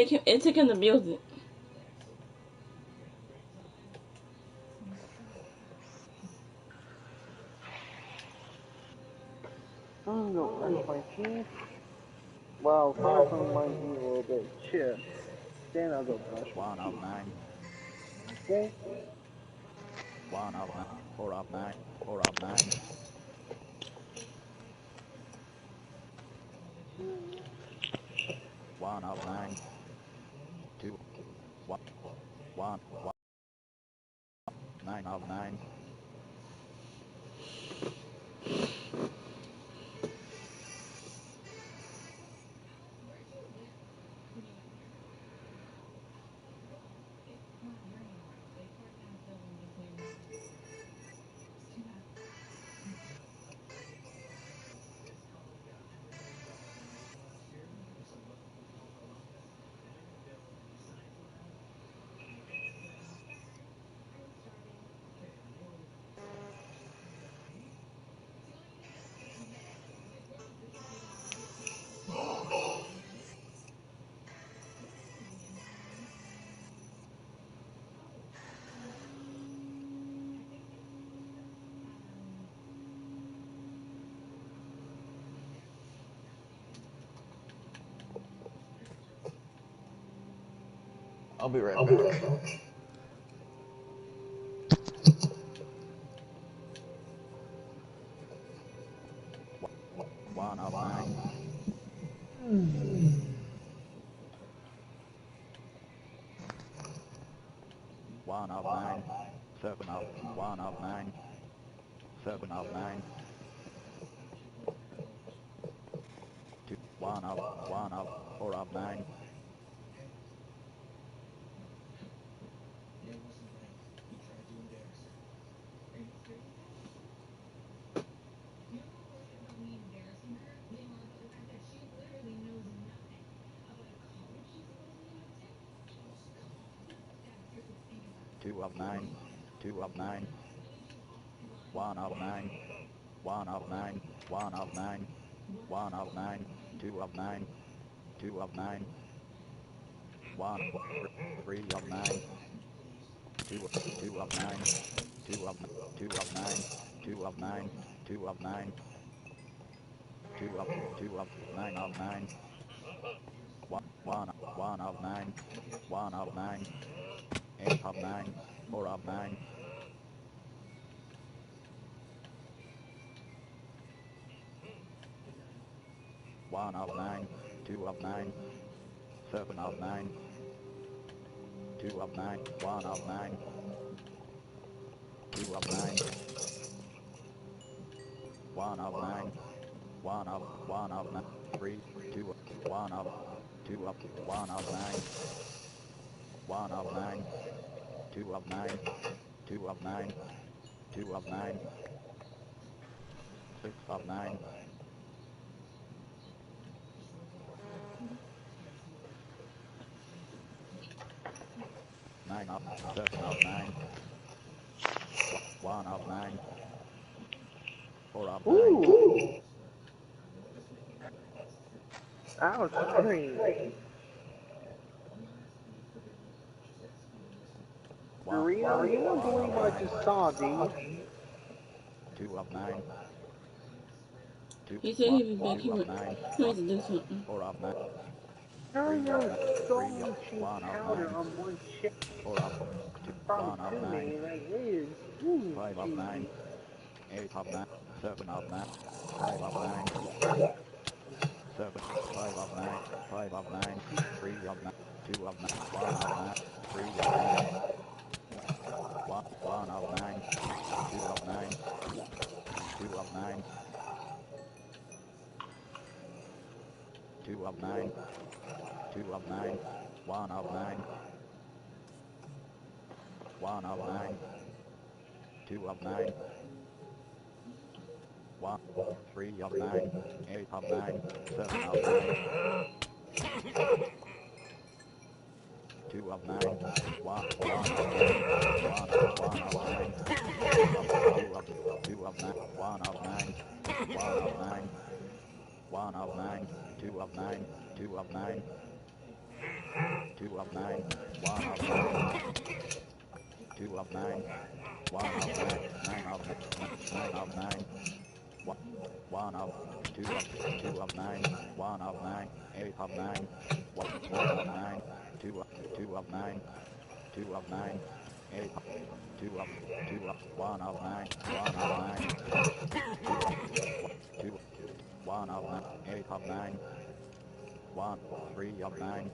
took him to build it. I'm gonna go brush my teeth. Well, first I'm gonna eat a little bit of chips. Then I'll go brush my 1 of teeth. 9 Okay? 1 of 9 4 of 9 4 of 9 1 of 9 2 1 1 9 of 9 I'll be right back. 1 of 9 1 of 9, 7 of 1 of 9, 7 of 9, 2, 1 of 4 of 9, 2 of 9, 2 of 9, 1 of 9, 1 of 9, 1 of 9, 1 of 9, 2 of 9, 2 of 9, 1, 3 of 9, 2, 2 of 9, 2 of 2 of 9, 2 of 9, 2 of 9, 2 of 9 of 9, 1 of 9, 1 of 9, 8 of 9, 4 of 9, 1 of 9, 2 of 9, 7 of 9, 2 of 9, 1 of 9, 2 of 9, 1 of 9, 1 of 9, 3, 2, 1 of 2 of 1 of 9, 1 of 9, 2 of 9, 2 of 9, 2 of 9, 6 of 9, 9 of 7 of 9, 1 of 9, 4 of 9, Ooh! Ouch, scream. 1, Dorito, you won't believe what I just saw, do you? 2 of 9, 2, He said 1, he'd be back. 2 of 9, He went to do something. 4 of 9, There 3 of was 9, so 3 of much 1 of powder 9, on one chip. 4 of 2, Probably 1 of too 9, many, like, it is, 5 of 9, cheesy. 8 of 9, 7 of 9, 5 of 9, 7, 5 of 9, 5 of 9, 3 of 9, 2 of 9, 1 of 9, 3 of 9, 1 of 9, 2 of 9, 2 of 9, 2 of 9, 2 of 9, 1 of 9, 1 of 9, 2 of 9, 1, 3 of 9, 8 of 9, 7 of 9, 2 of 9, 1 of 9, 1 of 9, 2 of 2 of 9, 1 of 9, 1 of 9, 1 of 9, 2 of 9, 2 of 9, 2 of 9, 1 of 9, 2 of 9, 1 of 9, 9 of 9 of 9, 1 of 2 of 2 of 9, 1 of 9, 8 of 9, 9 of 9, 2 of 2 of 9, 2 of 9, 8 2 of 2 of 1 of 9, 1 of 9, 2 of 2 1 of 9, 8 of 9, 1 3 of 9,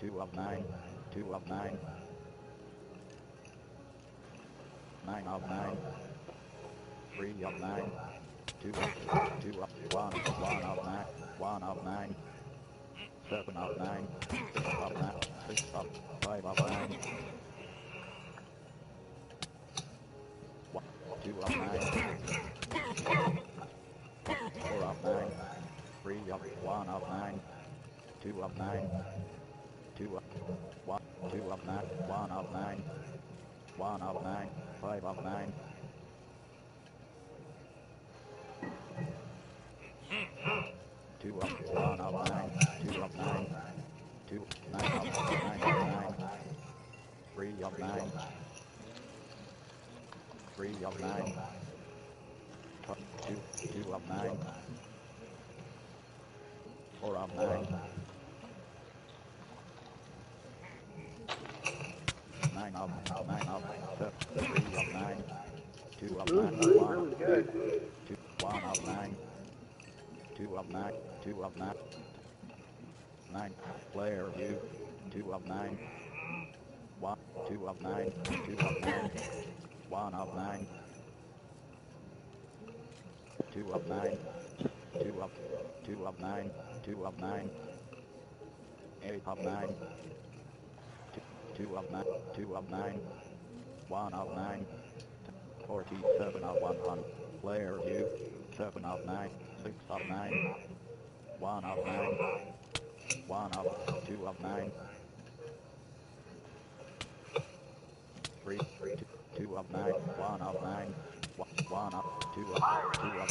2 of 9, 2 of 9, 9 of 9, 3 of 9, 2 of 2 of 1 of 9, 1 of 9, 7 of 9, 6 of 9, 6 of 5 of 9, 2 of 9, 4 of 9, 3 of 1 of 9, 2 of 9, 2 of 1, 2 of 9, 1 of 9, 1 of 9, 5 of 9, 2 of 1 of 9, 2 of 9, 2, 9 of 9, 3 of 9, 3 of 9, 2, 2 of 9, 4 of 9, 9 of 7, 3 of 9, 2 of 9, Ooh, that's 1, really good. 2, 1 of 9, 2 of 9, 2 of 9, player view, 2 of 9, 1, 2 of 9, 2 of 9, 1 of 9, 2 of 9, 2 of 2 of 9, 2 of 9, 8 of 9, 2 of 9, 2 of 9, 1 of 9, 47 of 100. Player view, 7 of 9, 6 of 9, 1 of 9, 1 of 2 of 9, 3, 2 of 9, 1 of 9, 1 of 2 of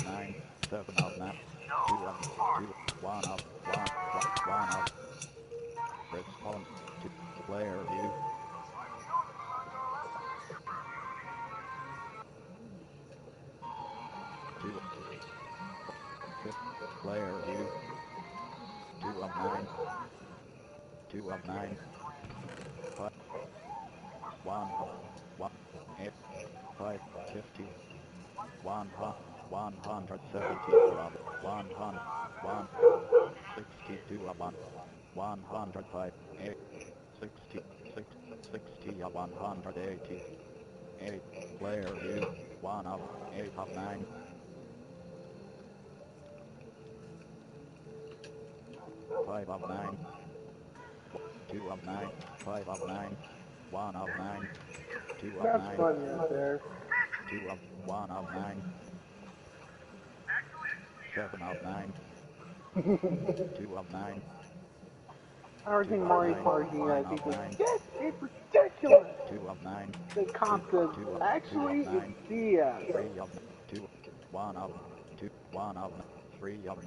9, 7 of 9, 2 of 2, 1 of 1 of response to player view, 2 player view, 2 of 9, 2 of 9, 5, 1, 1, 8, 5, 50, 174 of 100, 162 of 105, 8, 60, 60 of 180, 8, player view, 1 of 8 of 9, 5 of 9, 2 of 9, 5 of 9, 1 of 9, 2 of That's 9, funny right there. 2 of 1 of 9, 7 of 9, 2 of 9, Everything 2 of Mario 9, Party, I 1 think, of is 9, this is ridiculous. 2 of 9, The 2, concept 2 of actually is 9, Diaz. 3 of 2, 1 of 2, 1 of 3 of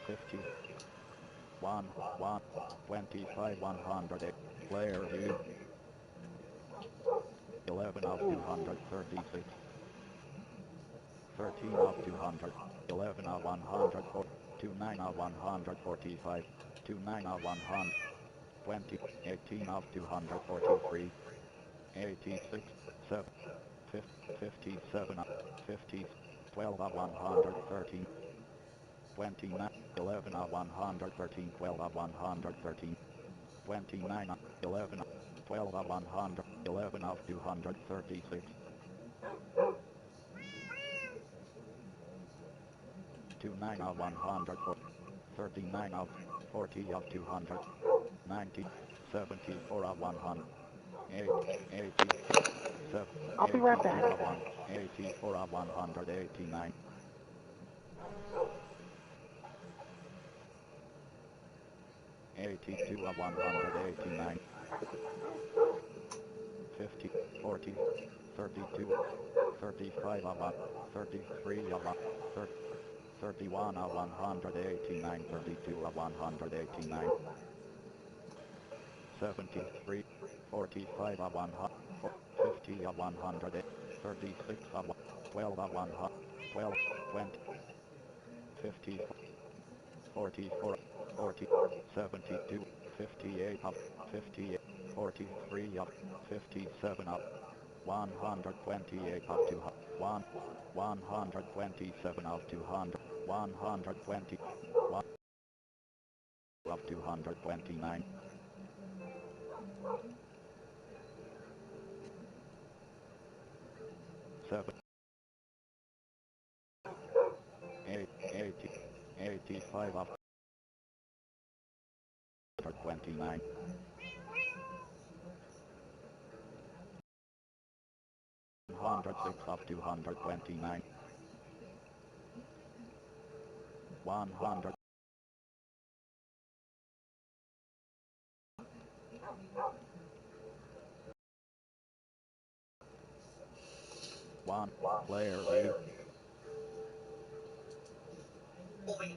50, 1, 1, 25, 100, player view, 11 of 236, 13 of 200, 11 of 104, 29 of 145, 29 of 100, 20, 18 of 243, 86, 7, 57 of 50, 12 of 113, 29, 11 of 113, 12 of 113, 29 of 11, 12 of 100, 11 of 236, 29 of 100, 39 of 40 of 200, 90, 74 of 100, 8, 80, 7, I'll be right 82 back. of 1, 84 of 189, 82 of 189, 50, 40, 32, 35 of 1, 33 of 1, 31 of 189, 32 of 189, 73, 45 of 100, 50 of 100, 36 of 12 of 100, 12, 20, 50, 44, 40, 72, 58 of 58, 43 of 57 of 128 of 200, 127 of 200, 120, 1 of 229, 7, 8, 80, 85 of 129, 106 of 229, 100, 1, player view,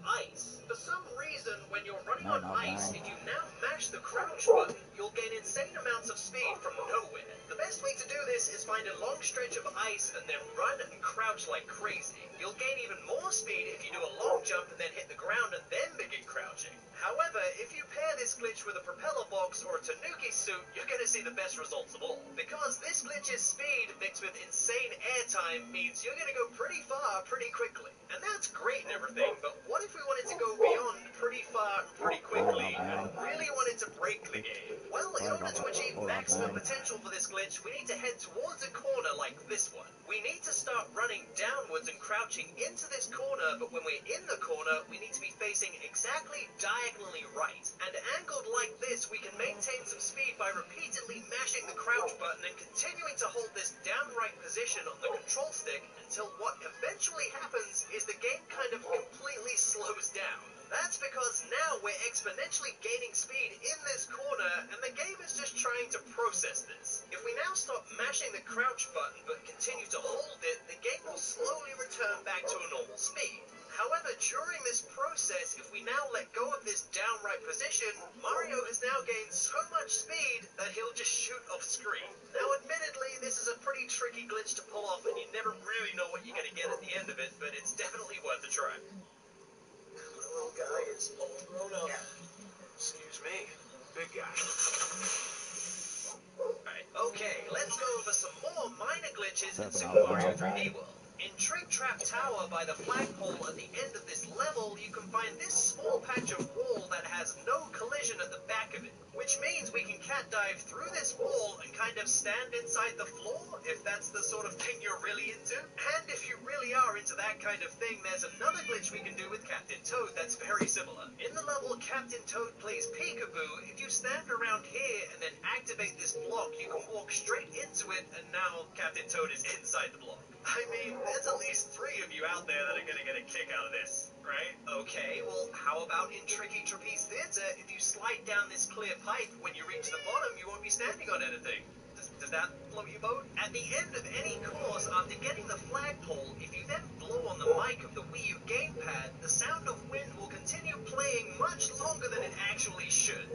Ice. For some reason, when you're running 9 on of ice, 9, if you now mash the crouch button, you'll gain insane amounts of speed from nowhere. The best way to do this is find a long stretch of ice and then run and crouch like crazy. You'll gain even more speed if you do a long jump and then hit the ground and then begin crouching. However, if you pair this glitch with a propeller box or a tanuki suit, you're going to see the best results of all. Because this glitch's speed mixed with insane airtime means you're going to go pretty far pretty quickly. And that's great and everything, but what if we wanted to go beyond pretty far pretty 9 quickly of and 9, really wanted to break the 6, game? Well, In right order on to achieve or on maximum 9. potential for this glitch, we need to head towards a corner like this one. We need to start running downwards and crouching into this corner, but when we're in the corner, we need to be facing exactly diagonally right. And angled like this, we can maintain some speed by repeatedly mashing the crouch button and continuing to hold this downright position on the control stick until what eventually happens is the game kind of completely slows down. That's because now we're exponentially gaining speed in this corner, and the game is just trying to process this. If we now stop mashing the crouch button but continue to hold it, the game will slowly return back to a normal speed. However, during this process, if we now let go of this downright position, Mario has now gained so much speed that he'll just shoot off screen. Now, admittedly, this is a pretty tricky glitch to pull off, and you never really know what you're going to get at the end of it, but it's definitely worth a try. The little guy is all grown up. Excuse me, big guy. Alright, okay, let's go over some more minor glitches in 7 Super out of Mario 9. 3D World. In Trick Trap Tower by the flagpole at the end of this level, you can find this small patch of wall that has no collision at the back of it, which means we can cat dive through this wall and kind of stand inside the floor, if that's the sort of thing you're really into. And if you really are into that kind of thing, there's another glitch we can do with Captain Toad that's very similar. In the level Captain Toad plays Peekaboo, if you stand around here and then activate this block, you can walk straight into it, and now Captain Toad is inside the block. I mean, there's at least 3 of you out there that are gonna get a kick out of this, right? Okay, well, how about in Tricky Trapeze Theater, if you slide down this clear pipe, when you reach the bottom, you won't be standing on anything. Does that float your boat? At the end of any course, after getting the flagpole, if you then blow on the mic of the Wii U gamepad, the sound of wind will continue playing much longer than it actually should.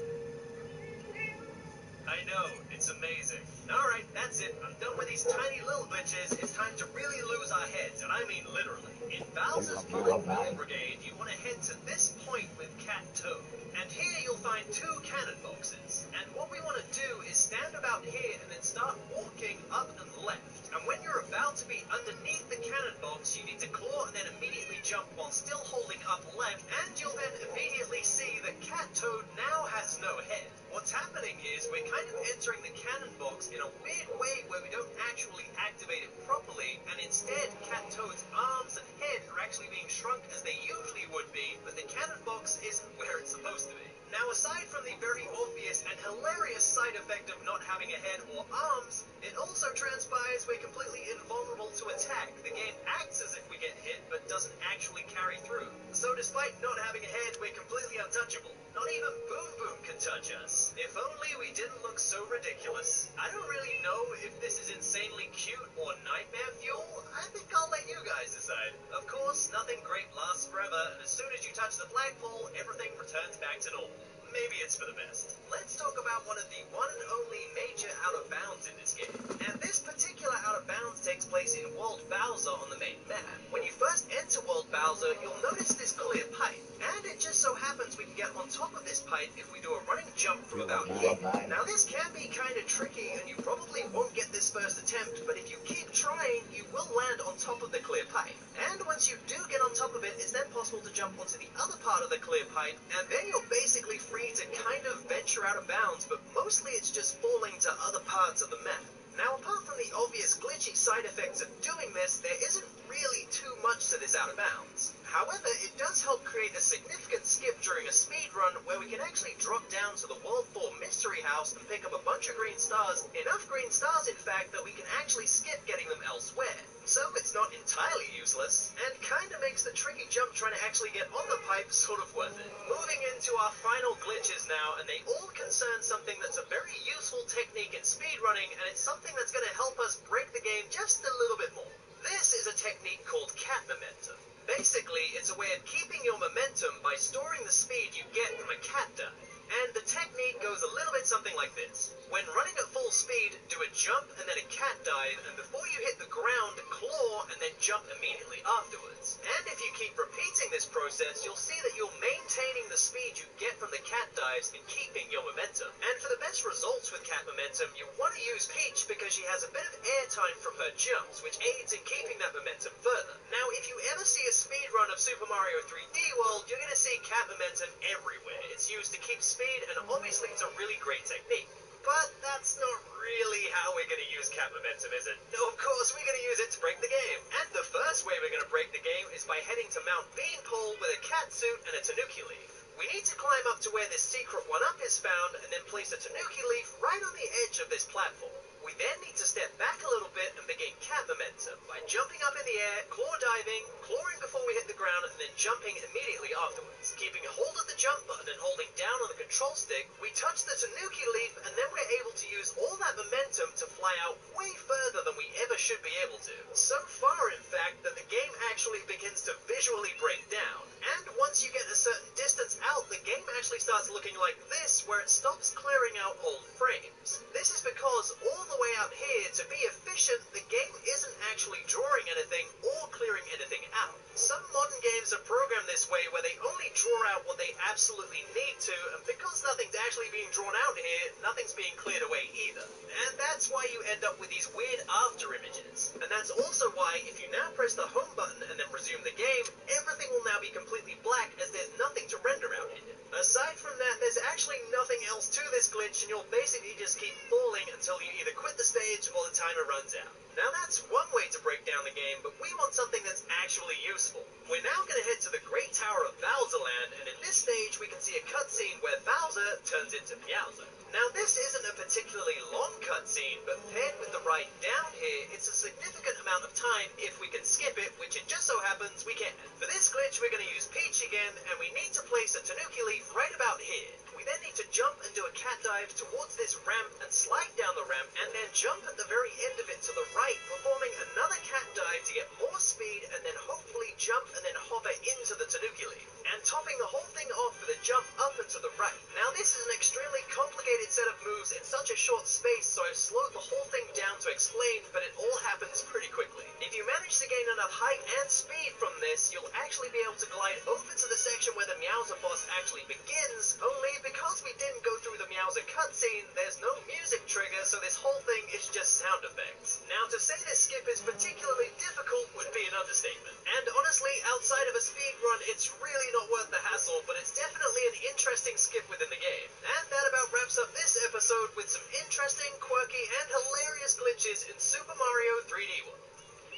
I know, it's amazing. Alright, that's it. I'm done with these tiny little glitches. It's time to really lose our heads, and I mean literally. In Bowser's Full Brigade, you want to head to this point with Cat Toad. And here you'll find 2 cannon boxes. And what we want to do is stand about here and then start walking up and left. And when you're about to be underneath the cannon box, you need to claw and then immediately jump while still holding up left, and you'll then immediately see that Cat Toad now has no head. What's happening is we're kind of entering the cannon box in a weird way where we don't actually activate it properly, and instead Cat Toad's arms and head are actually being shrunk as they usually would be, but the cannon box isn't where it's supposed to be. Now, aside from the very obvious and hilarious side effect of not having a head or arms, it also transpires we're completely invulnerable to attack. The game acts as if we get hit, but doesn't actually carry through. So despite not having a head, we're completely untouchable. Not even Boom Boom can touch us. If only we didn't look so ridiculous. I don't really know if this is insanely cute or nightmare fuel. I think I'll let you guys decide. Of course, nothing great lasts forever, and as soon as you touch the flagpole, everything returns back to normal. Maybe it's for the best. Let's talk about one of the one and only major out of bounds in this game. And this particular out of bounds takes place in World Bowser on the main map. When you first enter World Bowser, you'll notice this clear pipe. And it just so happens we can get on top of this pipe if we do a running jump from about here. Now this can be kind of tricky, and you probably won't get this first attempt, but if you keep trying, you will land on top of the clear pipe. And once you do get on top of it, it's then possible to jump onto the other part of the clear pipe, and then you're basically free to kind of venture out of bounds, but mostly it's just falling to other parts of the map. Now, apart from the obvious glitchy side effects of doing this, there isn't really too much to this out of bounds. However, it does help create a significant skip during a speed run where we can actually drop down to the World 4 Mystery House and pick up a bunch of green stars, enough green stars in fact that we can actually skip getting them elsewhere. So it's not entirely useless, and kinda makes the tricky jump trying to actually get on the pipe sort of worth it. Moving into our final glitches now, and they all concern something that's a very useful technique in speedrunning, and it's something that's going to help us break the game just a little bit more. This is a technique called cat momentum. Basically, it's a way of keeping your momentum by storing the speed you get from a cat dive. And the technique goes a little bit something like this. When running at full speed, do a jump and then a cat dive, and before you hit the ground, claw and then jump immediately afterwards. And if you keep repeating this process, you'll see that you're maintaining the speed you get from the cat dives and keeping your momentum. And for the best results with cat momentum, you want to use Peach because she has a bit of airtime from her jumps, which aids in keeping that momentum further. Now, if you ever see a speedrun of Super Mario 3D World, you're going to see cat momentum everywhere. It's used to keep speed, and obviously it's a really great technique. But that's not really how we're going to use cat momentum, is it? No, of course, we're going to use it to break the game. And the first way we're going to break the game is by heading to Mount Beanpole with a cat suit and a tanuki leaf. We need to climb up to where this secret 1-up is found and then place a tanuki leaf right on the edge of this platform. We then need to step back a little bit and begin cat momentum by jumping up in the air, claw diving, clawing before we hit the ground, and then jumping immediately afterwards. Keeping hold of the jump button and holding down on the control stick, we touch the tanuki leaf and then we're able to use all that momentum to fly out way further than we ever should be able to. So far, in fact, that the game actually begins to visually break down. And once you get a certain distance out, the game actually starts looking like this, where it stops clearing out old frames. This is because all the way out here, to be efficient, the game isn't actually drawing anything or clearing anything out. Some modern games are programmed this way, where they only draw out what they absolutely need to, and because nothing's actually being drawn out here, nothing's being cleared away either. And that's why you end up with these weird after images. And that's also why, if you now press the home button and then resume the game, everything will now be completely black, as there's nothing to render out here. Aside from that, there's actually nothing else to this glitch, and you'll basically just keep falling until you either quit the stage or the timer runs out. Now that's one way to break down the game, but we want something that's actually useful. We're now going to head to the Great Tower of Bowserland, and in this stage we can see a cutscene where Bowser turns into Meowser. Now this isn't a particularly long cutscene, but paired with the ride down here, it's a significant amount of time if we can skip it, which it just so happens we can. For this glitch we're going to use Peach again, and we need to place a tanuki leaf right about here. We then need to jump and do a cat dive towards this ramp and slide down the ramp, and then jump at the very end of it to the right, performing another cat dive to get more speed, and then hopefully jump and then hover into the tanuki leaf, and topping the whole thing off with a jump up and to the right. Now this is an extremely complicated set of moves in such a short space, so I've slowed the whole thing down to explain, but it all happens pretty quickly. If you manage to gain enough height and speed from this, you'll actually be able to glide over to the section where the Meowser boss actually begins, only because we didn't go through the Meowser cutscene, there's no music trigger, so this whole thing is just sound effects. Now to say this skip is particularly difficult would be an understatement. And honestly, outside of a speed run, it's really not worth the hassle, but it's definitely an interesting skip within the game. And that about wraps up this episode with some interesting, quirky, and hilarious glitches in Super Mario 3D World.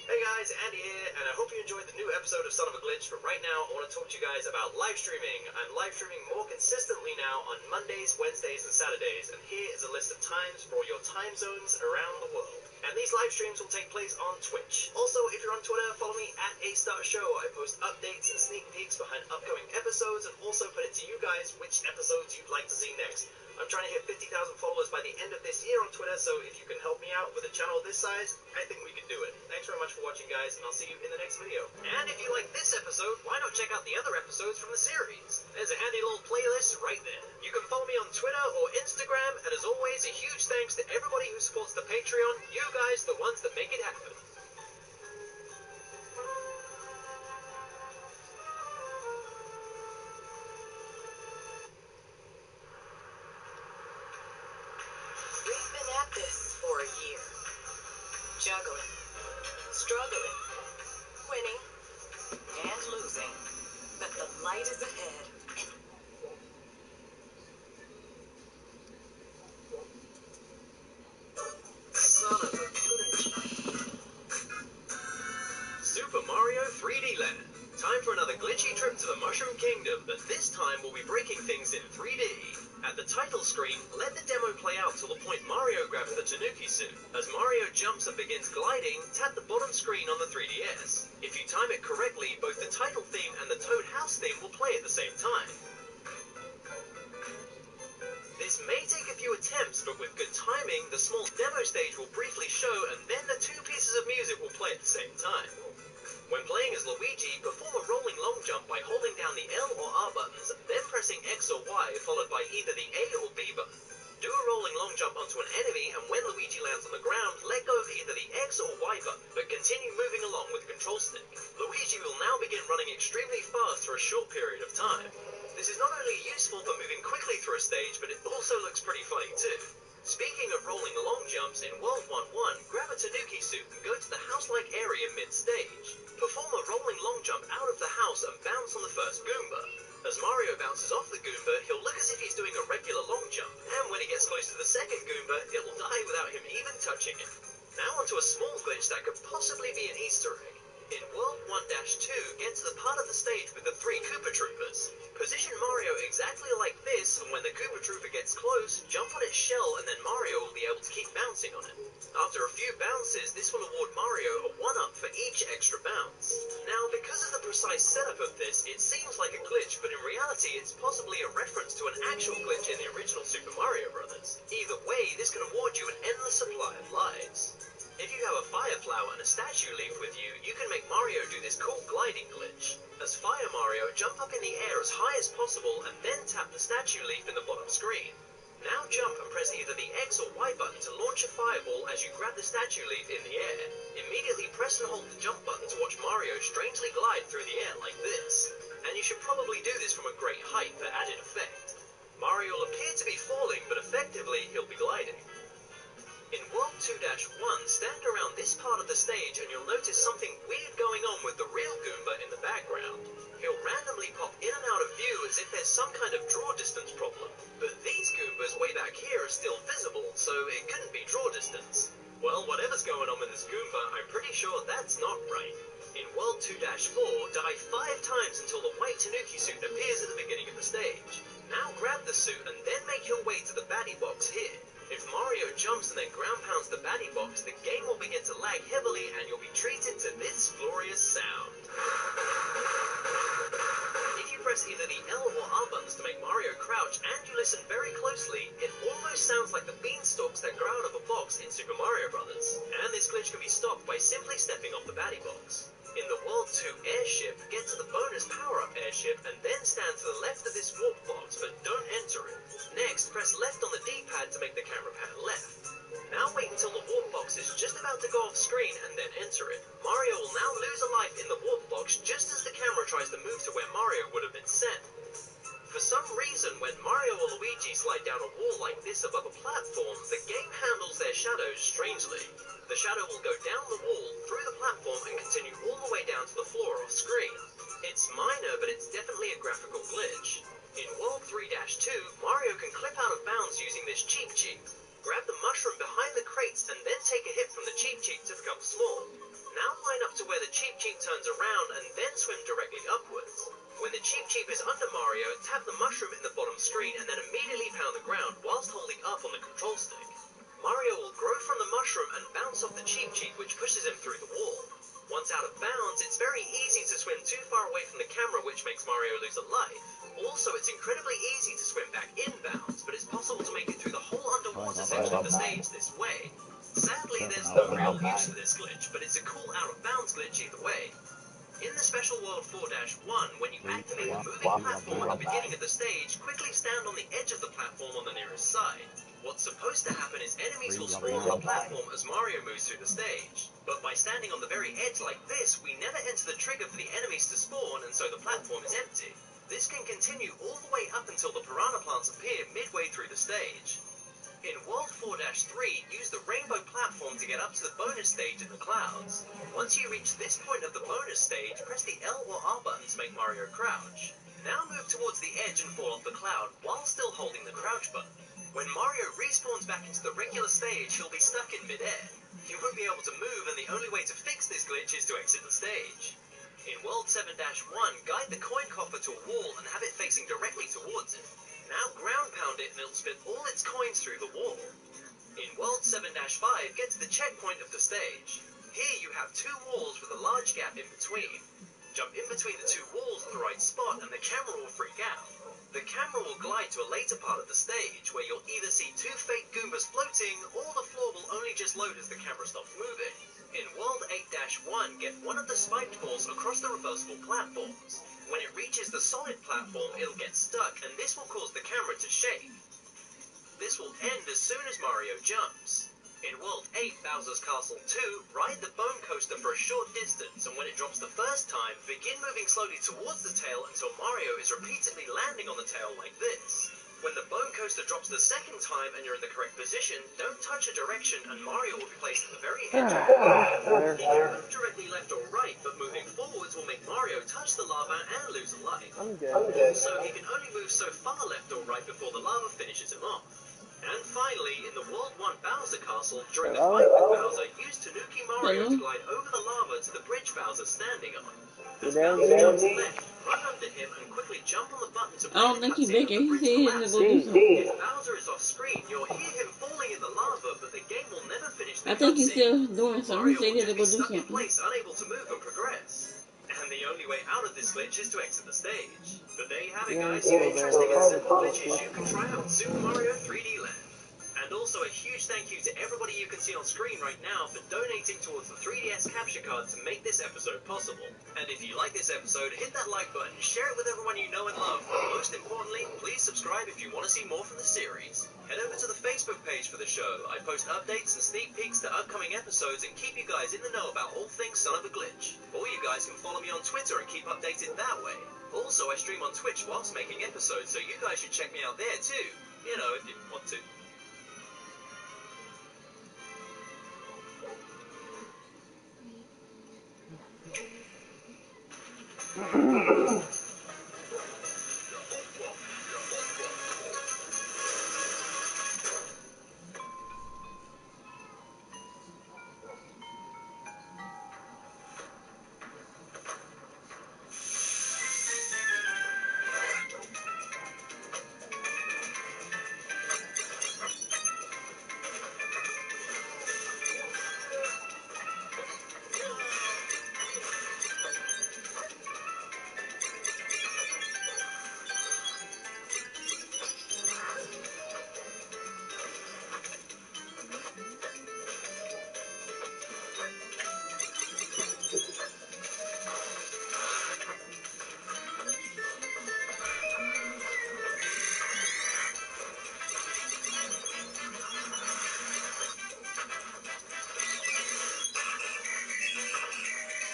Hey guys, Andy here, and I hope you enjoyed the new episode of Son of a Glitch, but right now I want to talk to you guys about live streaming. I'm live streaming more consistently now on Mondays, Wednesdays, and Saturdays, and here is a list of times for all your time zones around the world. And these live streams will take place on Twitch. Also, if you're on Twitter, follow me at @AStarShow. I post updates and sneak peeks behind upcoming episodes, and also put it to you guys which episodes you'd like to see next. I'm trying to hit 50,000 followers by the end of this year on Twitter, so if you can help me out with a channel this size, I think we can do it. Thanks very much for watching, guys, and I'll see you in the next video. And if you like this episode, why not check out the other episodes from the series? There's a handy little playlist right there. You can follow me on Twitter or Instagram, and as always, a huge thanks to everybody who supports the Patreon. You guys, the ones that make it happen. We've been at this for a year. Juggling, struggling, winning, and losing. But the light is ahead. Son of a glitch. Super Mario 3D Land. Time for another glitchy trip to the Mushroom Kingdom, but this time we'll be breaking things in 3D. At the title screen, let the demo play out till the point Mario grabs the Tanuki suit. As Mario jumps and begins gliding, tap the bottom screen on the 3DS. If you time it correctly, both the title theme and the Toad House theme will play at the same time. This may take a few attempts, but with good timing, the small demo stage will briefly show, and then the two pieces of music will play at the same time. When playing as Luigi, perform a rolling long jump by holding down the L or R buttons, then pressing X or Y, followed by either the A or B button. Do a rolling long jump onto an enemy, and when Luigi lands on the ground, let go of either the X or Y button, but continue moving along with the control stick. Luigi will now begin running extremely fast for a short period of time. This is not only useful for moving quickly through a stage, but it also looks pretty funny too. Speaking of rolling long jumps, in World 1-1, grab a Tanuki suit and go to the house-like area mid-stage. Perform a rolling long jump out of the house and bounce on the first Goomba. As Mario bounces off the Goomba, he'll look as if he's doing a regular long jump, and when he gets gets close to the second Goomba, it will die without him even touching it. Now onto a small glitch that could possibly be an Easter egg. In World 1-2, get to the part of the stage with the 3 Koopa Troopers. Position Mario exactly like this, and when the Koopa Trooper gets close, jump on its shell and then Mario will be able to keep bouncing on it. After a few bounces, this will award Mario a 1-up for each extra bounce. Now, because of the precise setup of this, it seems like a glitch, but in reality it's possibly a reference to an actual glitch in the original Super Mario Bros. Either way, this can award you an endless supply of lives. If you have a Fire Flower and a Statue Leaf with you, you can make Mario do this cool gliding glitch. As Fire Mario, jump up in the air as high as possible and then tap the Statue Leaf in the bottom screen. Now jump and press either the X or Y button to launch a fireball as you grab the Statue Leaf in the air. Immediately press and hold the jump button to watch Mario strangely glide through the air like this. And you should probably do this from a great height for added effect. Mario will appear to be falling, but effectively he'll be gliding. In World 2-1, stand around this part of the stage and you'll notice something weird going on with the real Goomba in the background. He'll randomly pop in and out of view as if there's some kind of draw distance problem. But these Goombas way back here are still visible, so it couldn't be draw distance. Well, whatever's going on with this Goomba, I'm pretty sure that's not right. In World 2-4, die 5 times until the white Tanuki suit appears at the beginning of the stage. Now grab the suit and then make your way to the baddie box here. If Mario jumps and then ground pounds the baddie box, the game will begin to lag heavily and you'll be treated to this glorious sound. If you press either the L or R buttons to make Mario crouch and you listen very closely, it almost sounds like the beanstalks that grow out of a box in Super Mario Bros. And this glitch can be stopped by simply stepping off the baddie box. In the World 2 airship, get to the bonus power-up airship and then stand to the left of this warp box, but don't enter it. Next, press left on the D-pad to make the camera pan left. Now wait until the warp box is just about to go off screen and then enter it. Mario will now lose a life in the warp box just as the camera tries to move to where Mario would have been sent. For some reason, when Mario or Luigi slide down a wall like this above a platform, the game handles their shadows strangely. The shadow will go down the wall, through the platform, and continue all the way down to the floor off screen. It's minor, but it's definitely a graphical glitch. In World 3-2, Mario can clip out of bounds using this Cheep Cheep. Grab the mushroom behind the crates and then take a hit from the Cheep Cheep to become small. Now line up to where the Cheep Cheep turns around and then swim directly upwards. When the Cheep Cheep is under Mario, tap the mushroom in the bottom screen and then immediately pound the ground whilst holding up on the control stick. Mario will grow from the mushroom and bounce off the Cheep Cheep, which pushes him through the wall. Once out of bounds, it's very easy to swim too far away from the camera, which makes Mario lose a life. Also, it's incredibly easy to swim back inbounds, but it's possible to make it through the whole underwater section of the stage this way. Sadly, there's no real use for this glitch, but it's a cool out-of-bounds glitch either way. In the Special World 4-1, when you activate the moving platform at the beginning of the stage, quickly stand on the edge of the platform on the nearest side. What's supposed to happen is enemies will spawn on the platform as Mario moves through the stage. But by standing on the very edge like this, we never enter the trigger for the enemies to spawn, and so the platform is empty. This can continue all the way up until the piranha plants appear midway through the stage. In World 4-3, use the rainbow platform to get up to the bonus stage in the clouds. Once you reach this point of the bonus stage, press the L or R button to make Mario crouch. Now move towards the edge and fall off the cloud while still holding the crouch button. When Mario respawns back into the regular stage, he'll be stuck in mid-air. He won't be able to move, and the only way to fix this glitch is to exit the stage. In World 7-1, guide the coin coffer to a wall and have it facing directly towards it. Now ground pound it and it'll spit all its coins through the wall. In World 7-5, get to the checkpoint of the stage. Here you have 2 walls with a large gap in between. Jump in between the 2 walls at the right spot and the camera will freak out. The camera will glide to a later part of the stage where you'll either see 2 fake Goombas floating or the floor will only just load as the camera stops moving. In World 8-1, get one of the spiked balls across the reversible platforms. When it reaches the solid platform, it'll get stuck, and this will cause the camera to shake. This will end as soon as Mario jumps. In World 8, Bowser's Castle 2, ride the Bone Coaster for a short distance, and when it drops the first time, begin moving slowly towards the tail until Mario is repeatedly landing on the tail like this. When the Bone Coaster drops the second time and you're in the correct position, don't touch a direction and Mario will be placed at the very edge of the lava. He can move directly left or right, but moving forwards will make Mario touch the lava and lose a life. Also, he can only move so far left or right before the lava finishes him off. And Bowser Castle during the fight with Bowser used Tanuki Mario to glide over the lava to the bridge Bowser's standing on. As Bowser jumps left, run under him and quickly jump on the button to I don't think he's back yet. He said he's gonna go do something. If Bowser is off screen, you'll hear him falling in the lava, but the game will never finish the I think he's still cutscene. doing something. He Mario said he will had to just go be do stuck in something. place, unable to move and progress. And the only way out of this glitch is to exit the stage. But there you have it, guys. Some interesting and simple glitches you can try out in Super Mario 3D Land. And also a huge thank you to everybody you can see on screen right now for donating towards the 3DS capture card to make this episode possible. And if you like this episode, hit that like button, share it with everyone you know and love, but most importantly, please subscribe if you want to see more from the series. Head over to the Facebook page for the show. I post updates and sneak peeks to upcoming episodes and keep you guys in the know about all things Son of a Glitch. Or you guys can follow me on Twitter and keep updated that way. Also, I stream on Twitch whilst making episodes, so you guys should check me out there too. You know, if you want to.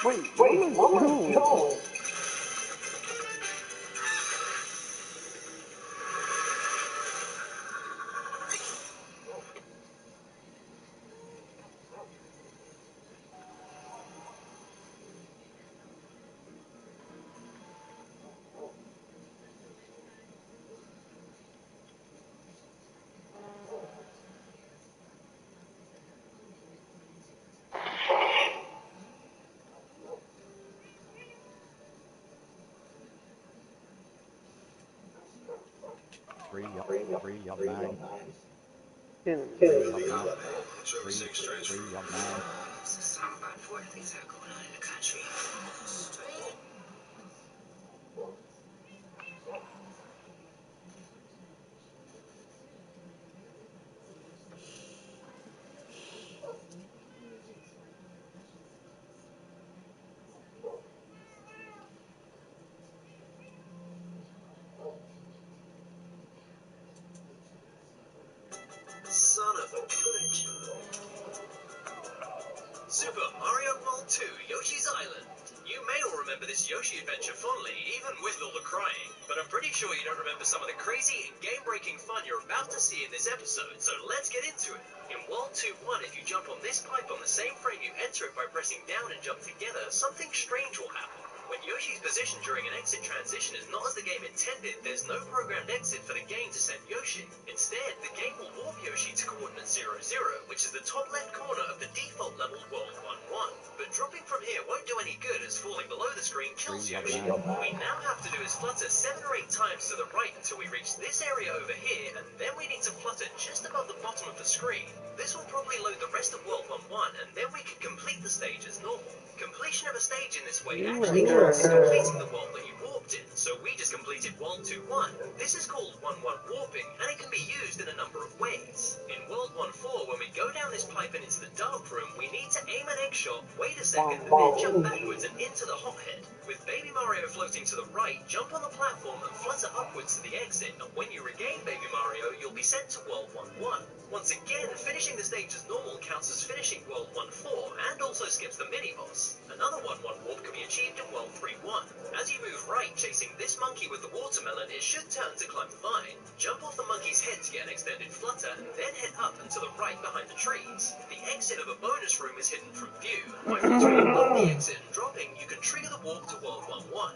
Wait, what am I doing? Three of nine. Kidding. Three of nine. Some important things are going on in the country. Straight. Son of a bitch. Super Mario World 2 Yoshi's Island. You may all remember this Yoshi adventure fondly, even with all the crying, but I'm pretty sure you don't remember some of the crazy and game-breaking fun you're about to see in this episode, so let's get into it. In World 2-1, if you jump on this pipe on the same frame you enter it by pressing down and jump together, something strange will happen. When Yoshi's position during an exit transition is not as the game intended, there's no programmed exit for the game to send Yoshi. Instead, the game will warp Yoshi to coordinate 0, 0, which is the top left corner of the default level World 1-1. But dropping from here won't do any good as falling below the screen kills Yoshi. What we now have to do is flutter 7 or 8 times to the right until we reach this area over here, and then we need to flutter just above the bottom of the screen. This will probably load the rest of World 1-1, and then we can complete the stage as normal. Completion of a stage in this way actually counts as completing the world that you warped in, so we just completed World 2-1. This is called 1-1 warping, and it can be used in a number of ways. In World 1-4, when we go down this pipe and into the dark room, we need to aim an egg shot, wait a second, and then jump backwards and into the hothead. With Baby Mario floating to the right, jump on the platform and flutter upwards to the exit, and when you regain Baby Mario, you'll be sent to World 1-1. Once again, finishing the stage as normal counts as finishing World 1-4, and also skips the mini-boss. Another 1-1 warp can be achieved in World 3-1. As you move right, chasing this monkey with the watermelon, it should turn to climb the vine. Jump off the monkey's head to get an extended flutter, and then head up and to the right behind the trees. The exit of a bonus room is hidden from view. By fluttering above the exit and dropping, you can trigger the warp to to World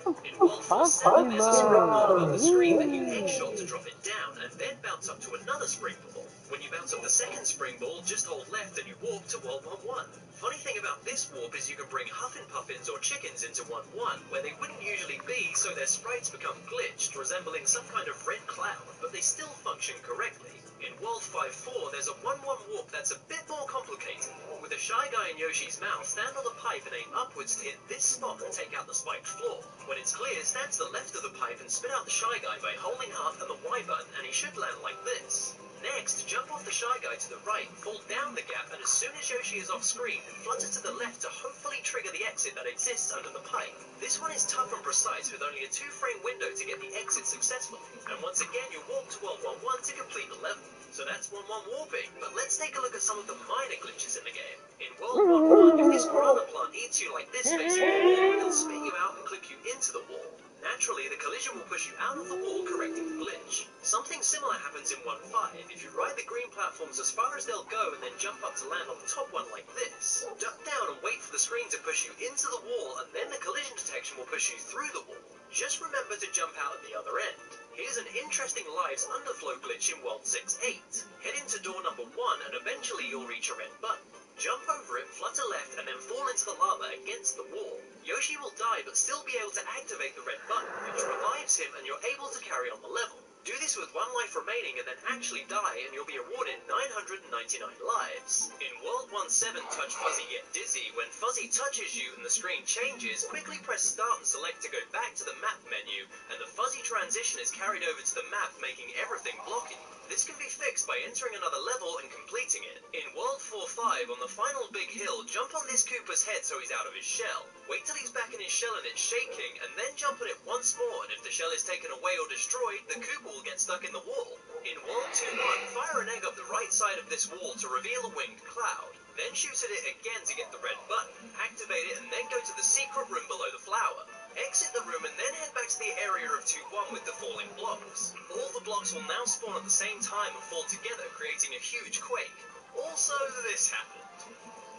1-1. In World 4-7, there's a spring ball above the screen that you eggshot to drop it down, and then bounce up to another spring ball. When you bounce up the second spring ball, just hold left and you warp to World 1-1. Funny thing about this warp is you can bring Huffin' Puffins or chickens into 1-1, where they wouldn't usually be, so their sprites become glitched, resembling some kind of red cloud, but they still function correctly. In World 5-4, there's a 1-1 warp that's a bit more complicated. With a Shy Guy in Yoshi's mouth, stand on the pipe and aim upwards to hit this spot and take out the spiked floor. When it's clear, stand to the left of the pipe and spit out the Shy Guy by holding up and the Y button, and he should land like this. Next, jump off the Shy Guy to the right, fall down the gap, and as soon as Yoshi is off screen, flutter to the left to hopefully trigger the exit that exists under the pipe. This one is tough and precise with only a 2-frame window to get the exit successfully, and once again you warp to World 1-1 to complete the level. So that's 1-1 warping, but let's take a look at some of the minor glitches in the game. In World 1-1, if this piranha plant eats you like this facing the wall, it'll spit you out and clip you into the wall. Naturally, the collision will push you out of the wall, correcting the glitch. Something similar happens in 1-5. If you ride the green platforms as far as they'll go and then jump up to land on the top one like this, duck down and wait for the screen to push you into the wall, and then the collision detection will push you through the wall. Just remember to jump out at the other end. Here's an interesting lives underflow glitch in World 6-8. Head into door number 1 and eventually you'll reach a red button. Jump over it, flutter left, and then fall into the lava against the wall. Yoshi will die but still be able to activate the red button, which revives him and you're able to carry on the level. Do this with 1 life remaining and then actually die and you'll be awarded 999 lives. In World 1-7, touch Fuzzy Get Dizzy. When Fuzzy touches you and the screen changes, quickly press start and select to go back to the map menu, and the fuzzy transition is carried over to the map, making everything blocky. This can be fixed by entering another level and completing it. In World 4-5, on the final big hill, jump on this Koopa's head so he's out of his shell. Wait till he's back in his shell and it's shaking, and then jump on it once more, and if the shell is taken away or destroyed, the Koopa will get stuck in the wall. In World 2-1, fire an egg up the right side of this wall to reveal a winged cloud. Then shoot at it again to get the red button. Activate it and then go to the secret room below the flower. Exit the room and then head back to the area of 2-1 with the falling blocks. All the blocks will now spawn at the same time and fall together, creating a huge quake. Also, this happened.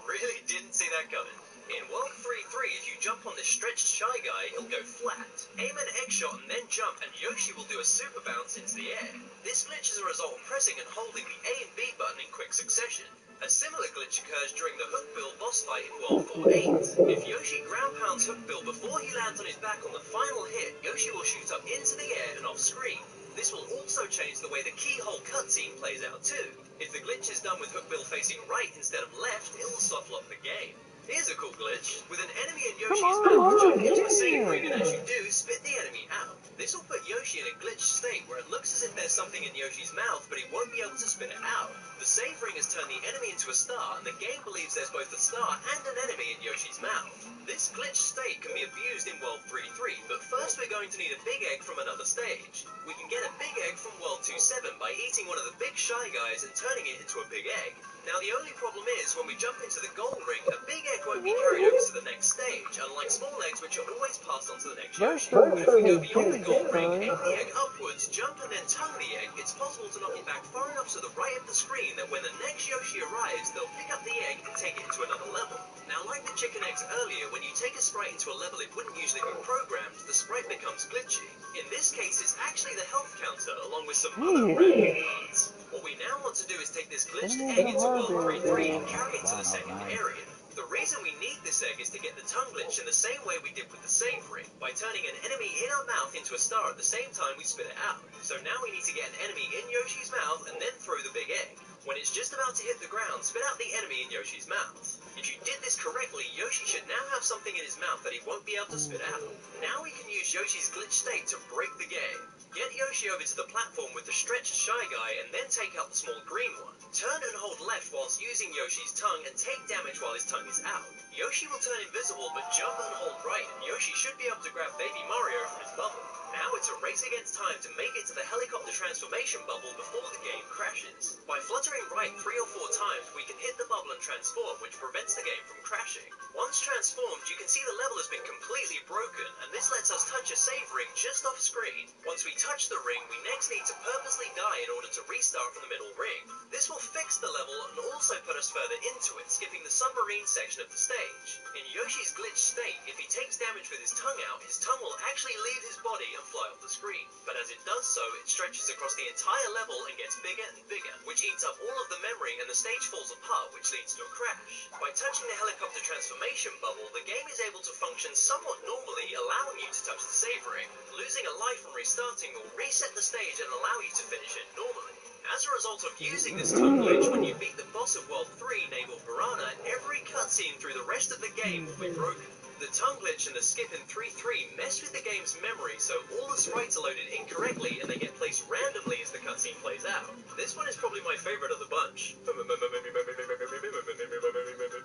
Really didn't see that coming. In World 3-3, if you jump on this stretched Shy Guy, he'll go flat. Aim an egg shot and then jump, and Yoshi will do a super bounce into the air. This glitch is a result of pressing and holding the A and B button in quick succession. A similar glitch occurs during the Hook Bill boss fight in World 4-8. If Yoshi ground pounds Hook Bill before he lands on his back on the final hit, Yoshi will shoot up into the air and off screen. This will also change the way the keyhole cutscene plays out too. If the glitch is done with Hook Bill facing right instead of left, it'll soft lock the game. Here's a cool glitch. With an enemy in Yoshi's mouth, jump into a save ring and as you do, spit the enemy out. This will put Yoshi in a glitched state where it looks as if there's something in Yoshi's mouth, but he won't be able to spit it out. The save ring has turned the enemy into a star, and the game believes there's both a star and an enemy in Yoshi's mouth. This glitched state can be abused in World 3-3, but first we're going to need a big egg from another stage. We can get a big egg from World 2-7 by eating one of the big Shy Guys and turning it into a big egg. Now the only problem is, when we jump into the gold ring, a big egg won't be carried over to the next stage, unlike small eggs which are always passed on to the next Yoshi. But if we go beyond the gold ring, aim the egg upwards, jump and then tongue the egg, it's possible to knock it back far enough to the right of the screen that when the next Yoshi arrives, they'll pick up the egg and take it into another level. Now like the chicken eggs earlier, when you take a sprite into a level it wouldn't usually be programmed, the sprite becomes glitchy. In this case, it's actually the health counter, along with some other random parts. What we now want to do is take this glitched egg into World 3-3 and carry it to the second area. The reason we need this egg is to get the tongue glitch in the same way we did with the save ring, by turning an enemy in our mouth into a star at the same time we spit it out. So now we need to get an enemy in Yoshi's mouth and then throw the big egg. When it's just about to hit the ground, spit out the enemy in Yoshi's mouth. If you did this correctly, Yoshi should now have something in his mouth that he won't be able to spit out. Now we can use Yoshi's glitched state to break the game. Get Yoshi over to the platform with the stretched Shy Guy and then take out the small green one. Turn and hold left whilst using Yoshi's tongue and take damage while his tongue is out. Yoshi will turn invisible, but jump and hold right and Yoshi should be able to grab Baby Mario from his bubble. Now it's a race against time to make it to the helicopter transformation bubble before the game crashes. By fluttering right 3 or 4 times, we can hit the bubble and transform, which prevents the game from crashing. Once transformed, you can see the level has been completely broken, and this lets us touch a save ring just off screen. Once we touch the ring, we next need to purposely die in order to restart from the middle ring. This will fix the level and also also put us further into it, skipping the submarine section of the stage. In Yoshi's glitched state, if he takes damage with his tongue out, his tongue will actually leave his body and fly off the screen. But as it does so, it stretches across the entire level and gets bigger and bigger, which eats up all of the memory and the stage falls apart, which leads to a crash. By touching the helicopter transformation bubble, the game is able to function somewhat normally, allowing you to touch the save ring. Losing a life from restarting will reset the stage and allow you to finish it normally. As a result of using this tongue glitch, when you beat the boss of World 3, named Piranha, every cutscene through the rest of the game will be broken. The tongue glitch and the skip in 3.3 mess with the game's memory, so all the sprites are loaded incorrectly and they get placed randomly as the cutscene plays out. This one is probably my favorite of the bunch.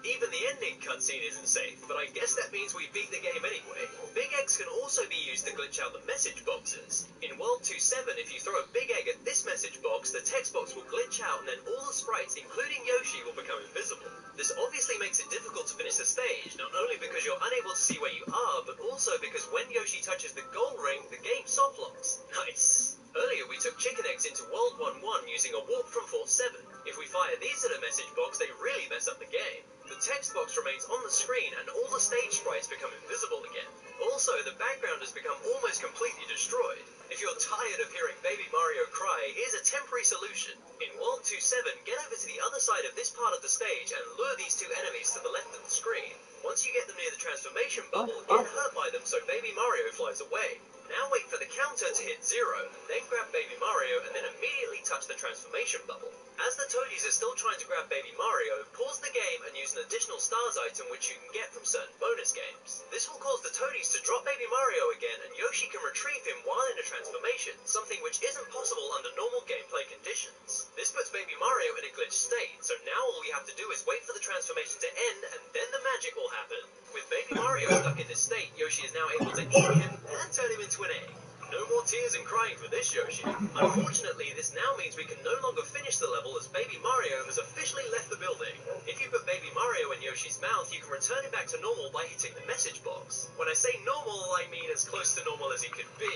Even the ending cutscene isn't safe, but I guess that means we beat the game anyway. Big eggs can also be used to glitch out the message boxes. In World 2.7, if you throw a big egg at this message box, the text box will glitch out and then all the sprites, including Yoshi, will become invisible. This obviously makes it difficult to finish the stage, not only because you're unable to see where you are, but also because when Yoshi touches the goal ring, the game soft locks. Nice! Earlier we took chicken eggs into World 1.1 using a warp from 4.7. If we fire these at a message box, they really mess up the game. The text box remains on the screen and all the stage sprites become invisible again. Also, the background has become almost completely destroyed. If you're tired of hearing Baby Mario cry, here's a temporary solution. In World 2.7, get over to the other side of this part of the stage and lure these two enemies to the left of the screen. Once you get them near the transformation bubble, get hurt by them so Baby Mario flies away. Now wait for the counter to hit 0, then grab Baby Mario and then immediately touch the transformation bubble. As the Toadies are still trying to grab Baby Mario, pause the game and use an additional stars item which you can get from certain bonus games. This will cause the Toadies to drop Baby Mario again and Yoshi can retrieve him while in a transformation, something which isn't possible under normal gameplay conditions. This puts Baby Mario in a glitched state, so now all we have to do is wait for the transformation to end and then the magic will happen. With Baby Mario stuck in this state, Yoshi is now able to eat him and turn him into an egg. No more tears and crying for this Yoshi. Unfortunately, this now means we can no longer finish the level as Baby Mario has officially left the building. If you put Baby Mario in Yoshi's mouth, you can return him back to normal by hitting the message box. When I say normal, I mean as close to normal as he could be.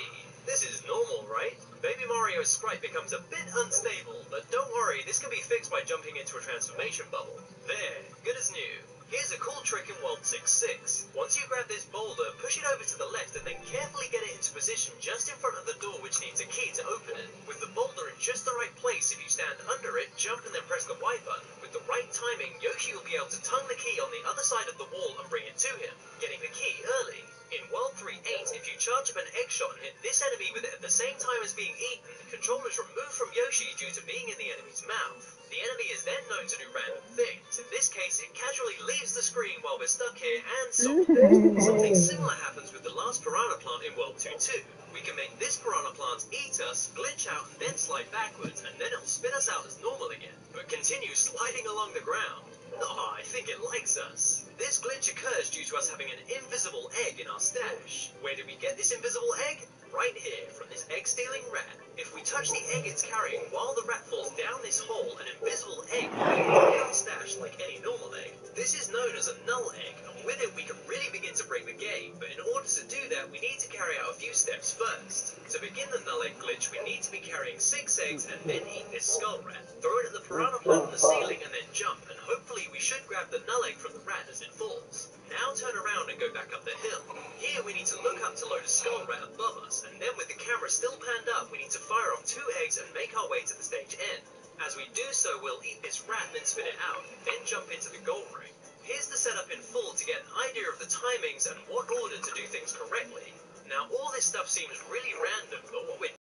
This is normal, right? Baby Mario's sprite becomes a bit unstable, but don't worry, this can be fixed by jumping into a transformation bubble. There, good as new. Here's a cool trick in World 6.6. Once you grab this boulder, push it over to the left and then carefully get it into position just in front of the door which needs a key to open it. With the boulder in just the right place, if you stand under it, jump and then press the Y button. With the right timing, Yoshi will be able to tongue the key on the other side of the wall and bring it to him, getting the key early. In World 3.8, if you charge up an egg shot and hit this enemy with it at the same time as being eaten, control is removed from Yoshi due to being in the enemy's mouth. The enemy is then known to do random things. In this case, it casually leaves the screen while we're stuck here and stops. Something similar happens with the last piranha plant in World 2.2. We can make this piranha plant eat us, glitch out, and then slide backwards, and then it'll spit us out as normal again, but continue sliding along the ground. Oh, I think it likes us. This glitch occurs due to us having an invisible egg in our stash. Where did we get this invisible egg? Right here, from this egg-stealing rat. If we touch the egg it's carrying while the rat falls down this hole, an invisible egg will be in our stash like any normal egg. This is known as a null egg, and with it we can really begin to break the game, but in order to do that we need to carry out a few steps first. To begin the null egg glitch, we need to be carrying 6 eggs and then eat this skull rat. Throw it at the piranha plant on the ceiling and then jump, and hopefully we should grab the null egg from the rat as it falls. Now turn around and go back up the hill. Here we need to look up to load a skull rat above us, and then with the camera still panned up, we need to fire off 2 eggs and make our way to the stage end. As we do so, we'll eat this rat and then spit it out, then jump into the goal ring. Here's the setup in full to get an idea of the timings and what order to do things correctly. Now all this stuff seems really random, but what we're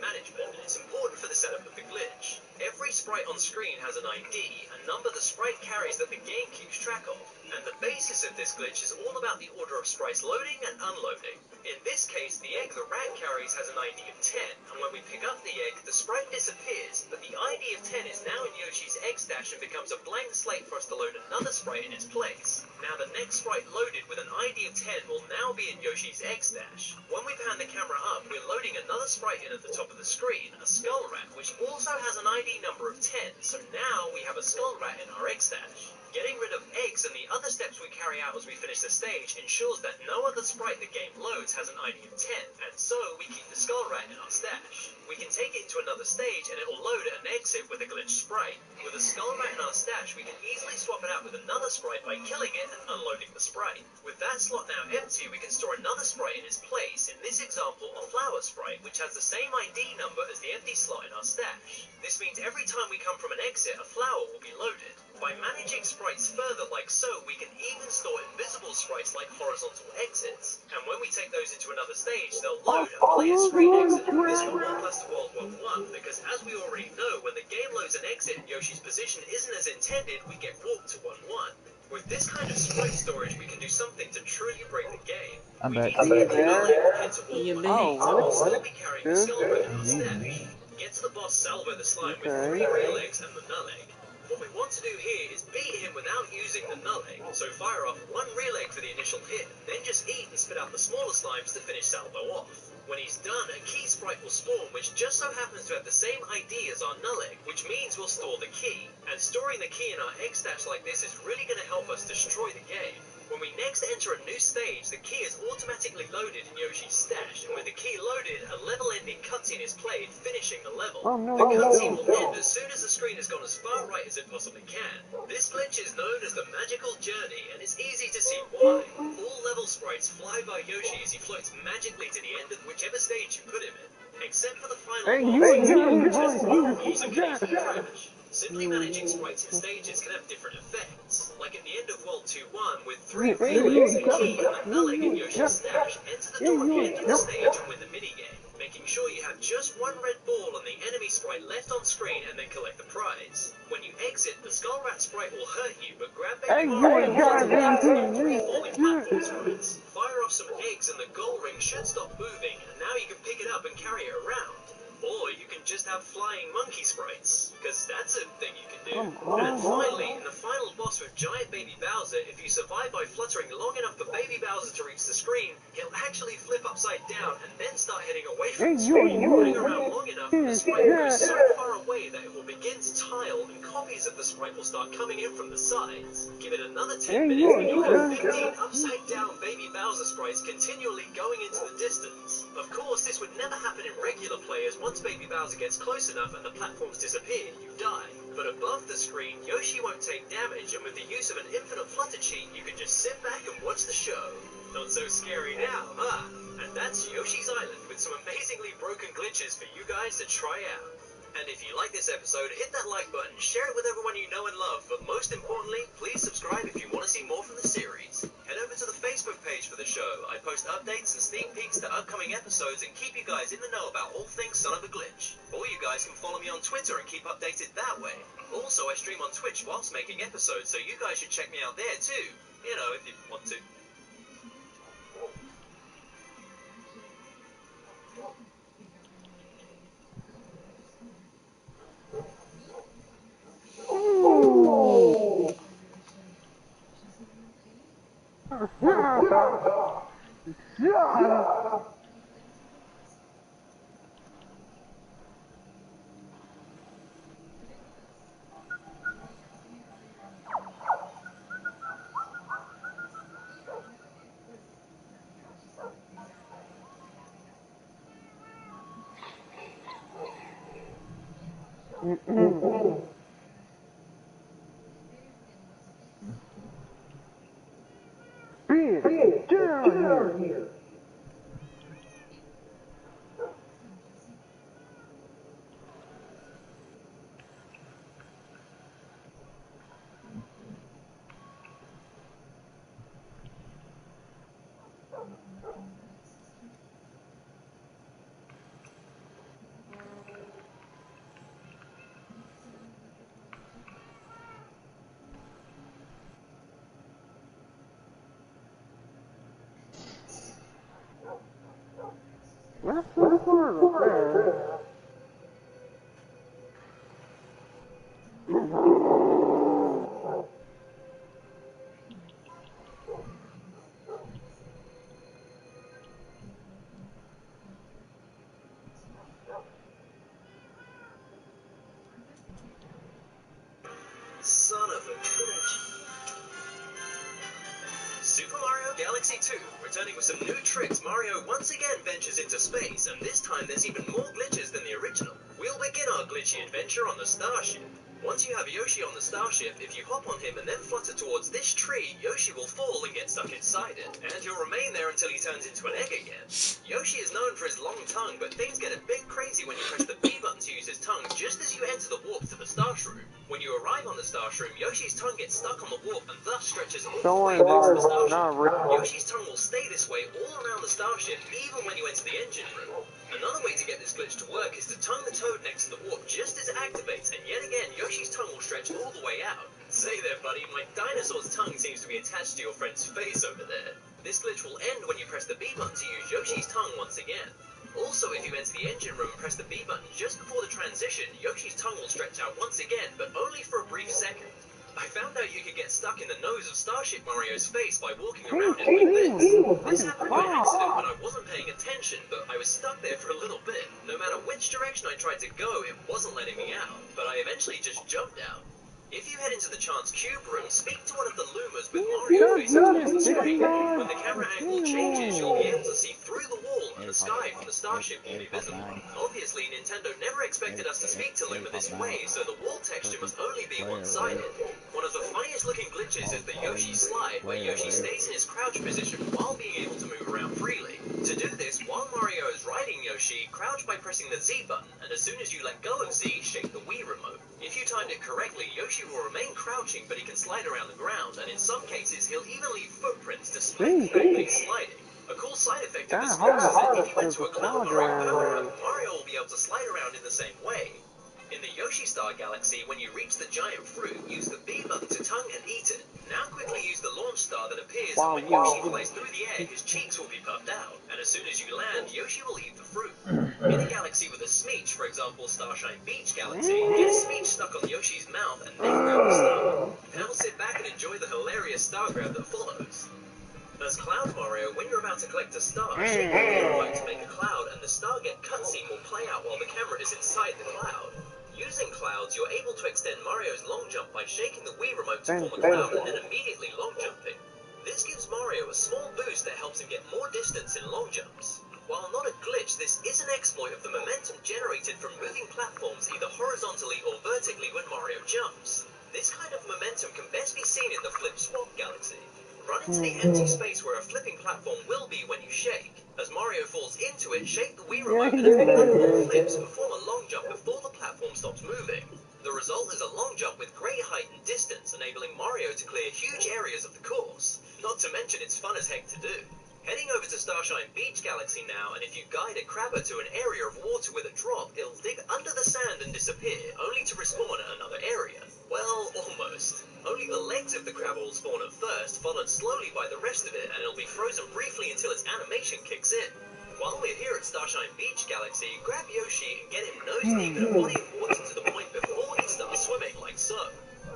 management, and it's important for the setup of the glitch. Every sprite on screen has an ID, a number the sprite carries that the game keeps track of, and the basis of this glitch is all about the order of sprites loading and unloading. In this case, the egg the rat carries has an ID of 10, and when we pick up the egg, the sprite disappears, but the ID of 10 is now in Yoshi's egg stash and becomes a blank slate for us to load another sprite in its place. Now the next sprite loaded with an ID of 10 will now be in Yoshi's egg stash. When we pan the camera up, we're loading another sprite in at the top of the screen, a skull rat, which also has an ID number of 10, so now we have a skull rat in our egg stash. Getting rid of eggs and the other steps we carry out as we finish the stage ensures that no other sprite the game loads has an ID of 10, and so we keep the skull rat in our stash. We can take it into another stage and it will load an exit with a glitched sprite. With a skull rat in our stash, we can easily swap it out with another sprite by killing it and unloading the sprite. With that slot now empty, we can store another sprite in its place, in this example a flower sprite, which has the same ID number as the empty slot in our stash. This means every time we come from an exit, a flower will be loaded. By managing sprites further like so, we can even store invisible sprites like horizontal exits. And when we take those into another stage, they'll load and play a screen exit. This will all plus to World War I, because as we already know, when the game loads an exit and Yoshi's position isn't as intended, we get warped to 1-1. With this kind of sprite storage, we can do something to truly break the game. I'm We back. need to get the Nullic, head to Wall You 1-8, back. and we'll still be carrying the skull rat in our Indeed. stash. Get to the boss Salvo the Slime with Okay. 3 real eggs and the Nullic. What we want to do here is beat him without using the null egg, so fire off 1 real egg for the initial hit, then just eat and spit out the smaller slimes to finish Salvo off. When he's done, a key sprite will spawn, which just so happens to have the same ID as our null egg, which means we'll store the key. And storing the key in our egg stash like this is really going to help us destroy the game. When we next enter a new stage, the key is automatically loaded in Yoshi's stash, and with the key loaded, a level-ending cutscene is played, finishing the level. Oh, no, The no, cutscene no. will end as soon as the screen has gone as far right as it possibly can. This glitch is known as the magical journey, and it's easy to see why. All level sprites fly by Yoshi as he floats magically to the end of whichever stage you put him in. Except for the final Hey, boss, which has no rules and can easily crash. Simply managing sprites in stages can have different effects. Like at the end of World 2-1, with 3 real eggs, a key, and a null egg in Yoshi's stash, enter the door at the end of the stage and win the minigame, making sure you have just 1 red ball on the enemy sprite left on screen and then collect the prize. When you exit, the skull rat sprite will hurt you, but grab baby Mario and hold on to 3 falling platform sprites. Fire off some eggs and the goal ring should stop moving, and now you can pick it up and carry it around. Or you can just have flying monkey sprites, because that's a thing you can do. And finally, in the final boss with giant baby Bowser, if you survive by fluttering long enough for baby Bowser to reach the screen, he'll actually flip upside down and then start heading away from the screen. Hang around long enough, the sprite moves so far away that it will begin to tile, and copies of the sprite will start coming in from the sides. Give it another 10 minutes, and you'll have 15 upside down baby Bowser sprites continually going into the distance. Of course, this would never happen in regular play, as once baby Bowser gets close enough and the platforms disappear, you die. But above the screen, Yoshi won't take damage, and with the use of an infinite flutter cheat, you can just sit back and watch the show. Not so scary now, huh? And that's Yoshi's Island, with some amazingly broken glitches for you guys to try out. And if you like this episode, hit that like button, share it with everyone you know and love, but most importantly, please subscribe if you want to see more from the series. Head over to the Facebook page for the show. I post updates and sneak peeks to upcoming episodes and keep you guys in the know about all things Son of a Glitch. Or you guys can follow me on Twitter and keep updated that way. Also, I stream on Twitch whilst making episodes, so you guys should check me out there too. You know, if you want to. Bitch, get out of here. That's the part up there. Son of a bitch. Galaxy 2, returning with some new tricks, Mario once again ventures into space, and this time there's even more glitches than the original. We'll begin our glitchy adventure on the starship. Once you have Yoshi on the starship, if you hop on him and then flutter towards this tree, Yoshi will fall and get stuck inside it, and he'll remain there until he turns into an egg again. Yoshi is known for his long tongue, but things get a bit crazy when you press the B button to use his tongue just as you enter the warp to the Starshroom. When you arrive on the Starshroom, Yoshi's tongue gets stuck on the warp and thus stretches all the way back to the Starship. Not really. Yoshi's tongue will stay this way all around the Starship, even when you enter the engine room. Another way to get this glitch to work is to tongue the toad next to the warp just as it activates, and yet again, Yoshi's tongue will stretch all the way out. Say there, buddy, my dinosaur's tongue seems to be attached to your friend's face over there. This glitch will end when you press the B button to use Yoshi's tongue once again. Also, if you enter the engine room and press the B button just before the transition, Yoshi's tongue will stretch out once again, but only for a brief second. I found out you could get stuck in the nose of Starship Mario's face by walking around it like this. This happened by accident when I wasn't paying attention, but I was stuck there for a little bit. No matter which direction I tried to go, it wasn't letting me out, but I eventually just jumped out. If you head into the Chance Cube room, speak to one of the LUMAS with Mario facing towards the screen. When the camera angle changes, you'll be able to see through the wall, and the sky from the starship will be visible. Obviously, Nintendo never expected us to speak to Luma this way, so the wall texture must only be one-sided. One of the funniest looking glitches is the Yoshi slide, where Yoshi stays in his crouch position while being able to move around freely. To do this, while Mario is riding Yoshi, crouch by pressing the Z button, and as soon as you let go of Z, shake the Wii remote. If you timed it correctly, Yoshi will remain crouching, but he can slide around the ground, and in some cases, he'll even leave footprints despite the fact that he's sliding. A cool side effect of this glitch is that if you went to a cloud Mario, Mario will be able to slide around in the same way. In the Yoshi Star Galaxy, when you reach the giant fruit, use the B button to tongue and eat it. Now quickly use the launch star that appears, and when Yoshi flies through the air, his cheeks will be puffed out. And as soon as you land, Yoshi will eat the fruit. In a galaxy with a Smeech, for example Starshine Beach Galaxy, get a Smeech stuck on Yoshi's mouth and then grab the star. Now sit back and enjoy the hilarious star grab that follows. As Cloud Mario, when you're about to collect a star, shake the Wii remote to make a cloud, and the Stargate cutscene will play out while the camera is inside the cloud. Using clouds, you're able to extend Mario's long jump by shaking the Wii remote to form a cloud and then immediately long jumping. This gives Mario a small boost that helps him get more distance in long jumps. While not a glitch, this is an exploit of the momentum generated from moving platforms either horizontally or vertically when Mario jumps. This kind of momentum can best be seen in the Flip Swap Galaxy. Run into the empty space where a flipping platform will be when you shake. As Mario falls into it, shake the Wii remote and as the platform flips, perform a long jump before the platform stops moving. The result is a long jump with great height and distance, enabling Mario to clear huge areas of the course. Not to mention it's fun as heck to do. Heading over to Starshine Beach Galaxy now, and if you guide a crabber to an area of water with a drop, it'll dig under the sand and disappear, only to respawn at another area. Well, almost. Only the legs of the crabber will spawn at first, followed slowly by the rest of it, and it'll be frozen briefly until its animation kicks in. While we're here at Starshine Beach Galaxy, grab Yoshi and get him nose deep in a body of water to the point before he starts swimming, like so.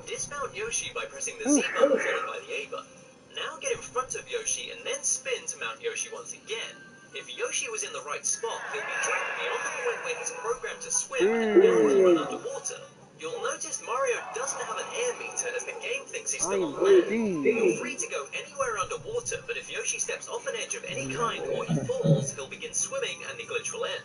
Dismount Yoshi by pressing the Z button followed by the A button. Now get in front of Yoshi and then spin to mount Yoshi once again. If Yoshi was in the right spot, he'll be dragged beyond the point where he's programmed to swim and now he'll run underwater. You'll notice Mario doesn't have an air meter as the game thinks he's still on land. You're free to go anywhere underwater, but if Yoshi steps off an edge of any kind or he falls, he'll begin swimming and the glitch will end.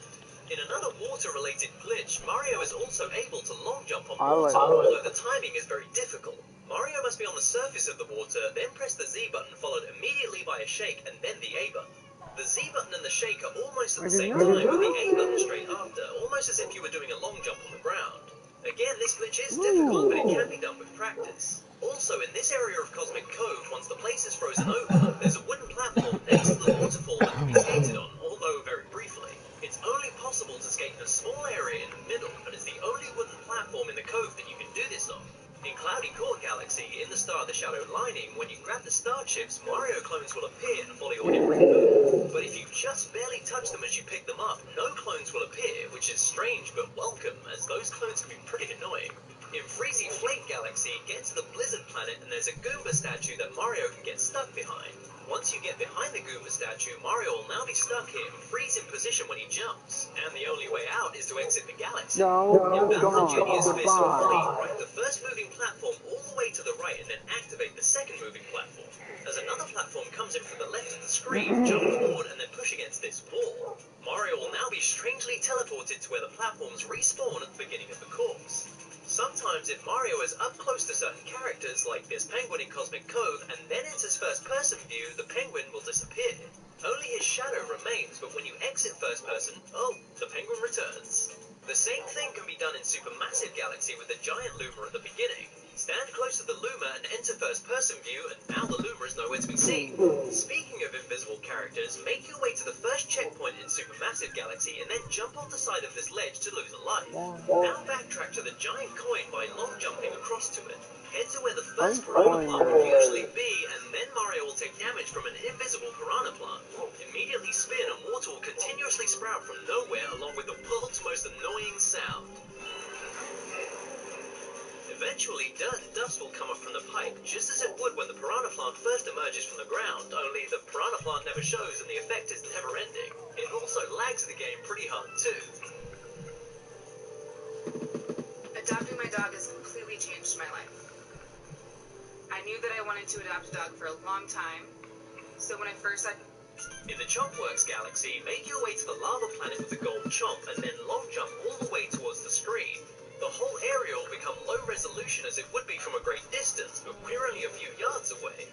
In another water-related glitch, Mario is also able to long jump on water, although the timing is very difficult. Mario must be on the surface of the water, then press the Z button followed immediately by a shake and then the A button. The Z button and the shake are almost at the same time, with the A button straight after, almost as if you were doing a long jump on the ground. Again, this glitch is difficult, but it can be done with practice. Also, in this area of Cosmic Cove, once the place is frozen over, there's a wooden platform next to the waterfall that can be skated on, although very briefly. It's only possible to skate in a small area in the middle, and it's the only wooden platform in the cove that you can do this on. In Cloudy Court Galaxy, in the Star the Shadow Lining, when you grab the star chips, Mario clones will appear and follow your every move. But if you just barely touch them as you pick them up, no clones will appear, which is strange but welcome, as those clones can be pretty annoying. In Freezy Flake Galaxy, get to the Blizzard Planet and there's a Goomba statue that Mario can get stuck behind. Once you get behind the Goomba statue, Mario will now be stuck here and freeze in position when he jumps. And the only way out is to exit the galaxy. In Bowser Jr.'s Fist of Fleet, right the first moving platform all the way to the right and then activate the second moving platform. As another platform comes in from the left of the screen, jump forward and then push against this wall. Mario will now be strangely teleported to where the platforms respawn at the beginning of the course. Sometimes if Mario is up close to certain characters, like this penguin in Cosmic Cove, and then enters first-person view, the penguin will disappear. Only his shadow remains, but when you exit first person, oh, the penguin returns. The same thing can be done in Supermassive Galaxy with the giant Luma at the beginning. Stand close to the Luma and enter first-person view, and now the Luma is nowhere to be seen. Speaking of invisible characters, make your way to the first checkpoint in Supermassive Galaxy and then jump off the side of this ledge to lose a life. Now backtrack to the giant coin by long jumping across to it. Head to where the first piranha plant would usually be, and then Mario will take damage from an invisible piranha plant. Immediately spin and water will continuously sprout from nowhere along with the world's most annoying sound. Eventually, dirt and dust will come up from the pipe, just as it would when the piranha plant first emerges from the ground, only the piranha plant never shows and the effect is never-ending. It also lags the game pretty hard, too. Adopting my dog has completely changed my life. I knew that I wanted to adopt a dog for a long time, so when I first said... In the Chompworks Galaxy, make your way to the lava planet with the gold chomp and then long jump all the way towards the screen. The whole area will become low resolution as it would be from a great distance, but we're only a few yards away.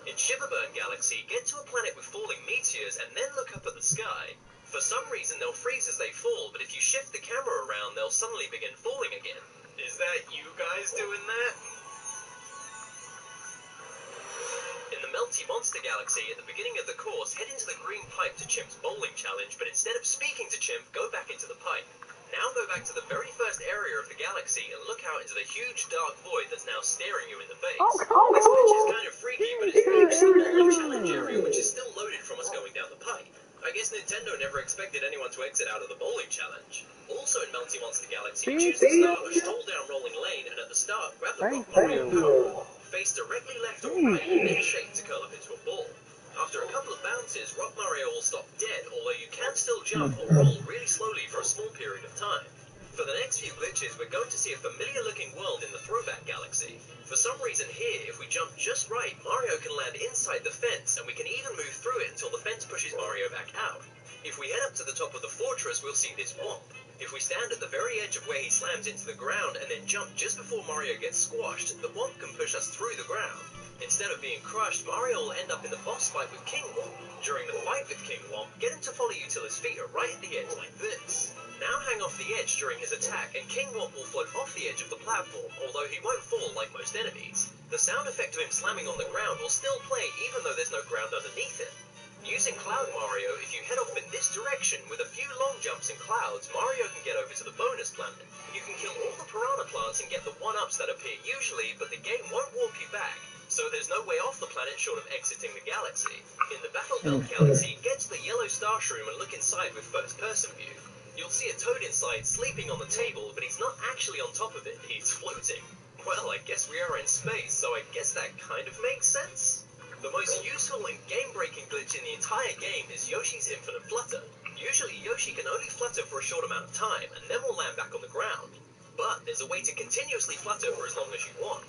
In Shiverburn Galaxy, get to a planet with falling meteors and then look up at the sky. For some reason they'll freeze as they fall, but if you shift the camera around, they'll suddenly begin falling again. Is that you guys doing that? In the Melty Monster Galaxy, at the beginning of the course, head into the green pipe to Chimp's bowling challenge, but instead of speaking to Chimp, go back into the pipe. Now go back to the very first area of the galaxy and look out into the huge dark void that's now staring you in the face. This glitch is kind of freaky, but it's actually the bowling challenge area, which is still loaded from us going down the pipe. I guess Nintendo never expected anyone to exit out of the bowling challenge. Also in Melty Monster Galaxy, choose to start a stroll-down rolling lane, and at the start, grab the Rock Mario power. Face directly left or right, and then shake to curl up into a ball. After a couple of bounces, Rock Mario will stop dead, although you can still jump or roll really slowly for a small period of time. For the next few glitches, we're going to see a familiar-looking world in the Throwback Galaxy. For some reason here, if we jump just right, Mario can land inside the fence, and we can even move through it until the fence pushes Mario back out. If we head up to the top of the fortress, we'll see this womp. If we stand at the very edge of where he slams into the ground and then jump just before Mario gets squashed, the womp can push us through the ground. Instead of being crushed, Mario will end up in the boss fight with King Womp. During the fight with King Womp, get him to follow you till his feet are right at the edge like this. Now hang off the edge during his attack, and King Womp will float off the edge of the platform, although he won't fall like most enemies. The sound effect of him slamming on the ground will still play even though there's no ground underneath him. Using Cloud Mario, if you head off in this direction, with a few long jumps and clouds, Mario can get over to the bonus planet. You can kill all the piranha plants and get the 1-ups that appear usually, but the game won't warp you back, so there's no way off the planet short of exiting the galaxy. In the Battle Belt Galaxy, get to the yellow star shroom and look inside with first-person view. You'll see a Toad inside sleeping on the table, but he's not actually on top of it, he's floating. Well, I guess we are in space, so I guess that kind of makes sense. The most useful and game-breaking glitch in the entire game is Yoshi's infinite flutter. Usually Yoshi can only flutter for a short amount of time, and then will land back on the ground. But there's a way to continuously flutter for as long as you want.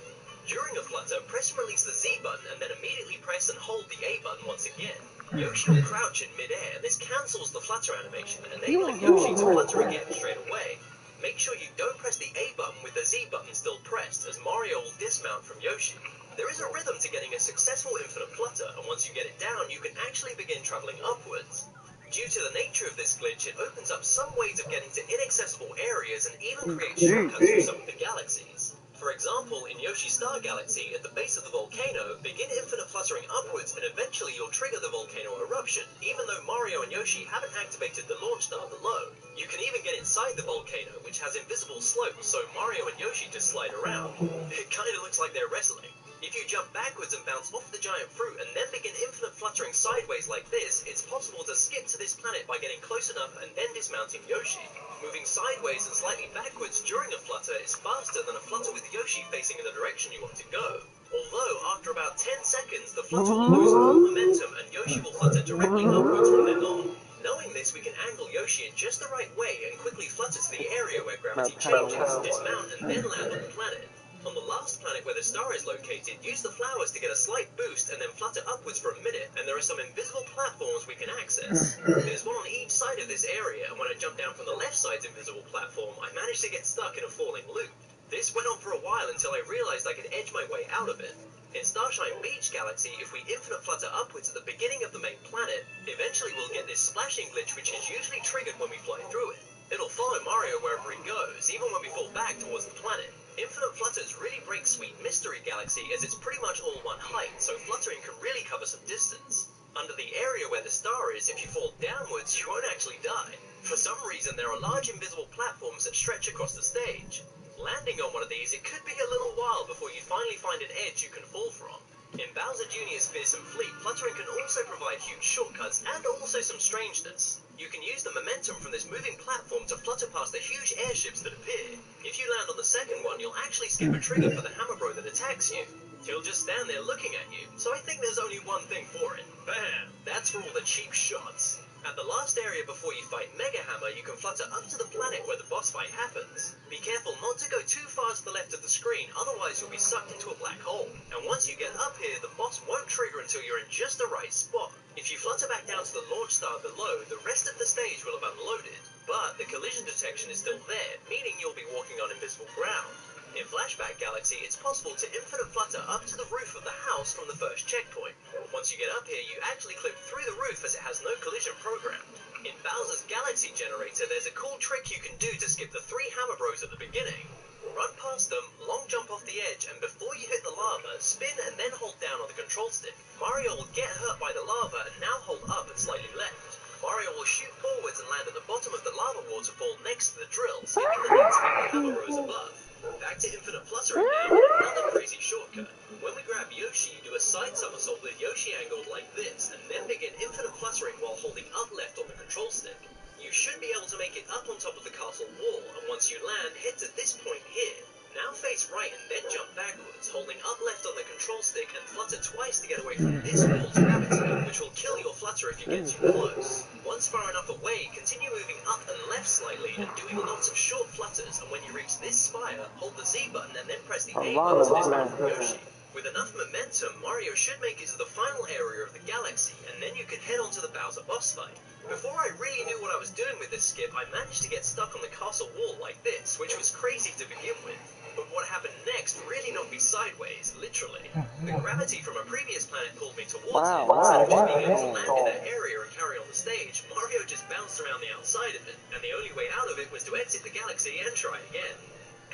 During a flutter, press and release the Z button, and then immediately press and hold the A button once again. Yoshi will crouch in mid-air, and this cancels the flutter animation, enabling Yoshi to flutter again straight away. Make sure you don't press the A button with the Z button still pressed, as Mario will dismount from Yoshi. There is a rhythm to getting a successful infinite flutter, and once you get it down, you can actually begin traveling upwards. Due to the nature of this glitch, it opens up some ways of getting to inaccessible areas and even creates shortcuts for some of the galaxies. For example, in Yoshi Star Galaxy, at the base of the volcano, begin infinite fluttering upwards and eventually you'll trigger the volcano eruption, even though Mario and Yoshi haven't activated the launch star below. You can even get inside the volcano, which has invisible slopes, so Mario and Yoshi just slide around. It kinda looks like they're wrestling. If you jump backwards and bounce off the giant fruit and then begin infinite fluttering sideways like this, it's possible to skip to this planet by getting close enough and then dismounting Yoshi. Moving sideways and slightly backwards during a flutter is faster than a flutter with Yoshi facing in the direction you want to go. Although, after about 10 seconds, the flutter will lose all momentum and Yoshi will flutter directly upwards from then on. Knowing this, we can angle Yoshi in just the right way and quickly flutter to the area where gravity changes, dismount, and then land on the planet. On the last last planet where the star is located, use the flowers to get a slight boost and then flutter upwards for a minute, and there are some invisible platforms we can access. There's one on each side of this area, and when I jumped down from the left side's invisible platform, I managed to get stuck in a falling loop. This went on for a while until I realized I could edge my way out of it. In Starshine Beach Galaxy, if we infinite flutter upwards at the beginning of the main planet, eventually we'll get this splashing glitch which is usually triggered when we fly through it. It'll follow Mario wherever he goes, even when we fall back towards the planet. Infinite flutters really break Sweet Mystery Galaxy as it's pretty much all one height, so fluttering can really cover some distance. Under the area where the star is, if you fall downwards, you won't actually die. For some reason, there are large invisible platforms that stretch across the stage. Landing on one of these, it could be a little while before you finally find an edge you can fall from. In Bowser Jr.'s Fearsome Fleet, fluttering can also provide huge shortcuts and also some strangeness. You can use the momentum from this moving platform to flutter past the huge airships that appear. If you land on the second one, you'll actually skip a trigger for the hammer bro that attacks you. He'll just stand there looking at you, so I think there's only one thing for it. Bam! That's for all the cheap shots. At the last area before you fight Mega Hammer, you can flutter up to the planet where the boss fight happens. Be careful not to go too far to the left of the screen, otherwise you'll be sucked into a black hole. And once you get up here, the boss won't trigger until you're in just the right spot. If you flutter back down to the launch star below, the rest of the stage will have unloaded. But the collision detection is still there, meaning you'll be walking on invisible ground. In Flashback Galaxy, it's possible to infinite flutter up to the roof of the house from the first checkpoint. Once you get up here, you actually clip through the roof as it has no collision programmed. In Bowser's Galaxy Generator, there's a cool trick you can do to skip the 3 hammer bros at the beginning. Run past them, long jump off the edge, and before you hit the lava, spin and then hold down on the control stick. Mario will get hurt by the lava and now hold up and slightly left. Mario will shoot forwards and land at the bottom of the lava waterfall next to the drill, skipping the need to hit the hammer bros above. Back to infinite fluttering now, another crazy shortcut. When we grab Yoshi, do a side somersault with Yoshi angled like this, and then begin infinite fluttering while holding up left on the control stick. You should be able to make it up on top of the castle wall, and once you land, head to this point here. Now face right and then jump backwards, holding up left on the control stick and flutter twice to get away from this wall's gravity, which will kill your flutter if you get too close. Once far enough away, continue moving up and left slightly and doing lots of short flutters, and when you reach this spire, hold the Z button and then press the A button to dismount from Yoshi. With enough momentum, Mario should make it to the final area of the galaxy, and then you can head on to the Bowser boss fight. Before I really knew what I was doing with this skip, I managed to get stuck on the castle wall like this, which was crazy to begin with. But what happened next really knocked me sideways, literally. The gravity from a previous planet pulled me towards it. Instead of just being able to land in that area and carry on the stage, Mario just bounced around the outside of it, and the only way out of it was to exit the galaxy and try again.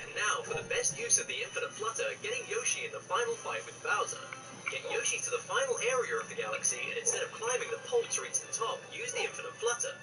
And now, for the best use of the infinite flutter, getting Yoshi in the final fight with Bowser. Get Yoshi to the final area of the galaxy, and instead of climbing the pole to reach the top, use the infinite flutter.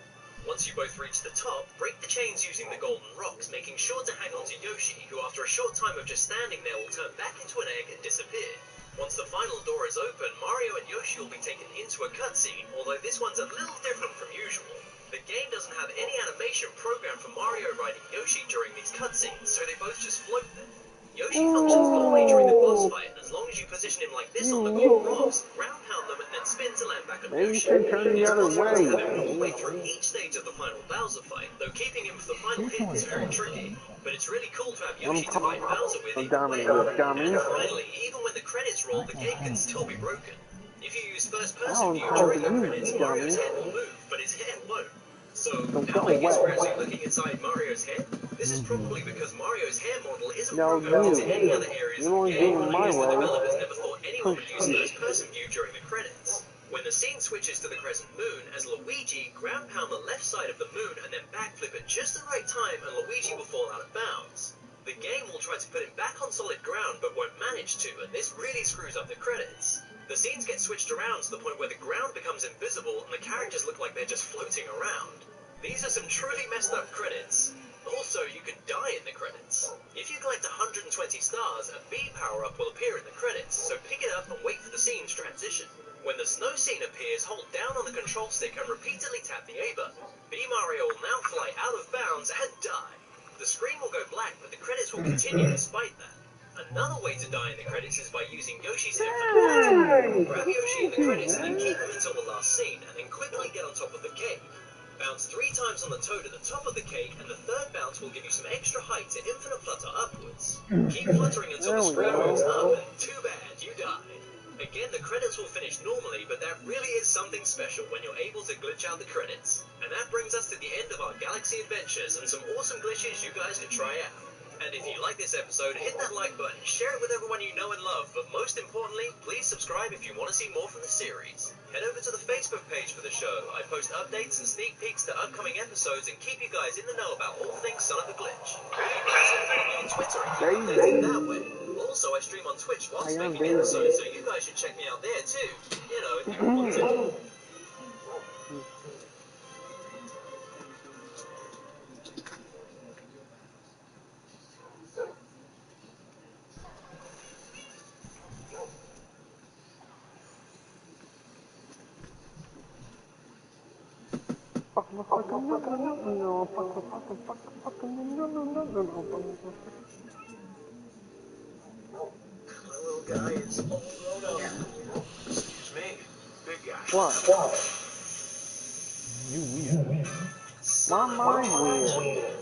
Once you both reach the top, break the chains using the golden rocks, making sure to hang on to Yoshi, who after a short time of just standing there will turn back into an egg and disappear. Once the final door is open, Mario and Yoshi will be taken into a cutscene, although this one's a little different from usual. The game doesn't have any animation programmed for Mario riding Yoshi during these cutscenes, so they both just float there. Yoshi functions normally during the boss fight, and as long as you position him like this on the golden rocks, ground pound them, and then spin to land back on Yoshi. It's possible to have him all the way through each stage of the final Bowser fight, though keeping him for the final hit is very tricky. But it's really cool to have Yoshi to fight Bowser with either way. And finally, even when the credits roll, the game can still be broken. If you use first-person view during the credits, Mario's head will move, but his hair won't. So, now I guess we're actually looking inside Mario's head? This is probably because Mario's hair model isn't programmed into any other areas of the game, and I guess the developers never thought anyone would use first-person view during the credits. When the scene switches to the crescent moon, as Luigi, ground pound the left side of the moon and then backflip at just the right time, and Luigi will fall out of bounds. The game will try to put him back on solid ground, but won't manage to, and this really screws up the credits. The scenes get switched around to the point where the ground becomes invisible and the characters look like they're just floating around. These are some truly messed up credits. Also, you can die in the credits. If you collect 120 stars, a B power-up will appear in the credits, so pick it up and wait for the scene's transition. When the snow scene appears, hold down on the control stick and repeatedly tap the A button. B Mario will now fly out of bounds and die. The screen will go black, but the credits will continue despite that. Another way to die in the credits is by using Yoshi's infinite flutter. Grab Yoshi in the credits and then keep him until the last scene, and then quickly get on top of the cave. Bounce 3 times on the toad at the top of the cake, and the third bounce will give you some extra height to infinite flutter upwards. Keep fluttering until the screen moves up, and too bad, you die. Again, the credits will finish normally, but that really is something special when you're able to glitch out the credits. And that brings us to the end of our Galaxy adventures and some awesome glitches you guys can try out. And if you like this episode, hit that like button, share it with everyone you know and love, but most importantly, please subscribe if you want to see more from the series. Head over to the Facebook page for the show. I post updates and sneak peeks to upcoming episodes and keep you guys in the know about all things Son of a Glitch. You can also follow me on Twitter and keep updated that way. Also, I stream on Twitch whilst making episodes, so you guys should check me out there too. You know, if you want to. My little guy is all grown up. Excuse me, big guy. What? You weird. My mind weird.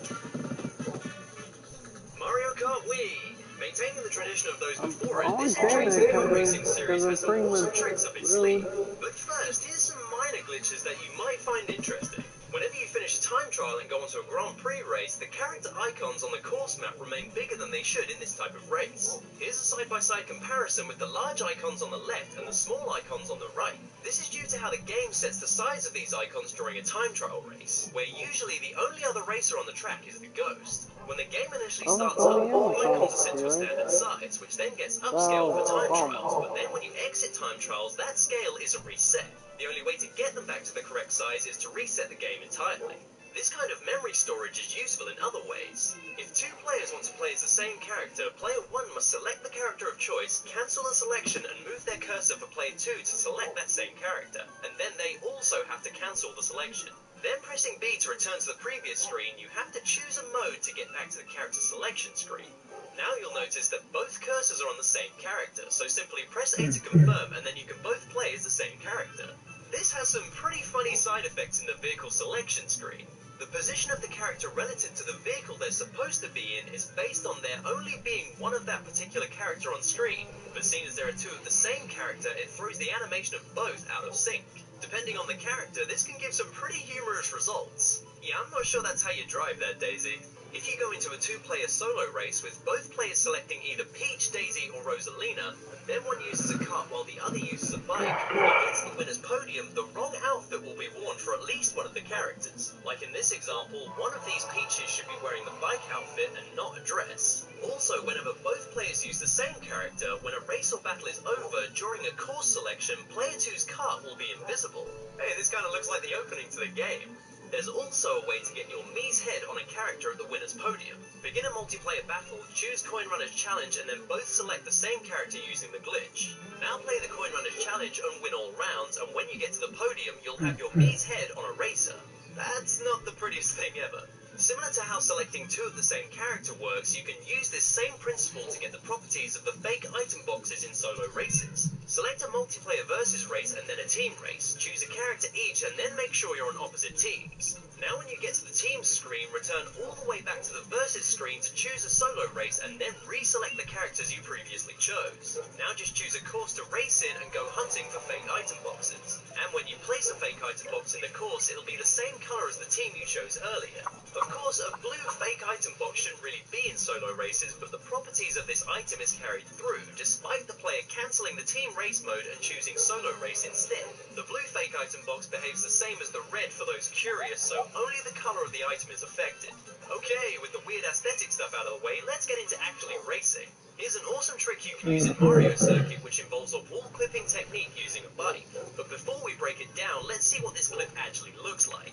Mario Kart Wii! Maintaining the tradition of those before it, Only this saying intriguing it video racing because series the has some screen awesome was tricks up its really... sleeve. But first, here's some minor glitches that you might find interesting. Whenever you finish a time trial and go onto a Grand Prix race, the character icons on the course map remain bigger than they should in this type of race. Here's a side-by-side comparison with the large icons on the left and the small icons on the right. This is due to how the game sets the size of these icons during a time trial race, where usually the only other racer on the track is the ghost. When the game initially starts up, all the icons are set to a standard size, which then gets upscaled for time trials, but then when you exit time trials, that scale isn't reset. The only way to get them back to the correct size is to reset the game entirely. This kind of memory storage is useful in other ways. If two players want to play as the same character, player 1 must select the character of choice, cancel the selection, and move their cursor for player 2 to select that same character, and then they also have to cancel the selection. Then pressing B to return to the previous screen, you have to choose a mode to get back to the character selection screen. Now you'll notice that both cursors are on the same character, so simply press A to confirm, and then you can both play as the same character. This has some pretty funny side effects in the vehicle selection screen. The position of the character relative to the vehicle they're supposed to be in is based on there only being one of that particular character on screen, but seeing as there are two of the same character, it throws the animation of both out of sync. Depending on the character, this can give some pretty humorous results. Yeah, I'm not sure that's how you drive that, Daisy. If you go into a two-player solo race with both players selecting either Peach, Daisy, or Rosalina, and then one uses a cart while the other uses a bike, when you get to the winner's podium, the wrong outfit will be worn for at least one of the characters. Like in this example, one of these Peaches should be wearing the bike outfit and not a dress. Also, whenever both players use the same character, when a race or battle is over, during a course selection, player 2's cart will be invisible. Hey, this kind of looks like the opening to the game. There's also a way to get your Mii's head on a character at the winner's podium. Begin a multiplayer battle, choose Coin Runner's Challenge, and then both select the same character using the glitch. Now play the Coin Runner's Challenge and win all rounds, and when you get to the podium, you'll have your Mii's head on a racer. That's not the prettiest thing ever. Similar to how selecting two of the same character works, you can use this same principle to get the properties of the fake item boxes in solo races. Select a multiplayer versus race and then a team race. Choose a character each and then make sure you're on opposite teams. Now when you get to the teams screen, return all the way back to the versus screen to choose a solo race and then reselect the characters you previously chose. Now just choose a course to race in and go hunting for fake item boxes. And when you place a fake item box in the course, it'll be the same color as the team you chose earlier. Of course, a blue fake item box shouldn't really be in solo races, but the properties of this item is carried through, despite the player cancelling the team race mode and choosing solo race instead. The blue fake item box behaves the same as the red for those curious, so only the color of the item is affected. Okay, with the weird aesthetic stuff out of the way, let's get into actually racing. Here's an awesome trick you can use in Mario Circuit, which involves a wall clipping technique using a bike. But before we break it down, let's see what this clip actually looks like.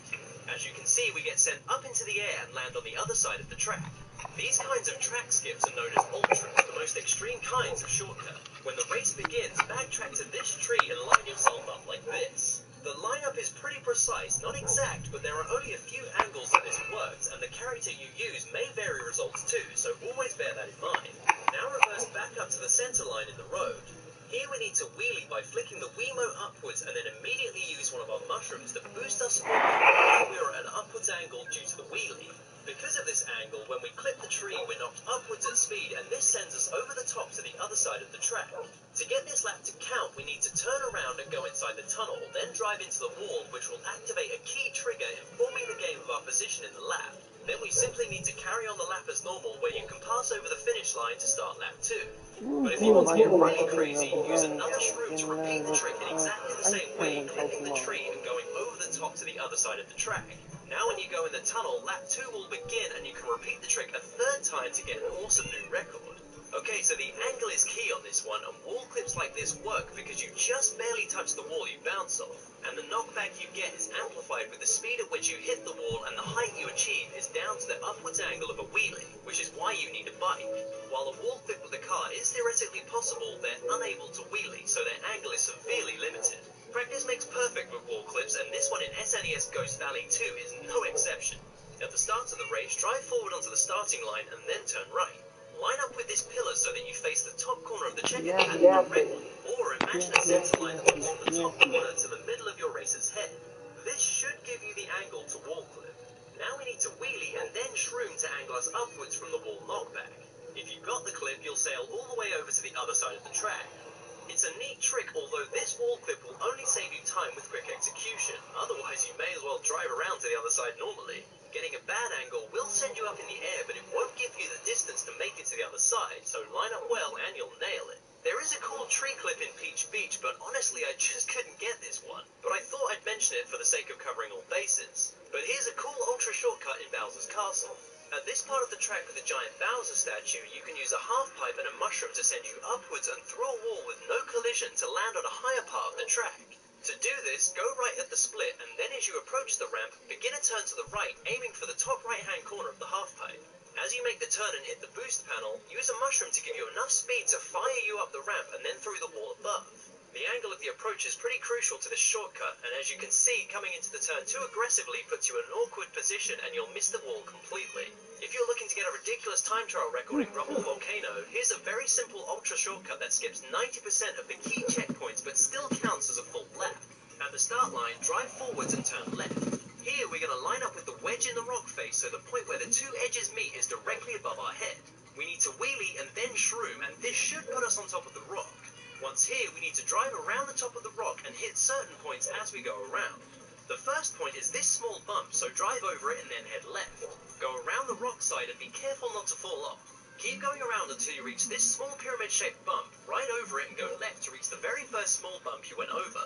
As you can see, we get sent up into the air and land on the other side of the track. These kinds of track skips are known as ultras, the most extreme kinds of shortcut. When the race begins, backtrack to this tree and line yourself up like this. The lineup is pretty precise, not exact, but there are only a few angles that this works, and the character you use may vary results too, so always bear that in mind. Now reverse back up to the center line in the road. Here we need to wheelie by flicking the Wiimote upwards and then immediately use one of our mushrooms to boost us forward while we are at an upwards angle due to the wheelie. Because of this angle, when we clip the tree, we're knocked upwards at speed, and this sends us over the top to the other side of the track. To get this lap to count, we need to turn around and go inside the tunnel, then drive into the wall, which will activate a key trigger informing the game of our position in the lap. Then we simply need to carry on the lap as normal, where you can pass over the finish line to start lap 2. But if you want to get really crazy, use another shroom to repeat the trick in exactly the same way, clipping the tree and going over the top to the other side of the track. Now when you go in the tunnel, lap 2 will begin and you can repeat the trick a third time to get an awesome new record. Okay, so the angle is key on this one, and wall clips like this work because you just barely touch the wall you bounce off, and the knockback you get is amplified with the speed at which you hit the wall, and the height you achieve is down to the upwards angle of a wheelie, which is why you need a bike. While a wall clip with a car is theoretically possible, they're unable to wheelie, so their angle is severely limited. Practice makes perfect with wall clips, and this one in SNES Ghost Valley 2 is no exception. At the start of the race, drive forward onto the starting line and then turn right. Line up with this pillar so that you face the top corner of the checkered pattern directly, or imagine a center line that will plot the top corner to the middle of your racer's head. This should give you the angle to wall clip. Now we need to wheelie and then shroom to angle us upwards from the wall knockback. If you've got the clip, you'll sail all the way over to the other side of the track. It's a neat trick, although this wall clip will only save you time with quick execution, otherwise you may as well drive around to the other side normally. Getting a bad angle will send you up in the air, but it won't give you the distance to make it to the other side, so line up well and you'll nail it. There is a cool tree clip in Peach Beach, but honestly I just couldn't get this one. But I thought I'd mention it for the sake of covering all bases. But here's a cool ultra shortcut in Bowser's Castle. At this part of the track with the giant Bowser statue, you can use a half pipe and a mushroom to send you upwards and through a wall with no collision to land on a higher part of the track. To do this, go right at the split, and then as you approach the ramp, begin a turn to the right, aiming for the top right-hand corner of the half pipe. As you make the turn and hit the boost panel, use a mushroom to give you enough speed to fire you up the ramp and then through the wall above. The angle of the approach is pretty crucial to this shortcut, and as you can see, coming into the turn too aggressively puts you in an awkward position and you'll miss the wall completely. If you're looking to get a ridiculous time trial record in Rubble Volcano, here's a very simple ultra shortcut that skips 90% of the key checkpoints but still counts as a full lap. At the start line, drive forwards and turn left. Here we're going to line up with the wedge in the rock face so the point where the two edges meet is directly above our head. We need to wheelie and then shroom, and this should put us on top of the rock. Once here, we need to drive around the top of the rock and hit certain points as we go around. The first point is this small bump, so drive over it and then head left. Go around the rock side and be careful not to fall off. Keep going around until you reach this small pyramid-shaped bump, right over it and go left to reach the very first small bump you went over.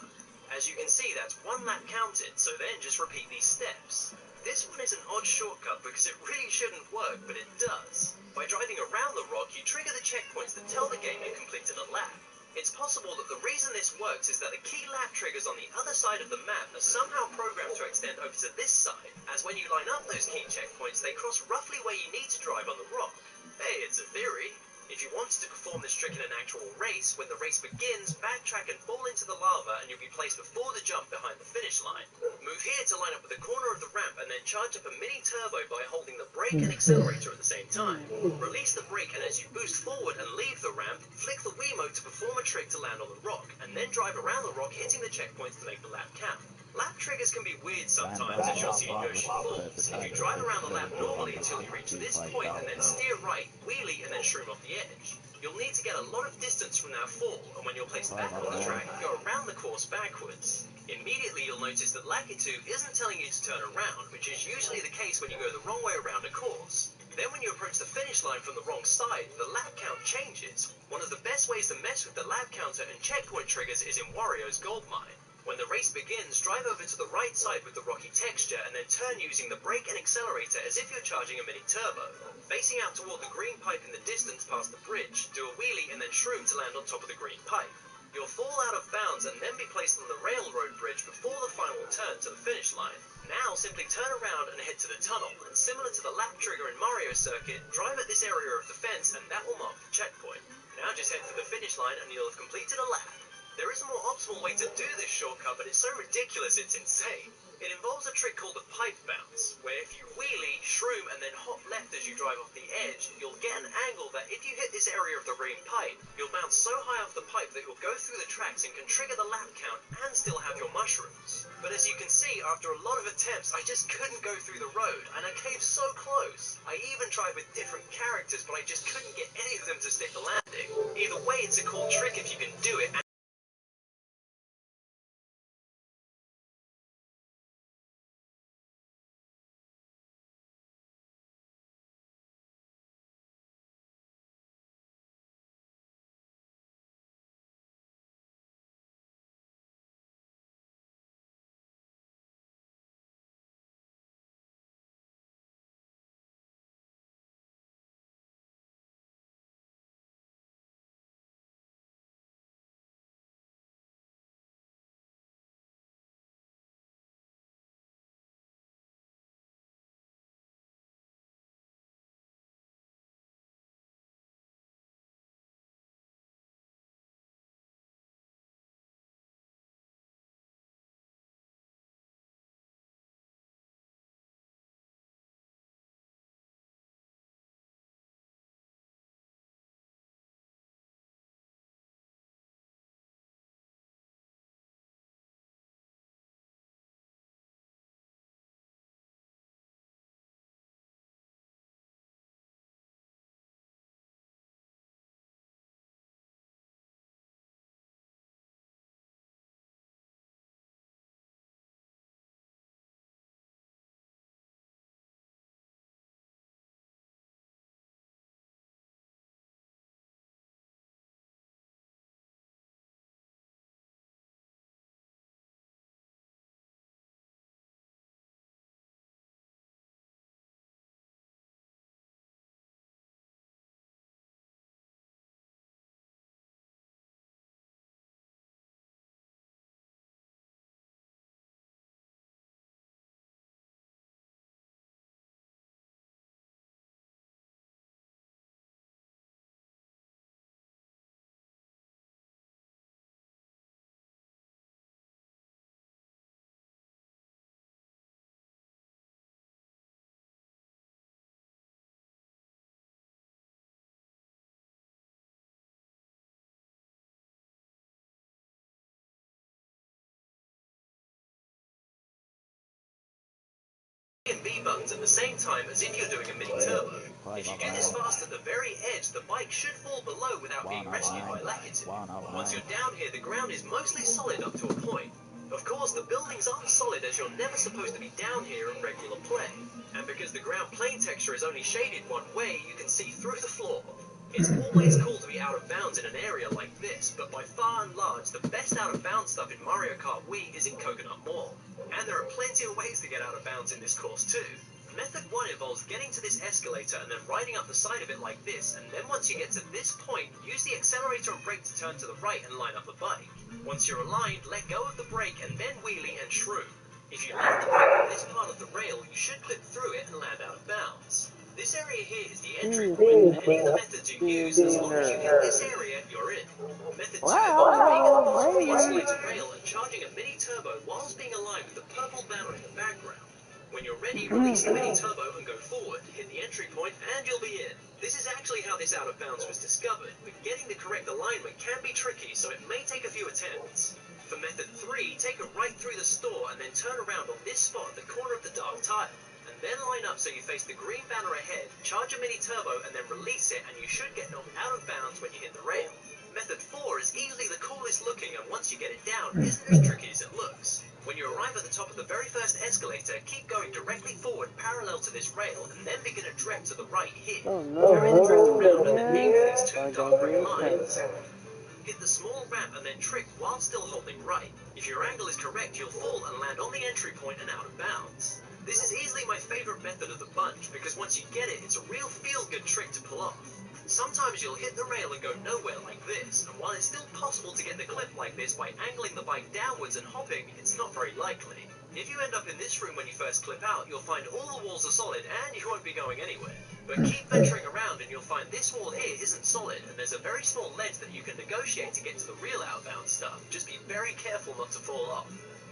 As you can see, that's one lap counted, so then just repeat these steps. This one is an odd shortcut because it really shouldn't work, but it does. By driving around the rock, you trigger the checkpoints that tell the game you completed a lap. It's possible that the reason this works is that the key lap triggers on the other side of the map are somehow programmed to extend over to this side, as when you line up those key checkpoints, they cross roughly where you need to drive on the rock. Hey, it's a theory. If you wanted to perform this trick in an actual race, when the race begins, backtrack and fall into the lava and you'll be placed before the jump behind the finish line. Move here to line up with the corner of the ramp and then charge up a mini turbo by holding the brake and accelerator at the same time. Release the brake and as you boost forward and leave the ramp, flick the Wiimote to perform a trick to land on the rock, and then drive around the rock hitting the checkpoints to make the lap count. Lap triggers can be weird sometimes, as you'll see in Yoshi Falls. If you drive around the lap normally until you reach this point and then steer right, wheelie and then shroom off the edge, you'll need to get a lot of distance from that fall, and when you're placed back on the track, go around the course backwards. Immediately you'll notice that Lakitu isn't telling you to turn around, which is usually the case when you go the wrong way around a course. Then when you approach the finish line from the wrong side, the lap count changes. One of the best ways to mess with the lap counter and checkpoint triggers is in Wario's Gold Mine. When the race begins, drive over to the right side with the rocky texture and then turn using the brake and accelerator as if you're charging a mini turbo. Facing out toward the green pipe in the distance past the bridge, do a wheelie and then shroom to land on top of the green pipe. You'll fall out of bounds and then be placed on the railroad bridge before the final turn to the finish line. Now simply turn around and head to the tunnel, and similar to the lap trigger in Mario Circuit, drive at this area of the fence and that will mark the checkpoint. Now just head for the finish line and you'll have completed a lap. There is a more optimal way to do this shortcut, but it's so ridiculous it's insane. It involves a trick called the pipe bounce, where if you wheelie, shroom, and then hop left as you drive off the edge, you'll get an angle that if you hit this area of the green pipe, you'll bounce so high off the pipe that you'll go through the tracks and can trigger the lap count and still have your mushrooms. But as you can see, after a lot of attempts, I just couldn't go through the road, and I came so close. I even tried with different characters, but I just couldn't get any of them to stick the landing. Either way, it's a cool trick if you can do it. And B buttons at the same time as if you're doing a mini turbo. If you do this fast at the very edge, the bike should fall below without being rescued by Lakitu. Once you're down here, the ground is mostly solid up to a point. Of course, the buildings aren't solid as you're never supposed to be down here in regular play. And because the ground plane texture is only shaded one way, you can see through the floor. It's always cool to be out of bounds in an area like this, but by far and large, the best out of bounds stuff in Mario Kart Wii is in Coconut Mall. And there are plenty of ways to get out of bounds in this course too. Method 1 involves getting to this escalator and then riding up the side of it like this, and then once you get to this point, use the accelerator and brake to turn to the right and line up the bike. Once you're aligned, let go of the brake and then wheelie and shroom. If you land the bike on this part of the rail, you should clip through it and land out of bounds. This area here is the entry point, and any of the methods you use, as long as you hit this area, you're in. Method 2 involves being at the bottom of the escalator rail and charging a mini turbo whilst being aligned with the purple banner in the background. When you're ready, release the mini turbo and go forward, hit the entry point, and you'll be in. This is actually how this out of bounds was discovered, but getting the correct alignment can be tricky, so it may take a few attempts. For method 3, take a right through the store and then turn around on this spot at the corner of the dark tile. And then line up so you face the green banner ahead, charge a mini turbo and then release it, and you should get knocked out of bounds when you hit the rail. Method 4 is easily the coolest looking, and once you get it down, isn't as tricky as it looks. When you arrive at the top of the very first escalator, keep going directly forward parallel to this rail, and then begin a drift to the right here. Carry the drift around and then aim for these two dark green lines. Hit the small ramp and then trick while still holding right. If your angle is correct, you'll fall and land on the entry point and out of bounds. This is easily my favorite method of the bunch, because once you get it, it's a real feel-good trick to pull off. Sometimes you'll hit the rail and go nowhere like this, and while it's still possible to get the clip like this by angling the bike downwards and hopping, it's not very likely. If you end up in this room when you first clip out, you'll find all the walls are solid and you won't be going anywhere. But keep venturing around and you'll find this wall here isn't solid, and there's a very small ledge that you can negotiate to get to the real outbound stuff. Just be very careful not to fall off.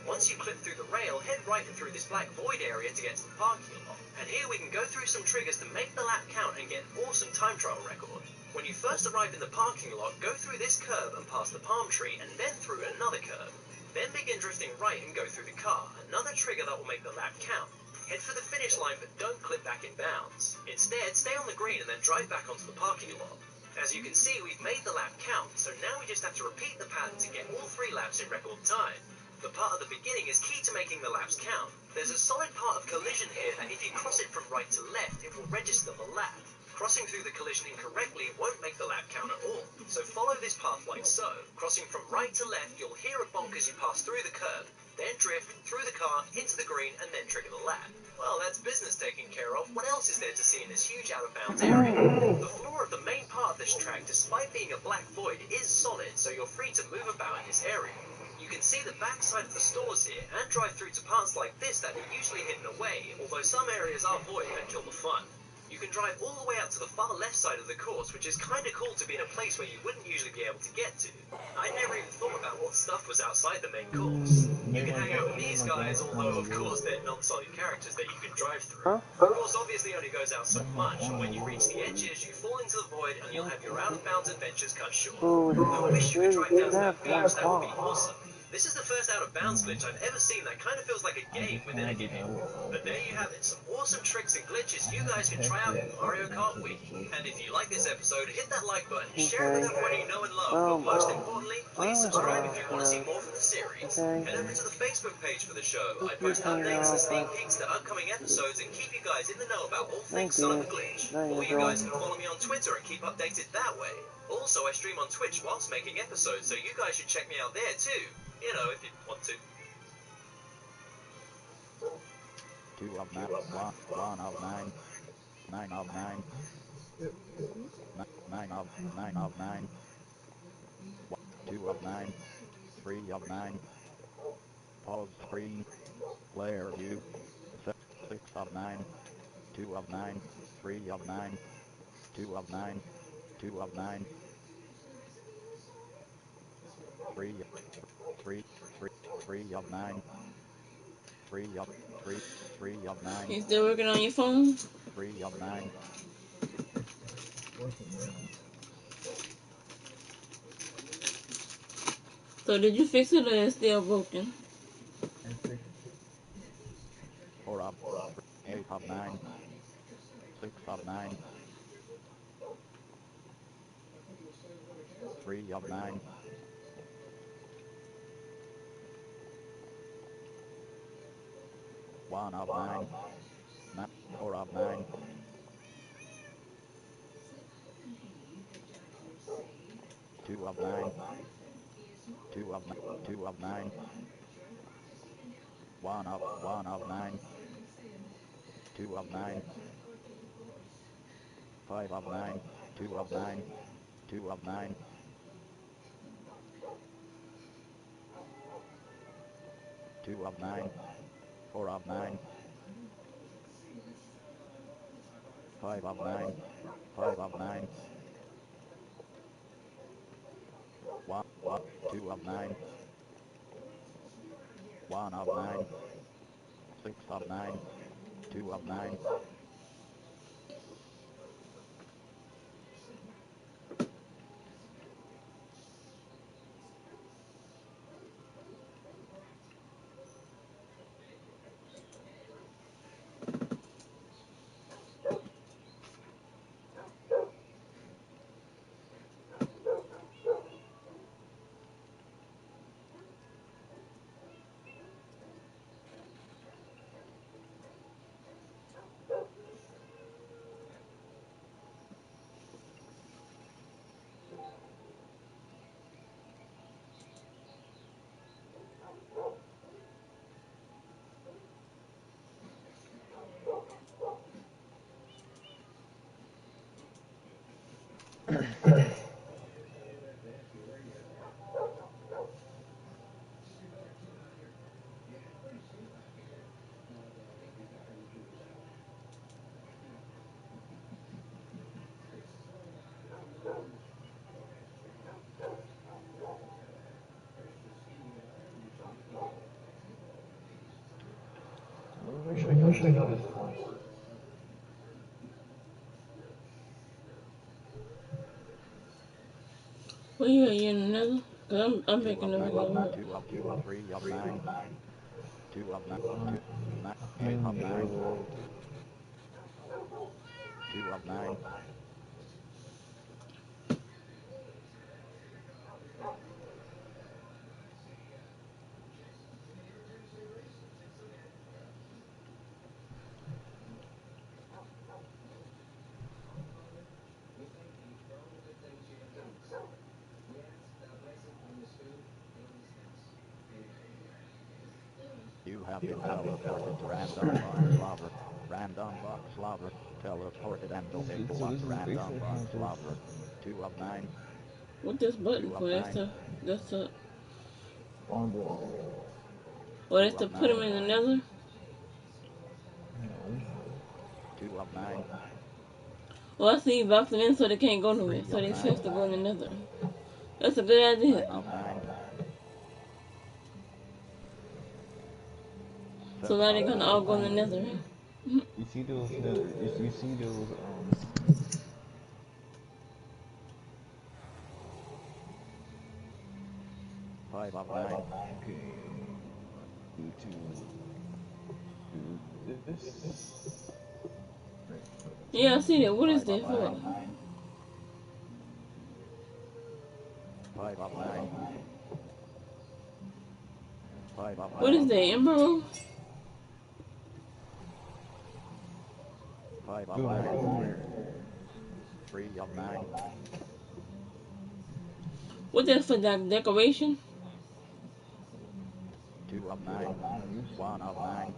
Once you clip through the rail, head right and through this black void area to get to the parking lot. And here we can go through some triggers to make the lap count and get an awesome time trial record. When you first arrive in the parking lot, go through this curb and past the palm tree, and then through another curb. Then begin drifting right and go through the car, another trigger that will make the lap count. Head for the finish line, but don't clip back in bounds. Instead, stay on the green and then drive back onto the parking lot. As you can see, we've made the lap count, so now we just have to repeat the pattern to get all 3 laps in record time. The part at the beginning is key to making the laps count. There's a solid part of collision here that if you cross it from right to left, it will register the lap. Crossing through the collision incorrectly won't make the lap count at all. So follow this path like so. Crossing from right to left, you'll hear a bonk as you pass through the curb, then drift through the car into the green and then trigger the lap. Well, that's business taken care of. What else is there to see in this huge out-of-bounds area? The floor of the main part of this track, despite being a black void, is solid, so you're free to move about in this area. You can see the backside of the stores here and drive through to parts like this that are usually hidden away, although some areas are void and kill the fun. You can drive all the way out to the far left side of the course, which is kinda cool to be in a place where you wouldn't usually be able to get to. I never even thought about what stuff was outside the main course. You can hang out with these guys, although of course they're non-solid characters that you can drive through. Huh? The course obviously only goes out so much, and when you reach the edges, you fall into the void and you'll have your out-of-bounds adventures cut short. I wish you could drive down to that beach, that would be awesome. This is the first out-of-bounds glitch I've ever seen that kind of feels like a game within a game. But there you have it, some awesome tricks and glitches you guys can try out in Mario Kart Wii. And if you like this episode, hit that like button, share it with everyone you know and love, but most importantly, please subscribe if you want to see more from the series. Head over to the Facebook page for the show. I post updates and sneak peeks to upcoming episodes and keep you guys in the know about all things Son of a Glitch. Or you guys can follow me on Twitter and keep updated that way. Also, I stream on Twitch whilst making episodes, so you guys should check me out there too. You know, if you want to. 2 of 9, 1 of 9, 9 of 9, 9 of 9, 2 of 9, 3 of 9, pause screen, player view, 6 of 9, 2 of 9, 3 of 9, 2 of 9, 2 of 9, 3, 3, 3, 3 of 9, 3 of 3, 3 of 9, You still working on your phone? 3 of 9, So did you fix it or it's still broken? 4 of 8 of 9, 6 of 9, 3 of 9, 1 of 9, 4 of 9, 2 of 9, 2 of 9, 2 of 9, 1 of 9, 2 of 9, 5 of 9, 2 of 9, 2 of 9, 2 of 9, 4 of 9, 5 of 9, 5 of 9, 1, 2 of 9, 1 of 9, 6 of 9, 2 of 9, Well, you in another? Cause I'm making the regular work. 2 of 3 of 9, 2 of 9, I'm 2, 9, 8 in of the 9, overworld. 2 of 9. You have been teleported to Random Box Lava. Random Box Lava. Teleported and So blocked this is Random basically Box how this. Lava. 2 of 9, What this button 2 of for? 9, That's the. On the Or that's 2 to of put him 9, in another. no. 2 of 9, Well, I see box them in so they can't go nowhere. 3 So of they 9, supposed to go in another. That's a good idea. 9 of 9, So 7 now they're of gonna all 9, go in another. You see those nether? You see those 5 of 9, Okay. Go to this. Right. Yeah, I see that. What is 5 that of for? 9, 5 of 9, 5 of What is 9, that? Emerald? 5 of Go back 9, over here. 3 of 9, What that for? That decoration? 2 of 9, No, you 1 of 9,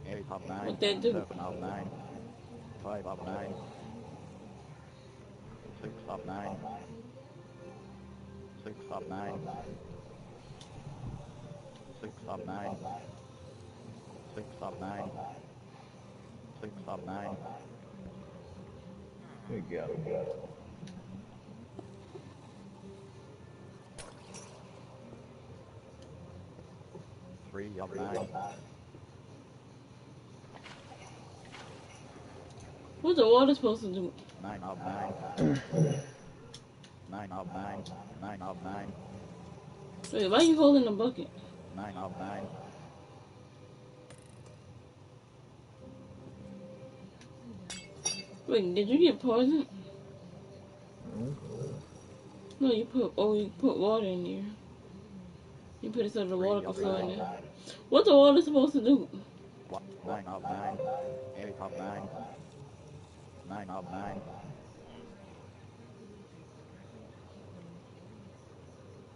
8 of 9, What that do? 7 of 9, 5 of 9, 6 of 9, 6 of 9, 6 of 9, 6 of 9, 6 of 9, we got him. 3 of 9, What's the water supposed to do? 9 of 9, 9 of 9, 9 of 9, Wait, why you holding the bucket? 9 of 9, Wait, did you get poisoned? No. No, you put water in there. You put it so the 3 water can of flow in 9, there. What the water supposed to do? 9 of 9, 8 of 9, 9 of 9,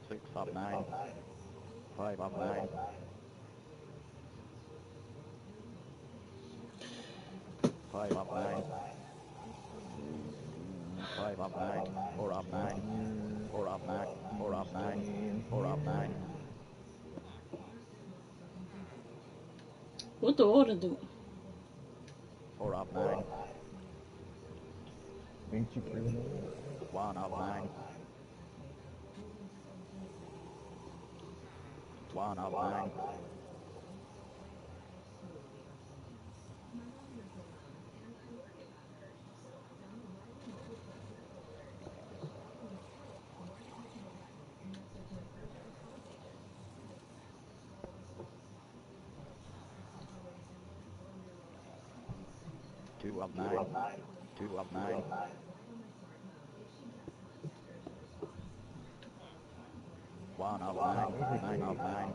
6 of 9, 5 of 9, 5 of 9, 5 of 9, 4 of 9, 4 of 9, 4 of 9, 4 of 9, What the water do? 4 of 9, Ain't you pretty much? 1 of 9, 1 of 9, two of 9, 2 of 9, 1 of 9, 9 of 9,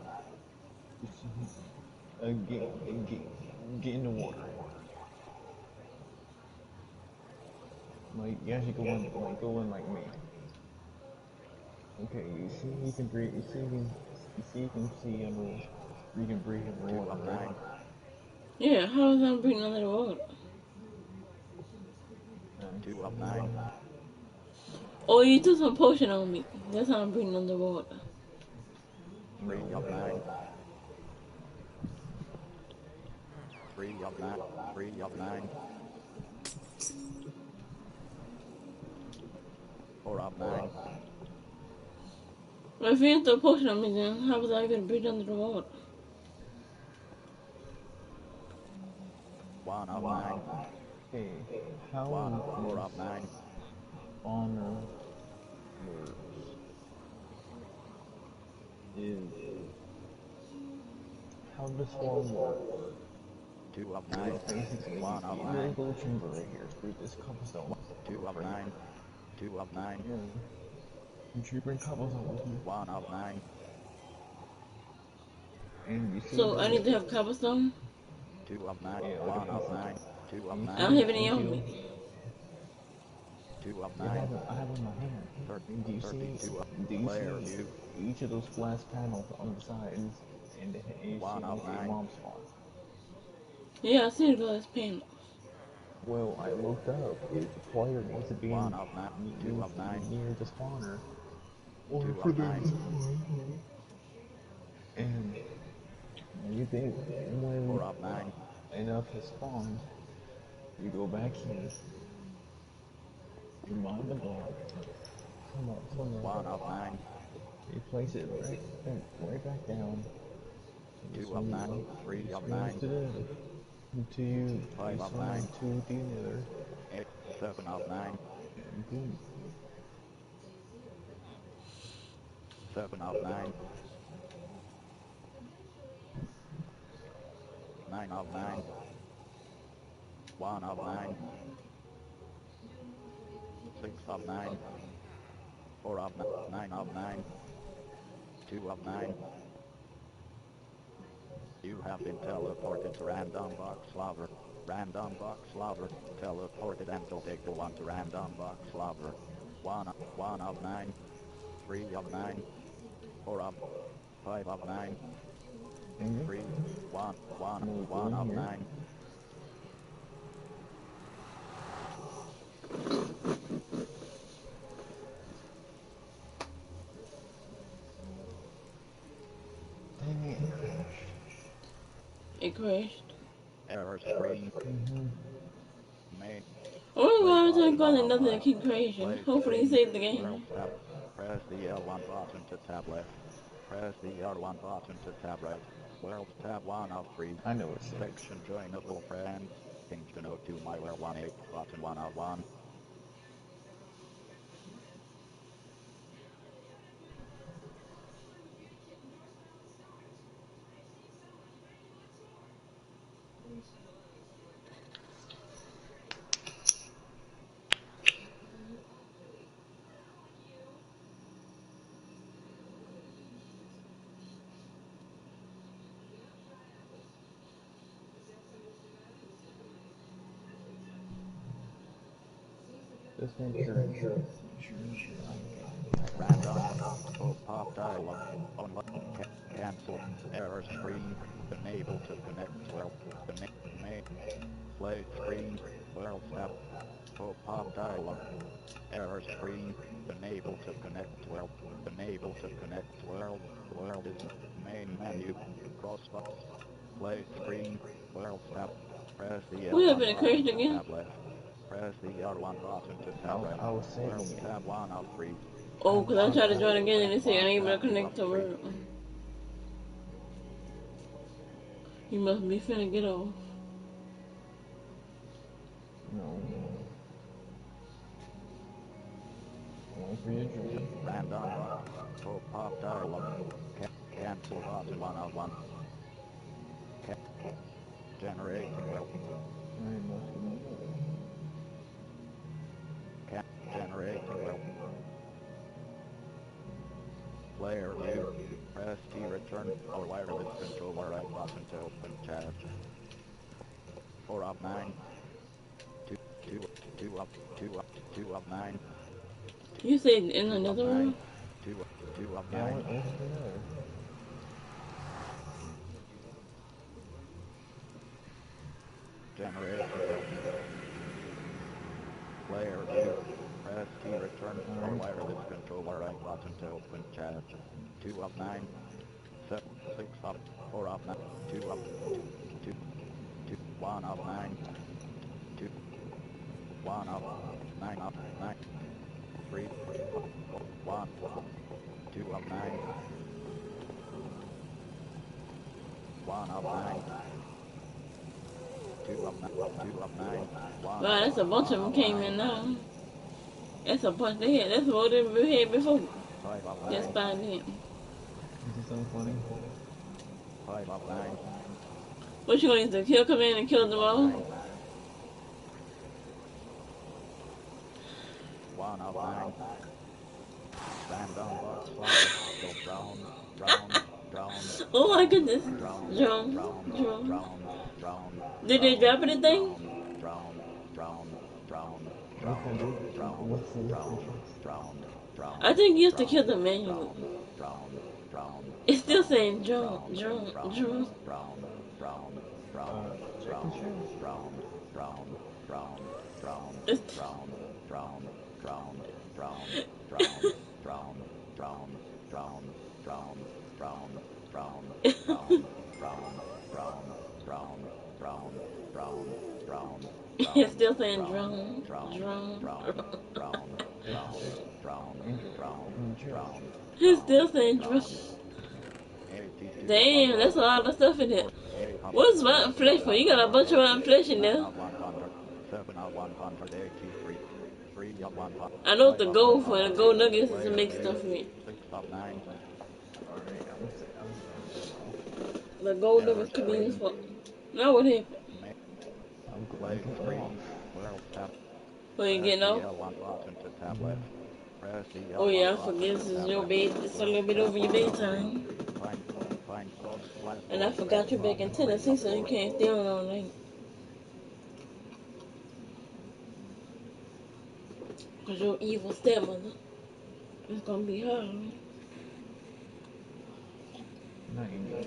Get in the water. Like you actually go in like me. Okay, you see you can breathe. You can see under. You can breathe in the 2 water, of right? 9, Yeah, how is that breathing under the water? 2 of 9, Oh, you threw some potion on me. That's how I'm breathing underwater. 3 No. of 9, 3 of 9, 3 of 9, 4 of 9, Well, if you didn't throw a potion on me, then how was I gonna breathe under the water? 1 of 9, Hey, how 1, 4 does of 9, honor works? is how this form works. 2 of 9. Basically, 1 of you 9. little chamber right here through this cobblestone. 2 of 9. 2 of 9. And you should bring cobblestone with you. 1 of 9. And you see So I need to have cobblestone? 2 of 9. Yeah, 1 of 9. 2 of you 9. I don't have any on me. 2 of Yeah, 9. I have in my hand. And do you see? 32 of Do you player see view. each of those glass panels on the sides? And you 1 see of a 9. mob spawn. Yeah, I see the glass panel. Well, I looked up. If the player needs to be 1 of 9. 2 of 9. near the spawner, or 2 for of them 9. to spawn. And you think 4 when of 9. enough has spawned, you go back here, you mine the block, come up to 1 it, of 9. you place it right back down, you 2 of 9. swing, 3 of swing 9. to the until you 5 of swing 9. to the nether, 7 of 9. and boom. 7 of 9. 9 of 9. 1 of 9. 6 of 9. 4 of 9. 9 of 9. 2 of 9. You have been teleported to Random Box Lover. Random Box Lover. Teleported AngelDaigle1 to Random Box Lover. 1 of 9. 3 of 9. 4 of 5 of 9. 3 1 of 9. Dang it. It crashed. Error screen. Main. I wonder why every time I go in nothing keep crashing. Hopefully he saved the game. Press the L1 button to tab left. Press the R1 button to tab right. World tab 1 of 3. I know it's Section joinable friends. Change to note to my world 1 8 button 1 of 1. Just make sure. Random. Pop dialog. Unlock. Cancel. Error screen. Unable to connect well. Main. Play screen. World tab. Pop dialog. Error screen. Unable to connect well. Unable to connect world. World is main menu. Crossbox. Play screen. World tab. Press the What L1 happened? It crashed button to again? tab left. Press the R1 button to tab right. I was saving World it. tab 1 of 3. Oh, because I tried to join again and it said One unable to tab 2 connect of to 3. world. You must be finna get off. No. Wait for your journey. Random box. Pop dialog. Cancel button 1 of 1. Generating well. I must be. Generating well. Player view. Press T return or wireless controller right button to open chat. 4 of 9. 2 of 2 of 9. You said in 2 of another 9. room? 2 of Yeah, 9. what was the other? Generating well. Player view. Press T return or wireless controller right button to open chat. 2 of 9. 6 of 4 of 9. 2 of 2. 1 of 9. 2. 1 of 9 of 9. 3. 1. 2 of 9. 1 of 9. 2 of 9. 2 of 9. 1 Wow, that's a bunch of them came in now. That's a bunch they had. That's more than we had before. 5 of Just 9. find him. This is so funny. 5 of 9. What you going to do? Kill Command and kill them all? 1 of 9. Random box fire. Go brown, brown, brown, Oh my brown, goodness. brown, Drone. brown, Drone. brown, brown, Did they brown, drop anything? brown, brown, brown, brown, Okay, brown, brown, what's the brown, chance? brown, I brown, think you have to kill brown, them manually. brown, brown, brown, It's still brown, saying drone. brown, Drone. brown, Drone. brown, brown, brown, Check the brown, chance. brown, brown, brown, brown, It's brown, brown, brown, brown, brown, brown, brown, brown, brown, brown, brown, brown, brown, brown, brown, brown, brown, brown, it's brown, still saying brown, drone. brown, Drone. brown, brown, Check the brown, chance. brown, Andrew, brown, on the chance. brown, It's brown, still saying drone. brown. 82 of Damn, that's a 100. lot of stuff in it. 48 of What's 100. rotten flesh for? You got a bunch of rotten flesh in 9 there. of 100. 7 of 183. 3 of 100. I know what 5 the of goal for. The 100. gold nuggets is to Player make 2. stuff with. 6 of 9. Alright, The gold Error nuggets could be screen. useful. Now what happened? I'm Play getting screen. off. Well, tap. What you Press getting the off? L1 button to tablet. Press the Oh L1 yeah, I button forget to this is your tablet. bed. It's a Well, little bit tap over your on the screen. bedtime. Find source slash And I source forgot you're back in Tennessee, so you can't stay on all night. Cause your evil stepmother. It's gonna be hard. Not anymore.